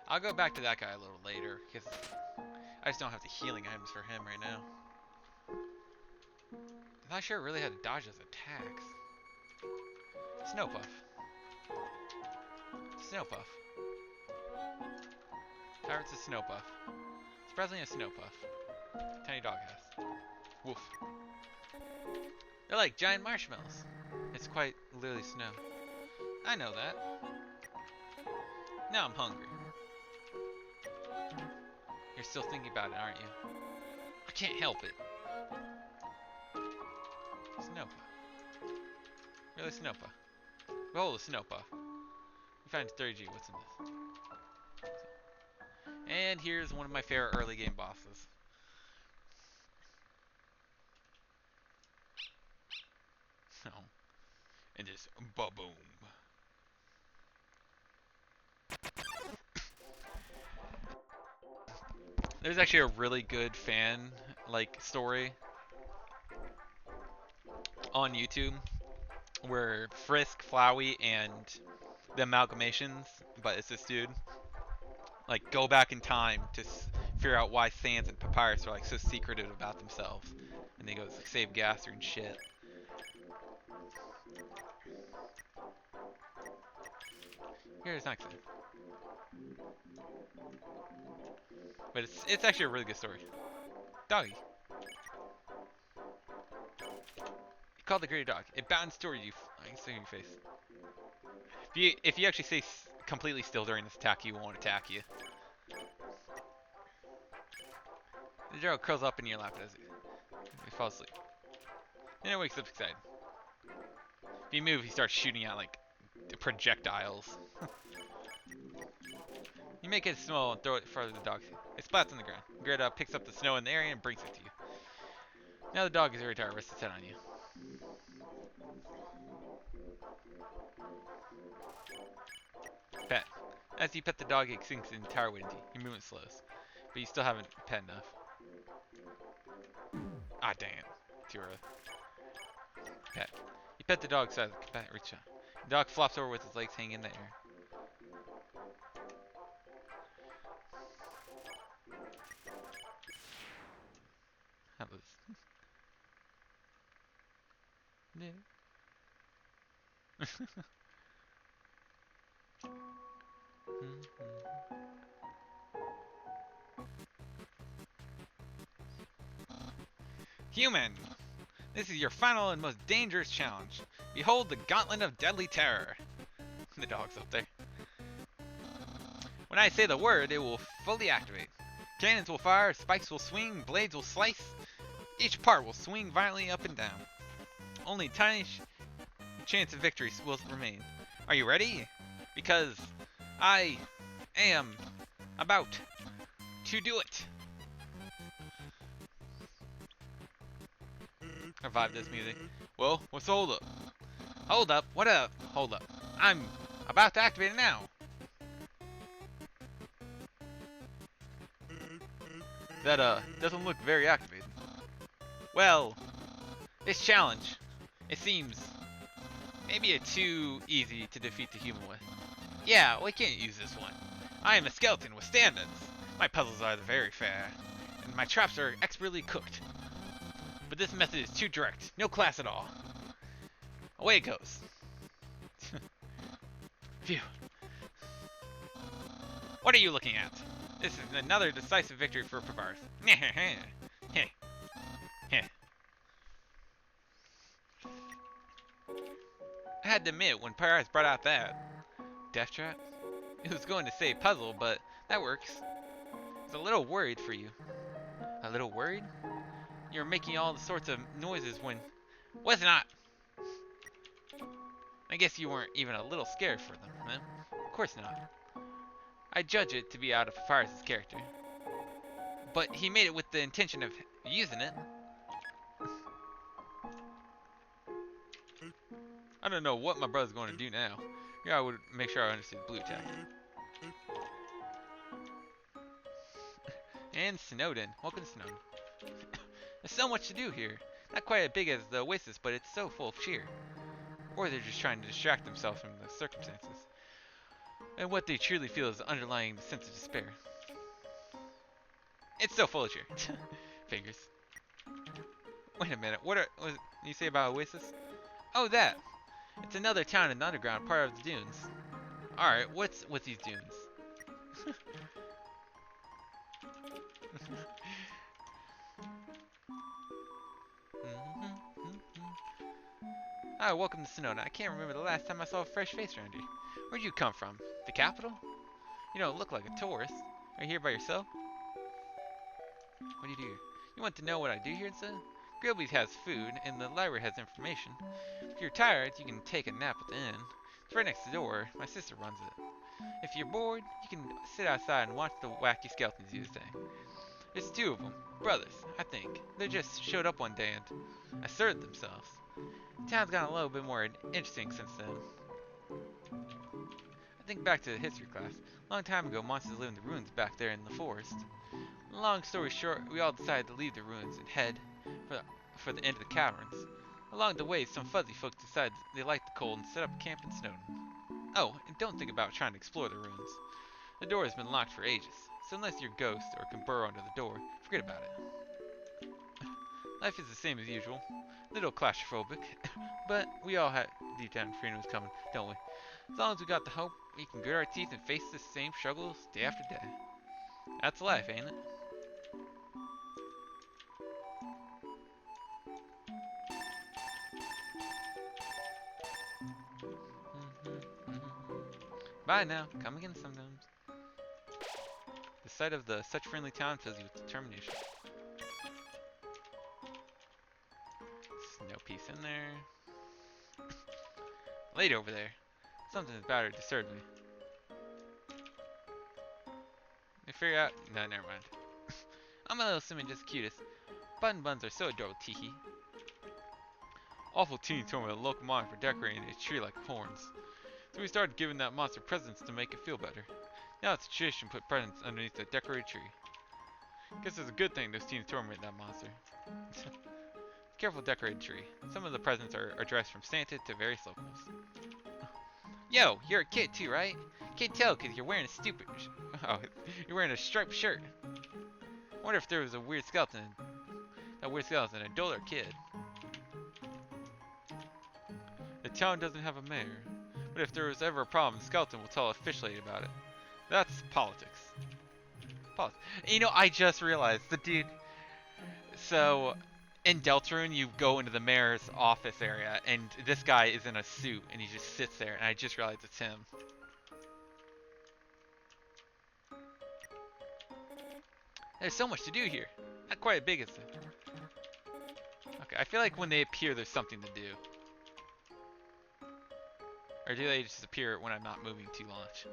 I'll go back to that guy a little later because I just don't have the healing items for him right now. I'm not sure really how to dodge those attacks. Snow Puff. Snow Puff. Pirates of Snow Puff. Surprisingly a Snow Puff. Tiny dog has. Woof. They're like giant marshmallows. It's quite literally snow. I know that. Now I'm hungry. You're still thinking about it, aren't you? I can't help it. Snow Puff. Really Snow Puff. Behold a Snow Puff. We find 30G. What's in this? And here's one of my favorite early game bosses. Oh. And just ba-boom. There's actually a really good fan story on YouTube where Frisk, Flowey, and the Amalgamations, but it's this dude, go back in time to figure out why Sans and Papyrus are so secretive about themselves, and they go save Gaster and shit. Here's next time. But it's actually a really good story. Doggy. You called the greater dog. It bounds toward you. I can see your face. If you actually stay completely still during this attack, he won't attack you. The Gerald curls up in your lap as he falls asleep. Then it wakes up excited. If you move, he starts shooting out projectiles. You make it small and throw it farther to the dog. It splats on the ground. Greta picks up the snow in the area and brings it to you. Now the dog is very tired, rests its head on you. Pet. As you pet the dog, it sinks the entire weight into you. Your movement slows, but you still haven't pet enough. Ah, dang it. Too early. Pet. You pet the dog so the pet reach out. The dog flops over with his legs hanging in the air. That was... yeah. Human! This is your final and most dangerous challenge. Behold the Gauntlet of Deadly Terror. The dog's up there. When I say the word, it will fully activate. Cannons will fire, spikes will swing, blades will slice. Each part will swing violently up and down. Only a tiny chance of victory will remain. Are you ready? Because I am about to do it. Revive this music. Well, what's the hold up? Hold up? What up? Hold up. I'm about to activate it now. That doesn't look very activated. Well, this challenge, it seems maybe too easy to defeat the human with. Yeah, we can't use this one. I am a skeleton with stand-ins. My puzzles are very fair, and my traps are expertly cooked. But this method is too direct, no class at all. Away it goes. Phew. What are you looking at? This is another decisive victory for Papyrus. I had to admit, when Papyrus brought out that death trap, it was going to say puzzle, but that works. was a little worried for you. A little worried? You were making all the sorts of noises when... Was not! I guess you weren't even a little scared for them, huh? Of course not. I judge it to be out of Papyrus' character. But he made it with the intention of using it. I don't know what my brother's going to do now. Yeah, I would make sure I understood blue attack. And Snowdin. Welcome to Snowdin. There's so much to do here. Not quite as big as the Oasis, but it's so full of cheer. Or they're just trying to distract themselves from the circumstances. And what they truly feel is the underlying sense of despair. It's so full of cheer. Fingers. Wait a minute. What you say about Oasis? Oh, that. It's another town in the underground, part of the dunes. Alright, what's with these dunes? Hi, welcome to Sonoma. I can't remember the last time I saw a fresh face around here. Where'd you come from? The capital? You don't look like a tourist. Are you here by yourself? What do you do? You want to know what I do here, son? Grillby's has food, and the library has information. If you're tired, you can take a nap at the inn. It's right next door. My sister runs it. If you're bored, you can sit outside and watch the wacky skeletons do the thing. There's two of them. Brothers, I think. They just showed up one day and asserted themselves. The town's gotten a little bit more interesting since then. I think back to the history class. A long time ago, monsters lived in the ruins back there in the forest. Long story short, we all decided to leave the ruins and head for the end of the caverns. Along the way, some fuzzy folks decided they liked the cold and set up camp in Snowdin. Oh, and don't think about trying to explore the ruins. The door has been locked for ages, so unless you're a ghost or can burrow under the door, forget about it. Life is the same as usual. A little claustrophobic, but we all had deep down freedom was coming, don't we? As long as we got the hope, we can grit our teeth and face the same struggles day after day. That's life, ain't it? Bye now. Come again sometimes. The sight of such friendly town fills you with determination. No peace in there. Late over there. Something's about to disturb me. You figure out... No, never mind. I'm a little Simon, just the cutest. Button buns are so adorable, teehee. Awful teen told me the local monster for decorating his tree like horns. So we started giving that monster presents to make it feel better. Now it's a tradition to put presents underneath the decorated tree. Guess it's a good thing those teens torment that monster. Careful decorated tree. Some of the presents are addressed from Santa to various locals. Yo, you're a kid too, right? Can't tell because you're wearing a stupid... Oh, you're wearing a striped shirt. I wonder if there was a weird skeleton. A weird skeleton, an adult or kid. The town doesn't have a mayor. But if there was ever a problem, the skeleton will tell a fish lady about it. That's politics. You know, I just realized the dude. So, in Deltarune, you go into the mayor's office area, and this guy is in a suit, and he just sits there, and I just realized it's him. There's so much to do here. Not quite as big as it. Okay, I feel like when they appear, there's something to do. Or do they just appear when I'm not moving too much?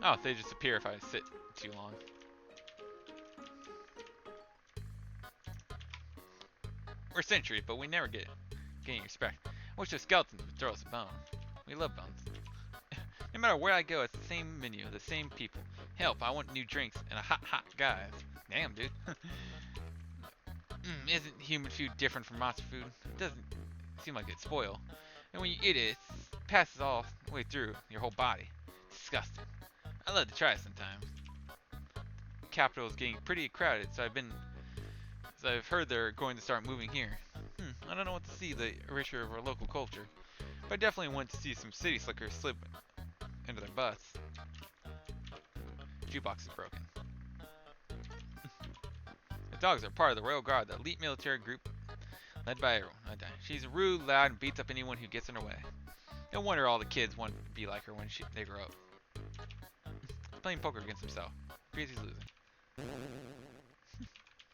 Oh, they just appear if I sit too long. We're Century, but we never get any respect. I wish the skeletons would throw us a bone. We love bones. No matter where I go, it's the same menu, the same people. Help, I want new drinks and a hot guy. Damn, dude. Isn't human food different from monster food? It doesn't seem like it's spoiled. And when you eat it, it passes all the way through your whole body. Disgusting. I'd love to try it sometime. The capital is getting pretty crowded, so I've heard they're going to start moving here. I don't know what to see the erasure of our local culture, but I definitely want to see some city slickers slip into their butts. Jukebox is broken. dogs are part of the Royal Guard, the elite military group led by everyone. She's rude, loud, and beats up anyone who gets in her way. No wonder all the kids want to be like her when they grow up. He's playing poker against himself. Crazy's losing.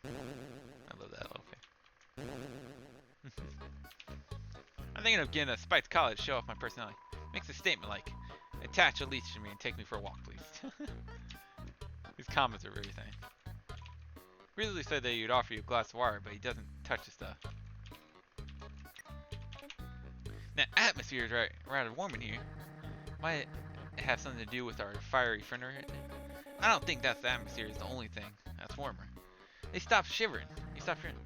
I love that little thing. I'm thinking of getting a Spiked collar to show off my personality. Makes a statement like, attach a leash to me and take me for a walk, please. These comments are everything. Grizzly said that he'd offer you a glass of water, but he doesn't touch the stuff. Now, atmosphere is rather warm in here. Might have something to do with our fiery friend. I don't think that's the atmosphere is the only thing that's warmer. They stopped shivering. You stopped shivering.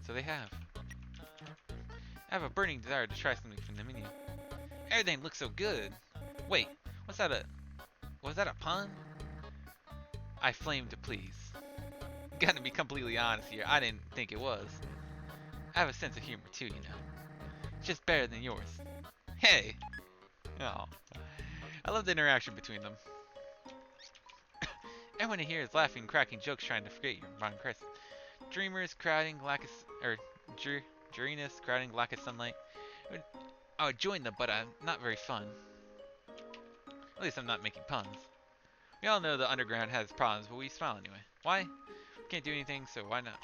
So they have. I have a burning desire to try something from the menu. Everything looks so good. Wait, was that a pun? I flamed to please. Gotta be completely honest here, I didn't think it was. I have a sense of humor too, you know. Just better than yours. Hey! Oh. I love the interaction between them. Everyone in here is laughing and cracking jokes trying to forget your modern crisis. Dreamers crowding dreariness crowding lack of sunlight. I would join them, but I'm not very fun. At least I'm not making puns. We all know the underground has problems, but we smile anyway. Why? We can't do anything, so why not?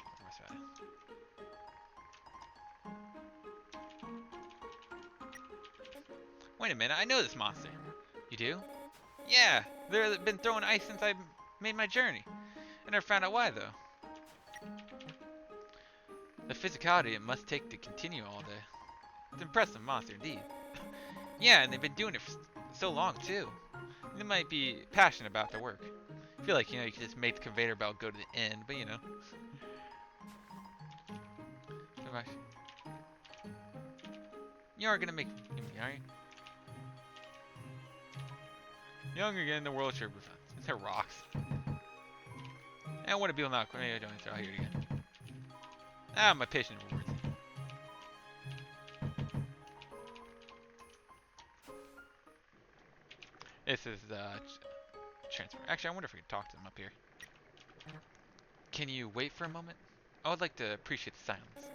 Wait a minute, I know this monster. You do? Yeah, they've been throwing ice since I made my journey. I never found out why, though. The physicality it must take to continue all day. It's an impressive monster, indeed. Yeah, and they've been doing it for so long, too. They might be passionate about their work. I feel like, you could just make the conveyor belt go to the end, but you know. You aren't gonna make me, are you? Younger again, the world sure prevents. They're rocks. And what a people not maybe I don't answer. I'll hear it again. Ah, my patience rewards. This is transfer. Actually, I wonder if we could talk to them up here. Can you wait for a moment? I would like to appreciate the silence.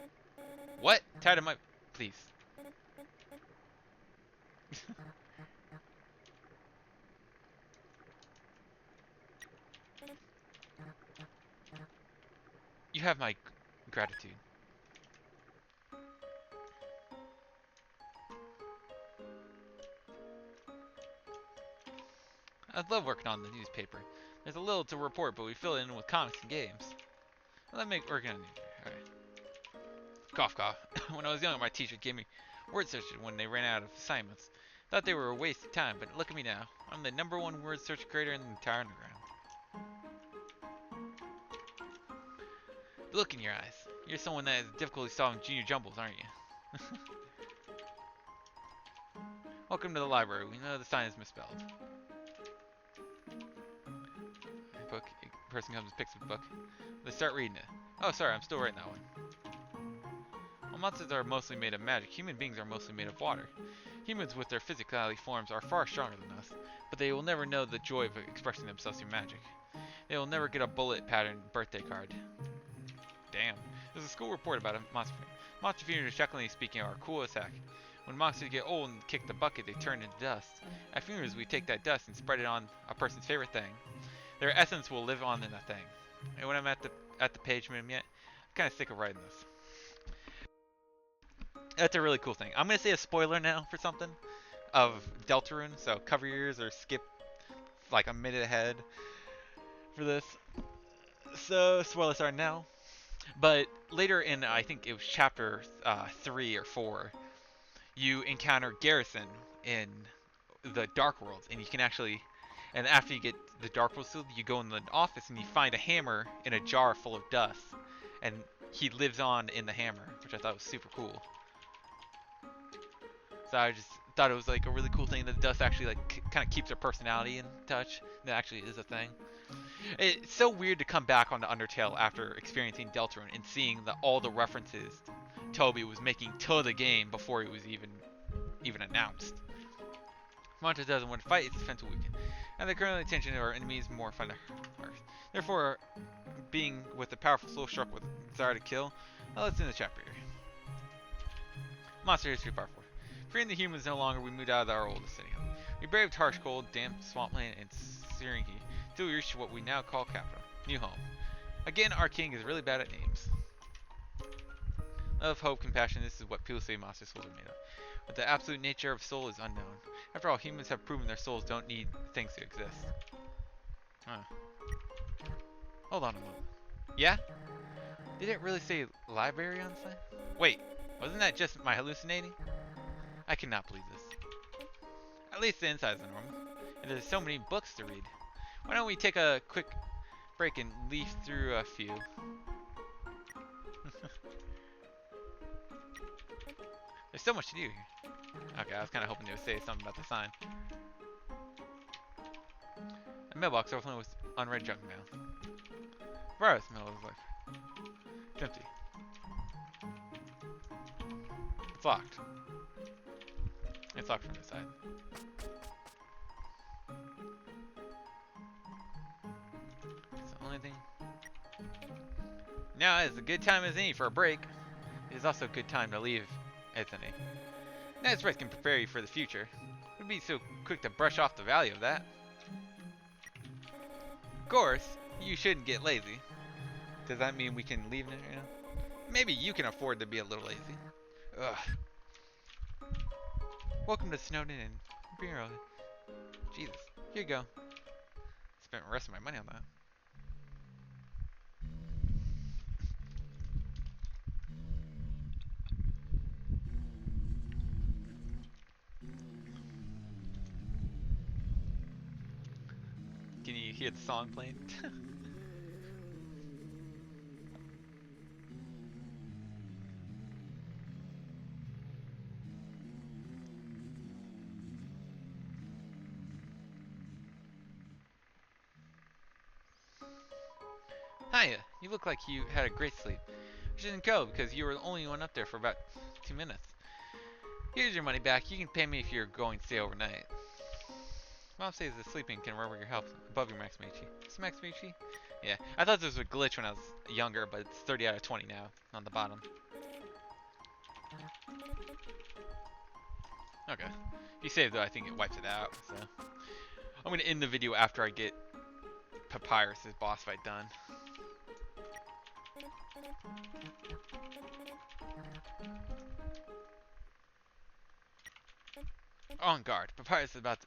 What? Tired of my... Please. You have my gratitude. I love working on the newspaper. There's a little to report, but we fill it in with comics and games. Well, that makes working on the Alright. Cough, cough. When I was younger, my teacher gave me word searches when they ran out of assignments. Thought they were a waste of time, but look at me now. I'm the #1 word search creator in the entire underground. Look in your eyes. You're someone that has difficulty solving junior jumbles, aren't you? Welcome to the library. We know the sign is misspelled. Book. A person comes and picks up the book. They start reading it. Oh, sorry, I'm still writing that one. While monsters are mostly made of magic, human beings are mostly made of water. Humans with their physicality forms are far stronger than us, but they will never know the joy of expressing themselves through magic. They will never get a bullet pattern birthday card. Damn. There's a school report about a monster. Monster funerals, generally speaking, are cool as heck. When monsters get old and kick the bucket, they turn into dust. At funerals, we take that dust and spread it on a person's favorite thing. Their essence will live on in that thing. And when I'm at the page minimum yet, I'm kind of sick of writing this. That's a really cool thing. I'm gonna say a spoiler now for something of Deltarune, so cover your ears or skip like a minute ahead for this. So spoilers are now. But later in, I think it was chapter 3 or 4, you encounter Garrison in the Dark World, and you can actually, and after you get the Dark World sealed, you go in the office and you find a hammer in a jar full of dust, and he lives on in the hammer, which I thought was super cool. So I just thought it was like a really cool thing that the dust actually like kind of keeps their personality in touch. That actually is a thing. It's so weird to come back onto Undertale after experiencing Deltarune and seeing all the references Toby was making to the game before it was even announced. Monster doesn't want to fight, its defense will weaken. And the current attention of our enemies more fun to hurt. Therefore, being with a powerful soul struck with desire to kill. Well, let's end the chapter here. Monster History Part 4. Fearing the humans no longer, we moved out of our oldest city. We braved harsh cold, damp swampland and searing heat, till we reached what we now call capital, new home. Again, our king is really bad at names. Love, hope, compassion, this is what people say monster souls are made of. But the absolute nature of soul is unknown. After all, humans have proven their souls don't need things to exist. Huh. Hold on a moment. Yeah? Did it really say library on the sign? Wait, wasn't that just my hallucinating? I cannot believe this. At least the insides are normal. And there's so many books to read. Why don't we take a quick break and leaf through a few? There's so much to do here. Okay, I was kind of hoping they would say something about the sign. A mailbox overflowing with unread junk mail. Virus mail is like... It's empty. It's locked. It's locked from this side. It's the only thing... Now is a good time as any for a break. It is also a good time to leave as any. Night's rest can prepare you for the future. Would be so quick to brush off the value of that. Of course, you shouldn't get lazy. Does that mean we can leave now? Maybe you can afford to be a little lazy. Ugh. Welcome to Snowdin and Bureau. Jesus, here you go. Spent the rest of my money on that. Can you hear the song playing? Hiya, you look like you had a great sleep. You shouldn't go because you were the only one up there for about 2 minutes. Here's your money back. You can pay me if you're going to stay overnight. Mom says that sleeping can lower your health above your max HP. Is max HP? Yeah, I thought this was a glitch when I was younger, but it's 30 out of 20 now on the bottom. Okay. If you save though, I think it wipes it out. So I'm gonna end the video after I get Papyrus' boss fight done. On guard. Papyrus is about to...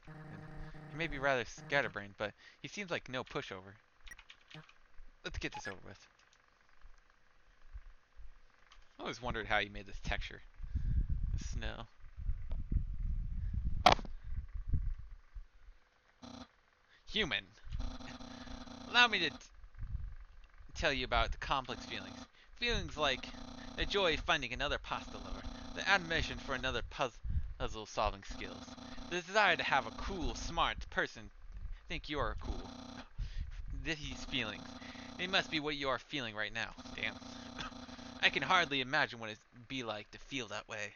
He may be rather scatterbrained, but he seems like no pushover. Let's get this over with. I always wondered how he made this texture. The snow. Human. Allow me to tell you about the complex feelings. Feelings like the joy of finding another pasta lover, the admiration for another puzzle solving skills, the desire to have a cool, smart person think you are cool. These feelings, they must be what you are feeling right now. Damn. I can hardly imagine what it'd be like to feel that way.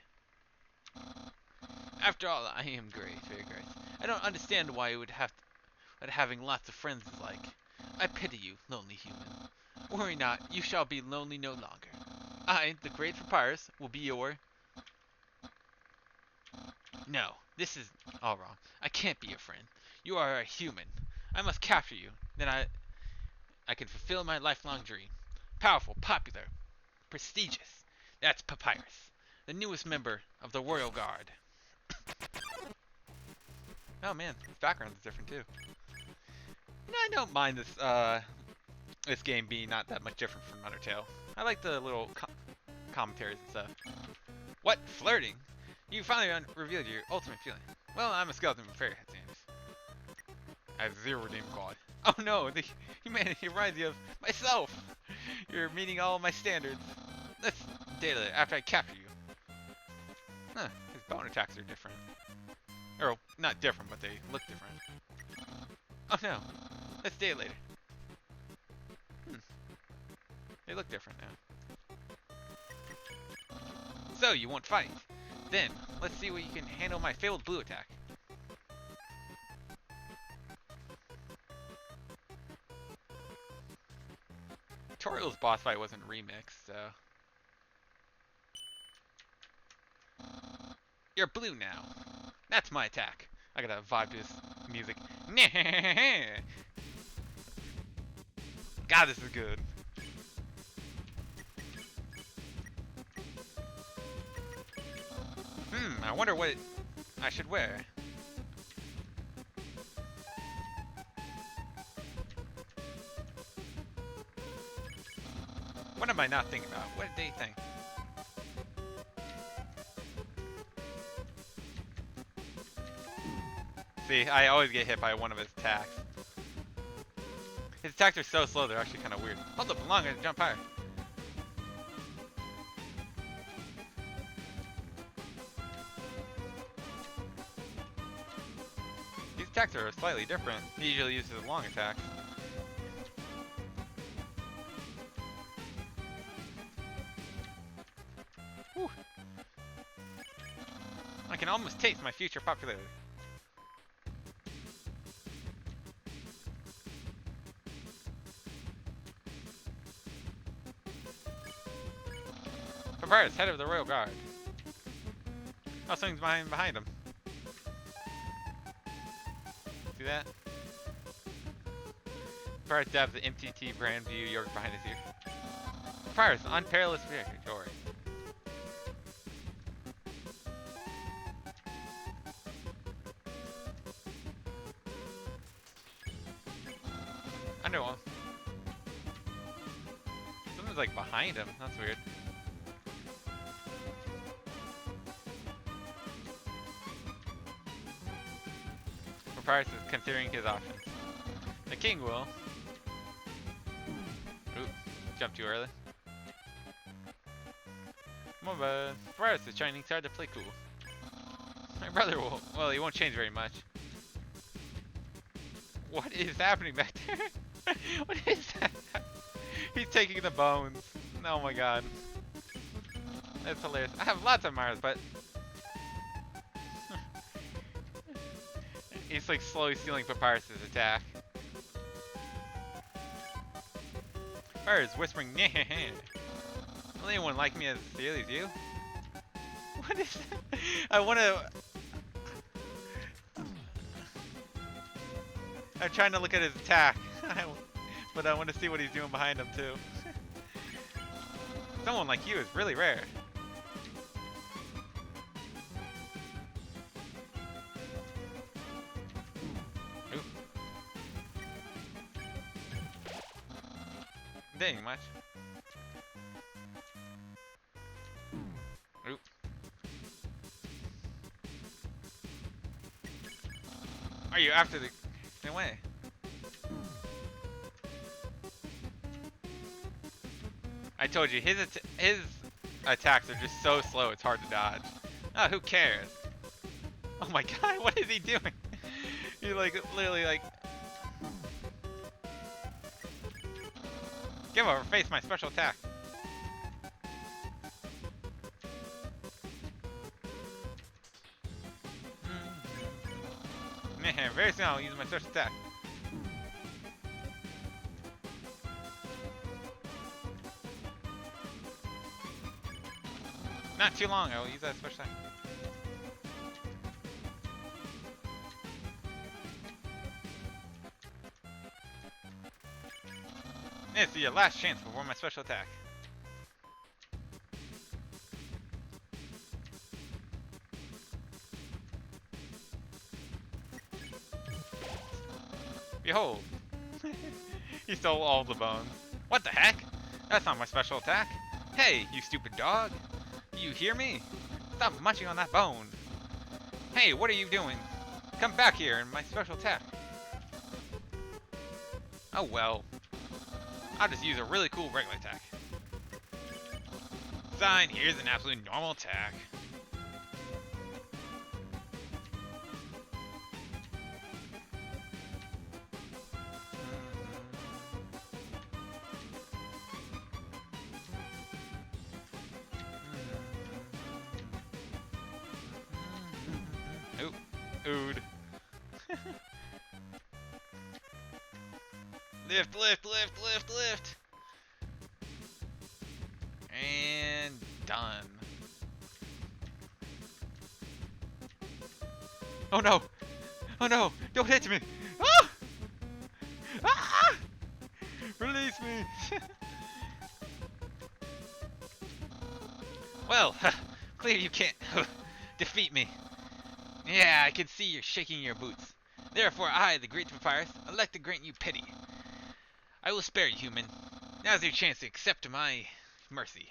After all, I am great, very great. I don't understand why you would have what having lots of friends is like. I pity you, lonely human. Worry not, you shall be lonely no longer. I, the great Papyrus, will be your... No, this is all wrong. I can't be your friend. You are a human. I must capture you. Then I can fulfill my lifelong dream. Powerful, popular, prestigious. That's Papyrus, the newest member of the Royal Guard. Oh man, his background is different too. You know, I don't mind this game being not that much different from Undertale. I like the little commentaries and stuff. What? Flirting? You finally revealed your ultimate feeling. Well, I'm a skeleton with fairy head Sanders. I have zero redeem quality. Oh no, the humanity reminds you of myself! You're meeting all my standards. Let's date later after I capture you. Huh, his bone attacks are different. Or, not different, but they look different. Oh no, let's date later. They look different now. So, you won't fight. Then, let's see what you can handle my failed blue attack. tutorial's boss fight wasn't remixed, so. You're blue now. That's my attack. I gotta vibe to this music. God, this is good. I wonder what I should wear. What am I not thinking about? What did they think? See, I always get hit by one of his attacks. His attacks are so slow, they're actually kind of weird. Hold up longer to jump higher. These attacks are slightly different. He usually uses a long attack. Whew. I can almost taste my future popularity. Papyrus, head of the Royal Guard. Oh, something's behind him. See that? Papyrus dabs the MTT brand view York behind his ear. Papyrus, unparalleled victory. Underwall. Something's like behind him. That's weird. Papyrus is considering his options. The king will. Oop, jumped too early. Come on, bud. Papyrus is trying hard to play cool. My brother will. Well, he won't change very much. What is happening back there? What is that? He's taking the bones. Oh my god. That's hilarious. I have lots of Mars, but he's like slowly stealing Papyrus' attack. Papyrus whispering, "Nah, will anyone like me as sincerely as you?" What is that? I wanna. I'm trying to look at his attack, but I want to see what he's doing behind him too. Someone like you is really rare. Oop. Dang much. Oop. Are you after the... No way. I told you, his attacks are just so slow, it's hard to dodge. Ah, who cares? Oh my god, what is he doing? He like, literally like... Give over, face my special attack. Man, very soon I'll use my special attack. Not too long, I will use that special attack. This is your last chance before my special attack. Behold! He stole all the bones. What the heck? That's not my special attack. Hey, you stupid dog! Do you hear me? Stop munching on that bone! Hey, what are you doing? Come back here in my special attack. Oh well. I'll just use a really cool regular attack. Fine, here's an absolute normal attack. Oop. Ood. Lift, lift, lift, lift, lift. And done. Oh no! Oh no! Don't hit me! Ah! Ah! Release me! Well, clear you can't defeat me. Yeah, I can see you're shaking your boots. Therefore I, the great papyrus, elect to grant you pity. I will spare you, human. Now's your chance to accept my mercy.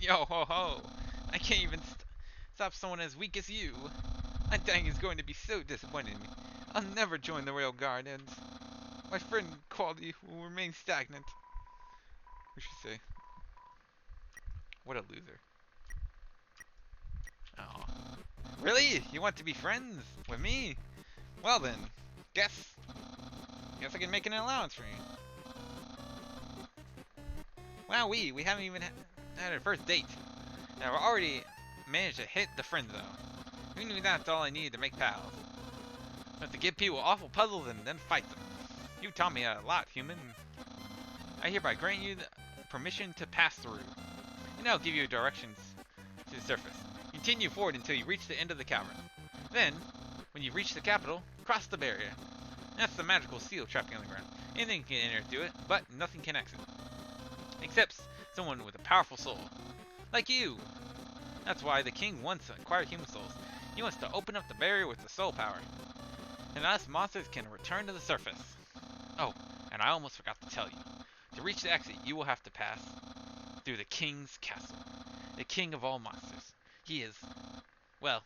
Yo ho ho! I can't even stop someone as weak as you. Undying is going to be so disappointed in me. I'll never join the Royal Guard, and my friend quality will remain stagnant. We should say, what a loser. Oh. Really? You want to be friends with me? Well then, guess I can make an allowance for you. Wow, we haven't even had our first date. Now we're already managed to hit the friend zone. Who knew that's all I needed to make pals? I have to give people awful puzzles and then fight them. You taught me a lot, human. I hereby grant you the permission to pass through. And I'll give you directions to the surface. Continue forward until you reach the end of the cavern. Then, when you reach the capital, cross the barrier. That's the magical seal trapped on the ground. Anything can enter through it, but nothing can exit. Except someone with a powerful soul. Like you! That's why the king wants to acquire human souls. He wants to open up the barrier with the soul power. And us monsters can return to the surface. Oh, and I almost forgot to tell you. To reach the exit, you will have to pass through the king's castle. The king of all monsters. He is, well,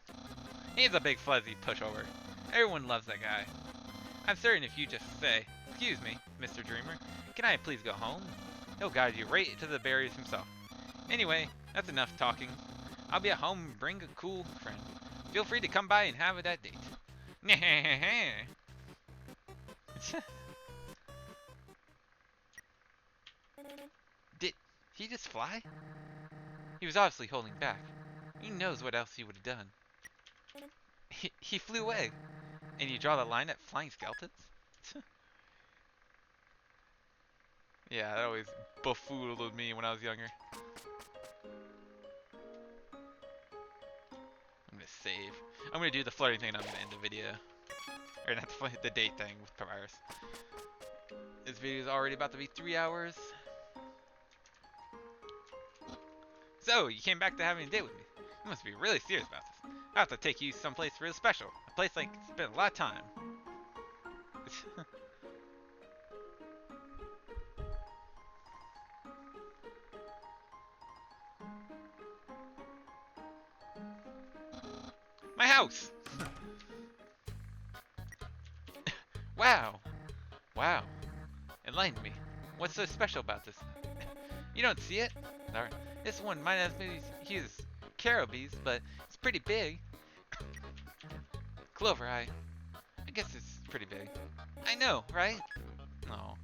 he's a big fuzzy pushover. Everyone loves that guy. I'm certain if you just say, "Excuse me, Mr. Dreamer, can I please go home?" He'll guide you right to the barriers himself. Anyway, that's enough talking. I'll be at home and bring a cool friend. Feel free to come by and have that date. Did he just fly? He was obviously holding back. Who knows what else he would have done? He flew away. And you draw the line at flying skeletons? Yeah, that always befooled me when I was younger. I'm gonna save. I'm gonna do the flirting thing and I'm gonna end the video. Or not the date thing with Papyrus. This video is already about to be 3 hours. So, you came back to having a date with me. You must be really serious about this. I have to take you someplace real special. A place like spend a lot of time. My house! Wow! Wow. Enlighten me. What's so special about this? You don't see it? Alright. This one might have maybe huge caribbees, but it's pretty big. Clover, I guess it's pretty big. I know, right? No.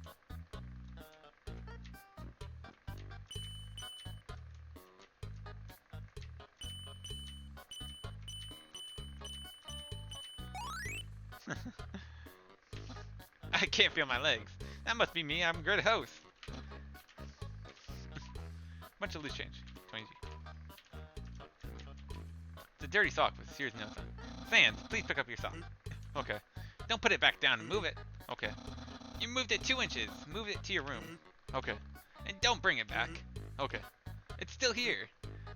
I can't feel my legs. That must be me. I'm a good host. Bunch of loose change. 20G. It's a dirty sock with serious notes on it. Sans, please pick up your sock. Okay. Don't put it back down and move it. Okay. You moved it 2 inches. Move it to your room. Okay. And don't bring it back. Okay. It's still here.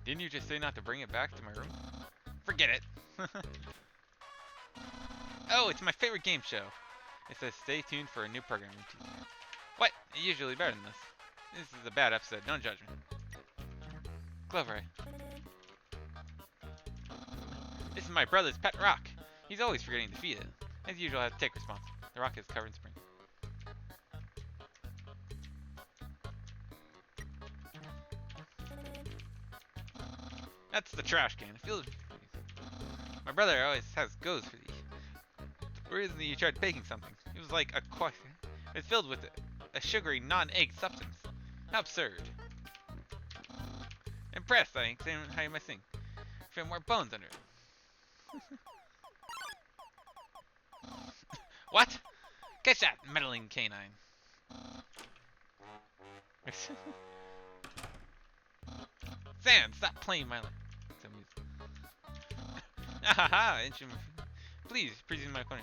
Didn't you just say not to bring it back to my room? Forget it. Oh, it's my favorite game show. It says stay tuned for a new programming team. What? It's usually better than this. This is a bad episode. Don't judge me. Clover. This is my brother's pet rock. He's always forgetting to feed it. As usual, I have to take responsibility. The rock is covered in spring. That's the trash can. It feels. My brother always goes for these. Recently, you tried baking something. It was like a it's filled with a sugary non-egg substance. How absurd. Impressed, I examined how you might sing. Found more bones under it. What? Catch that, meddling canine. Sam, stop playing my... Ahaha, instrument. Please, in my corner.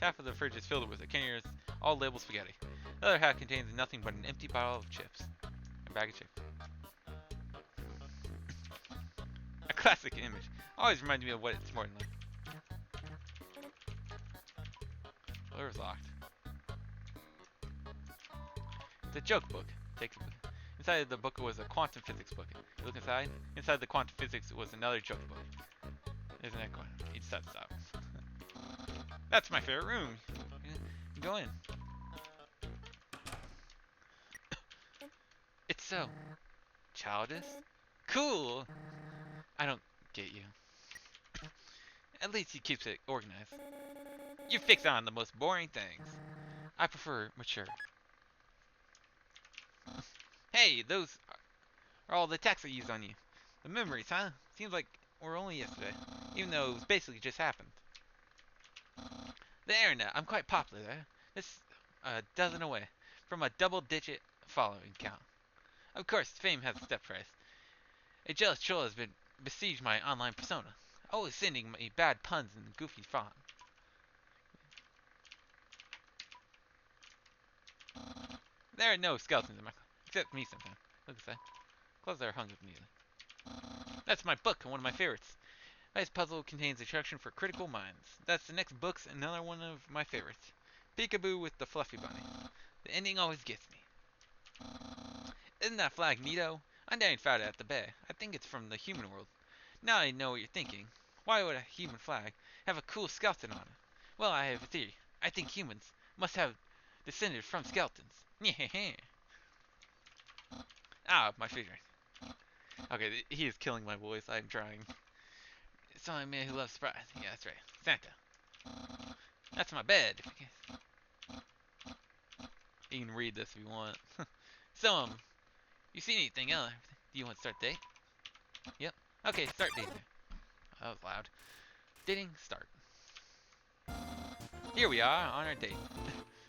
Half of the fridge is filled with a carriers, all labeled spaghetti. The other half contains nothing but an empty bottle of chips. A bag of chips. A classic image. Always reminds me of what it's more than like. The door's locked. It's a joke book. Takes a book. Inside the book was a quantum physics book. You look inside. Inside the quantum physics was another joke book. Isn't that cool? He said stop. That's my favorite room. Go in. It's so childish. Cool. I don't get you. At least he keeps it organized. You fix on the most boring things. I prefer mature. Hey, those are all the texts I used on you. The memories, huh? Seems like were only yesterday, even though it was basically just happened. The internet, I'm quite popular there. This a dozen away from a double-digit following count. Of course, fame has a step price. A jealous troll has been besieged my online persona, always sending me bad puns and goofy font. There are no skeletons in my closet, except me sometimes. Look at that. Clothes are hung up neatly. That's my book and one of my favorites. This puzzle contains instruction for critical minds. That's the next book's another one of my favorites. Peekaboo with the fluffy bunny. The ending always gets me. Isn't that flag neato? I never found it at the bay. I think it's from the human world. Now I know what you're thinking. Why would a human flag have a cool skeleton on it? Well, I have a theory. I think humans must have descended from skeletons. Ah, my favorite. Okay, he is killing my voice. I'm trying. It's only a man who loves surprise. Yeah, that's right. Santa. That's my bed. You can read this if you want. So, you see anything else? Do you want to start date? Yep. Okay, start dating. That was loud. Dating, start. Here we are on our date.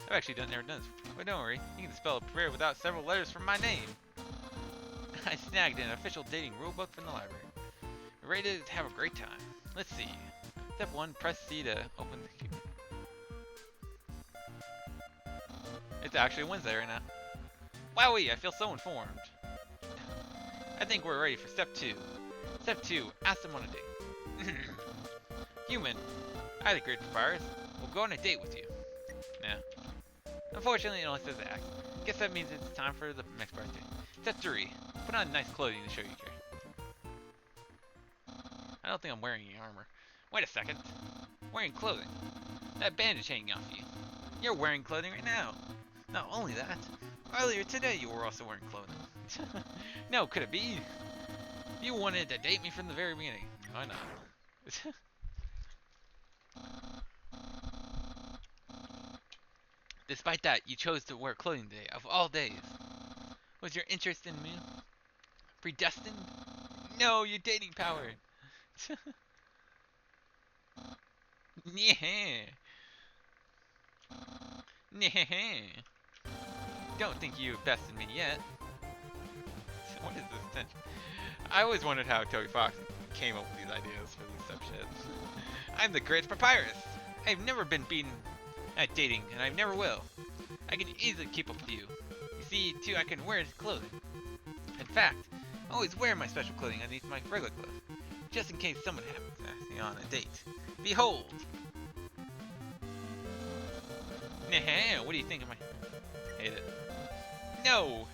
I've actually never done this. But don't worry, you can spell a prayer without several letters from my name. I snagged an official dating rulebook from the library. We're ready to have a great time. Let's see. Step 1, press C to open the computer. It's actually Wednesday right now. Wowie, I feel so informed. I think we're ready for step 2. Step 2, ask them on a date. Human, I had a great papyrus. We'll go on a date with you. Nah. Unfortunately, it only says ask. Guess that means it's time for the next birthday. Step 3, put on nice clothing to show you care. I don't think I'm wearing any armor. Wait a second. Wearing clothing. That bandage hanging off you. You're wearing clothing right now. Not only that, earlier today you were also wearing clothing. No, could it be? You wanted to date me from the very beginning. Why not? Despite that, you chose to wear clothing today, of all days. Was your interest in me predestined? No, your dating power. Yeah. Don't think you've bested me yet. What is this tension? I always wondered how Toby Fox came up with these ideas for this stuff shit. I'm the greatest papyrus. I've never been beaten at dating, and I never will. I can easily keep up with you. You see, too, I can wear clothing. In fact, I always wear my special clothing underneath my regular clothes, just in case someone happens to ask me on a date. Behold! What do you think of my... Hate it. No!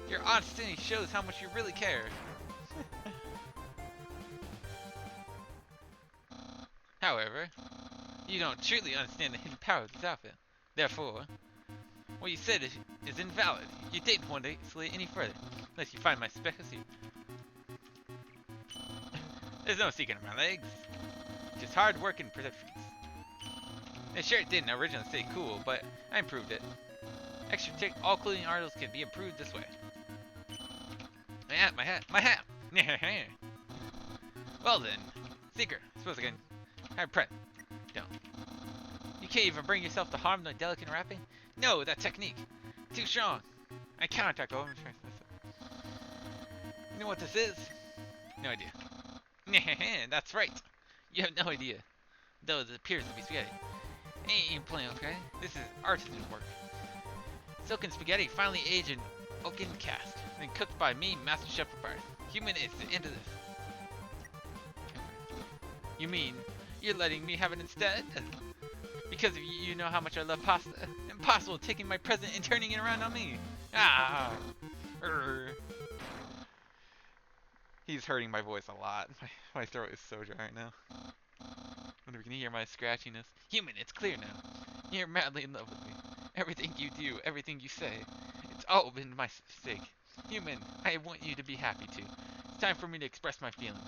Your honesty shows how much you really care. However, you don't truly understand the hidden power of this outfit. Therefore, what you said is invalid. Your date won't escalate any further, unless you find my special secret. There's no secret in my legs. Just hard work and perseverance. The shirt didn't originally say cool, but I improved it. Extra tick, all clothing articles can be improved this way. My hat, my hat, my hat! Well then, secret. Suppose I can have prep. Don't. You You can't even bring yourself to harm the delicate wrapping? No, that technique. Too strong. I counterattack. Oh, you know what this is? No idea. That's right. You have no idea. Though it appears to be spaghetti. Ain't plain, okay? This is artisan work. Silken spaghetti finally aged in oaken cast, then cooked by me, Master Chef Papyrus. Human is the end of this. You mean you're letting me have it instead? Because of you know how much I love pasta. Impossible taking my present and turning it around on me. Ah. He's hurting my voice a lot. My throat is so dry right now. Wonder if you can hear my scratchiness. Human, it's clear now. You're madly in love with me. Everything you do, everything you say, it's all been my mistake. Human, I want you to be happy too. It's time for me to express my feelings.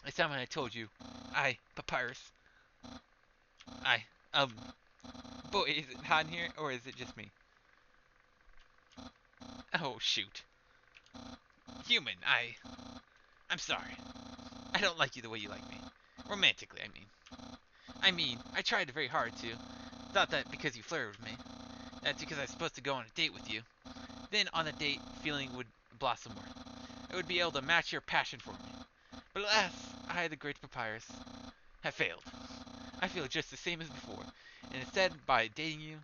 It's time when I told you, Papyrus. Boy, is it hot in here, or is it just me? Oh, shoot. Human, I'm sorry. I don't like you the way you like me. Romantically, I mean, I tried very hard to. Thought that because you flirted with me. That's because I was supposed to go on a date with you. Then on the date, feeling would blossom more. I would be able to match your passion for me. But alas, I, the great Papyrus, have failed. I feel just the same as before. And instead, by dating you,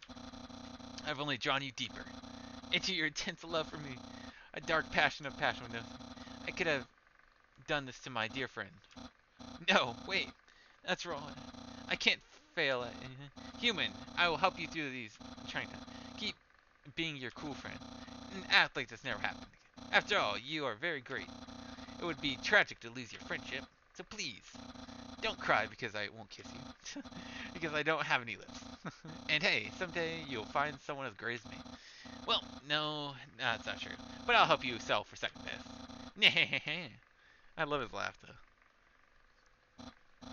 I've only drawn you deeper into your intense love for me. A dark passion of passion. I could have done this to my dear friend. No, wait. That's wrong. I can't fail at human. I will help you through these. I'm trying to keep being your cool friend and act like this never happened. After all, you are very great. It would be tragic to lose your friendship. So please, don't cry because I won't kiss you. Because I don't have any lips. And hey, someday you'll find someone as great as me. Well, no, that's not true. But I'll help you sell for second best. I love his laugh though.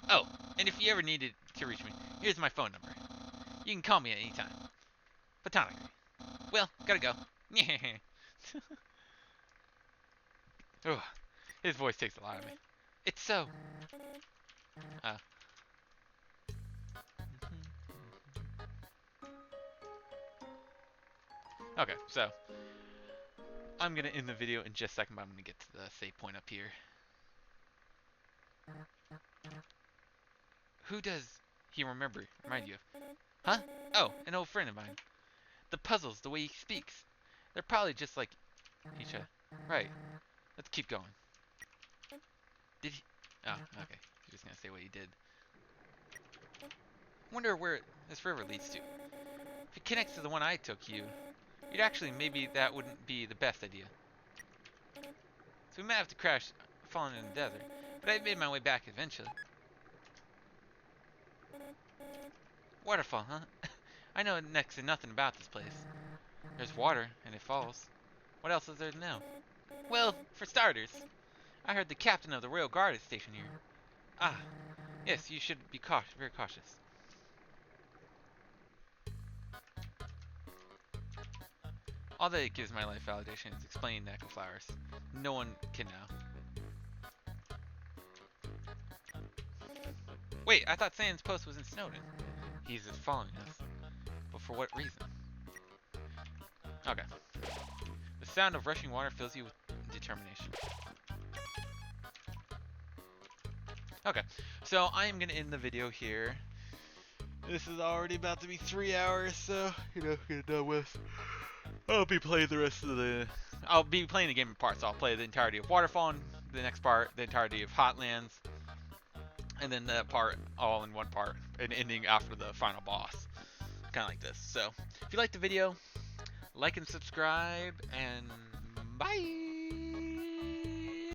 Oh, and if you ever needed to reach me, here's my phone number. You can call me at any time. Platonically. Well, gotta go. Oh, his voice takes a lot of me. It's so. Uh. Okay, so I'm gonna end the video in just a second, but I'm gonna get to the save point up here. Who does he remind you of? Huh? Oh, an old friend of mine. The puzzles, the way he speaks. They're probably just like each other. Right. Let's keep going. Did he? Oh, okay. He's just gonna say what he did. Wonder where this river leads to. If it connects to the one I took you, you'd actually maybe that wouldn't be the best idea. So we might have to crash, falling in the desert. But I made my way back eventually. Waterfall, huh? I know next to nothing about this place. There's water, and it falls. What else is there to know? Well, for starters, I heard the captain of the Royal Guard is stationed here. Ah, yes, you should be very cautious. All that gives my life validation is explaining Neck of Flowers. No one can know. Wait, I thought Sans post was in Snowdin. He's just following us. But for what reason? Okay. The sound of rushing water fills you with determination. Okay, so I am going to end the video here. This is already about to be 3 hours, so, get done with. I'll be playing the rest of the... I'll be playing the game in parts. So I'll play the entirety of Waterfall, the next part, the entirety of Hotlands, and then the part all in one part, and ending after the final boss. Kind of like this. So, if you liked the video, like and subscribe, and bye!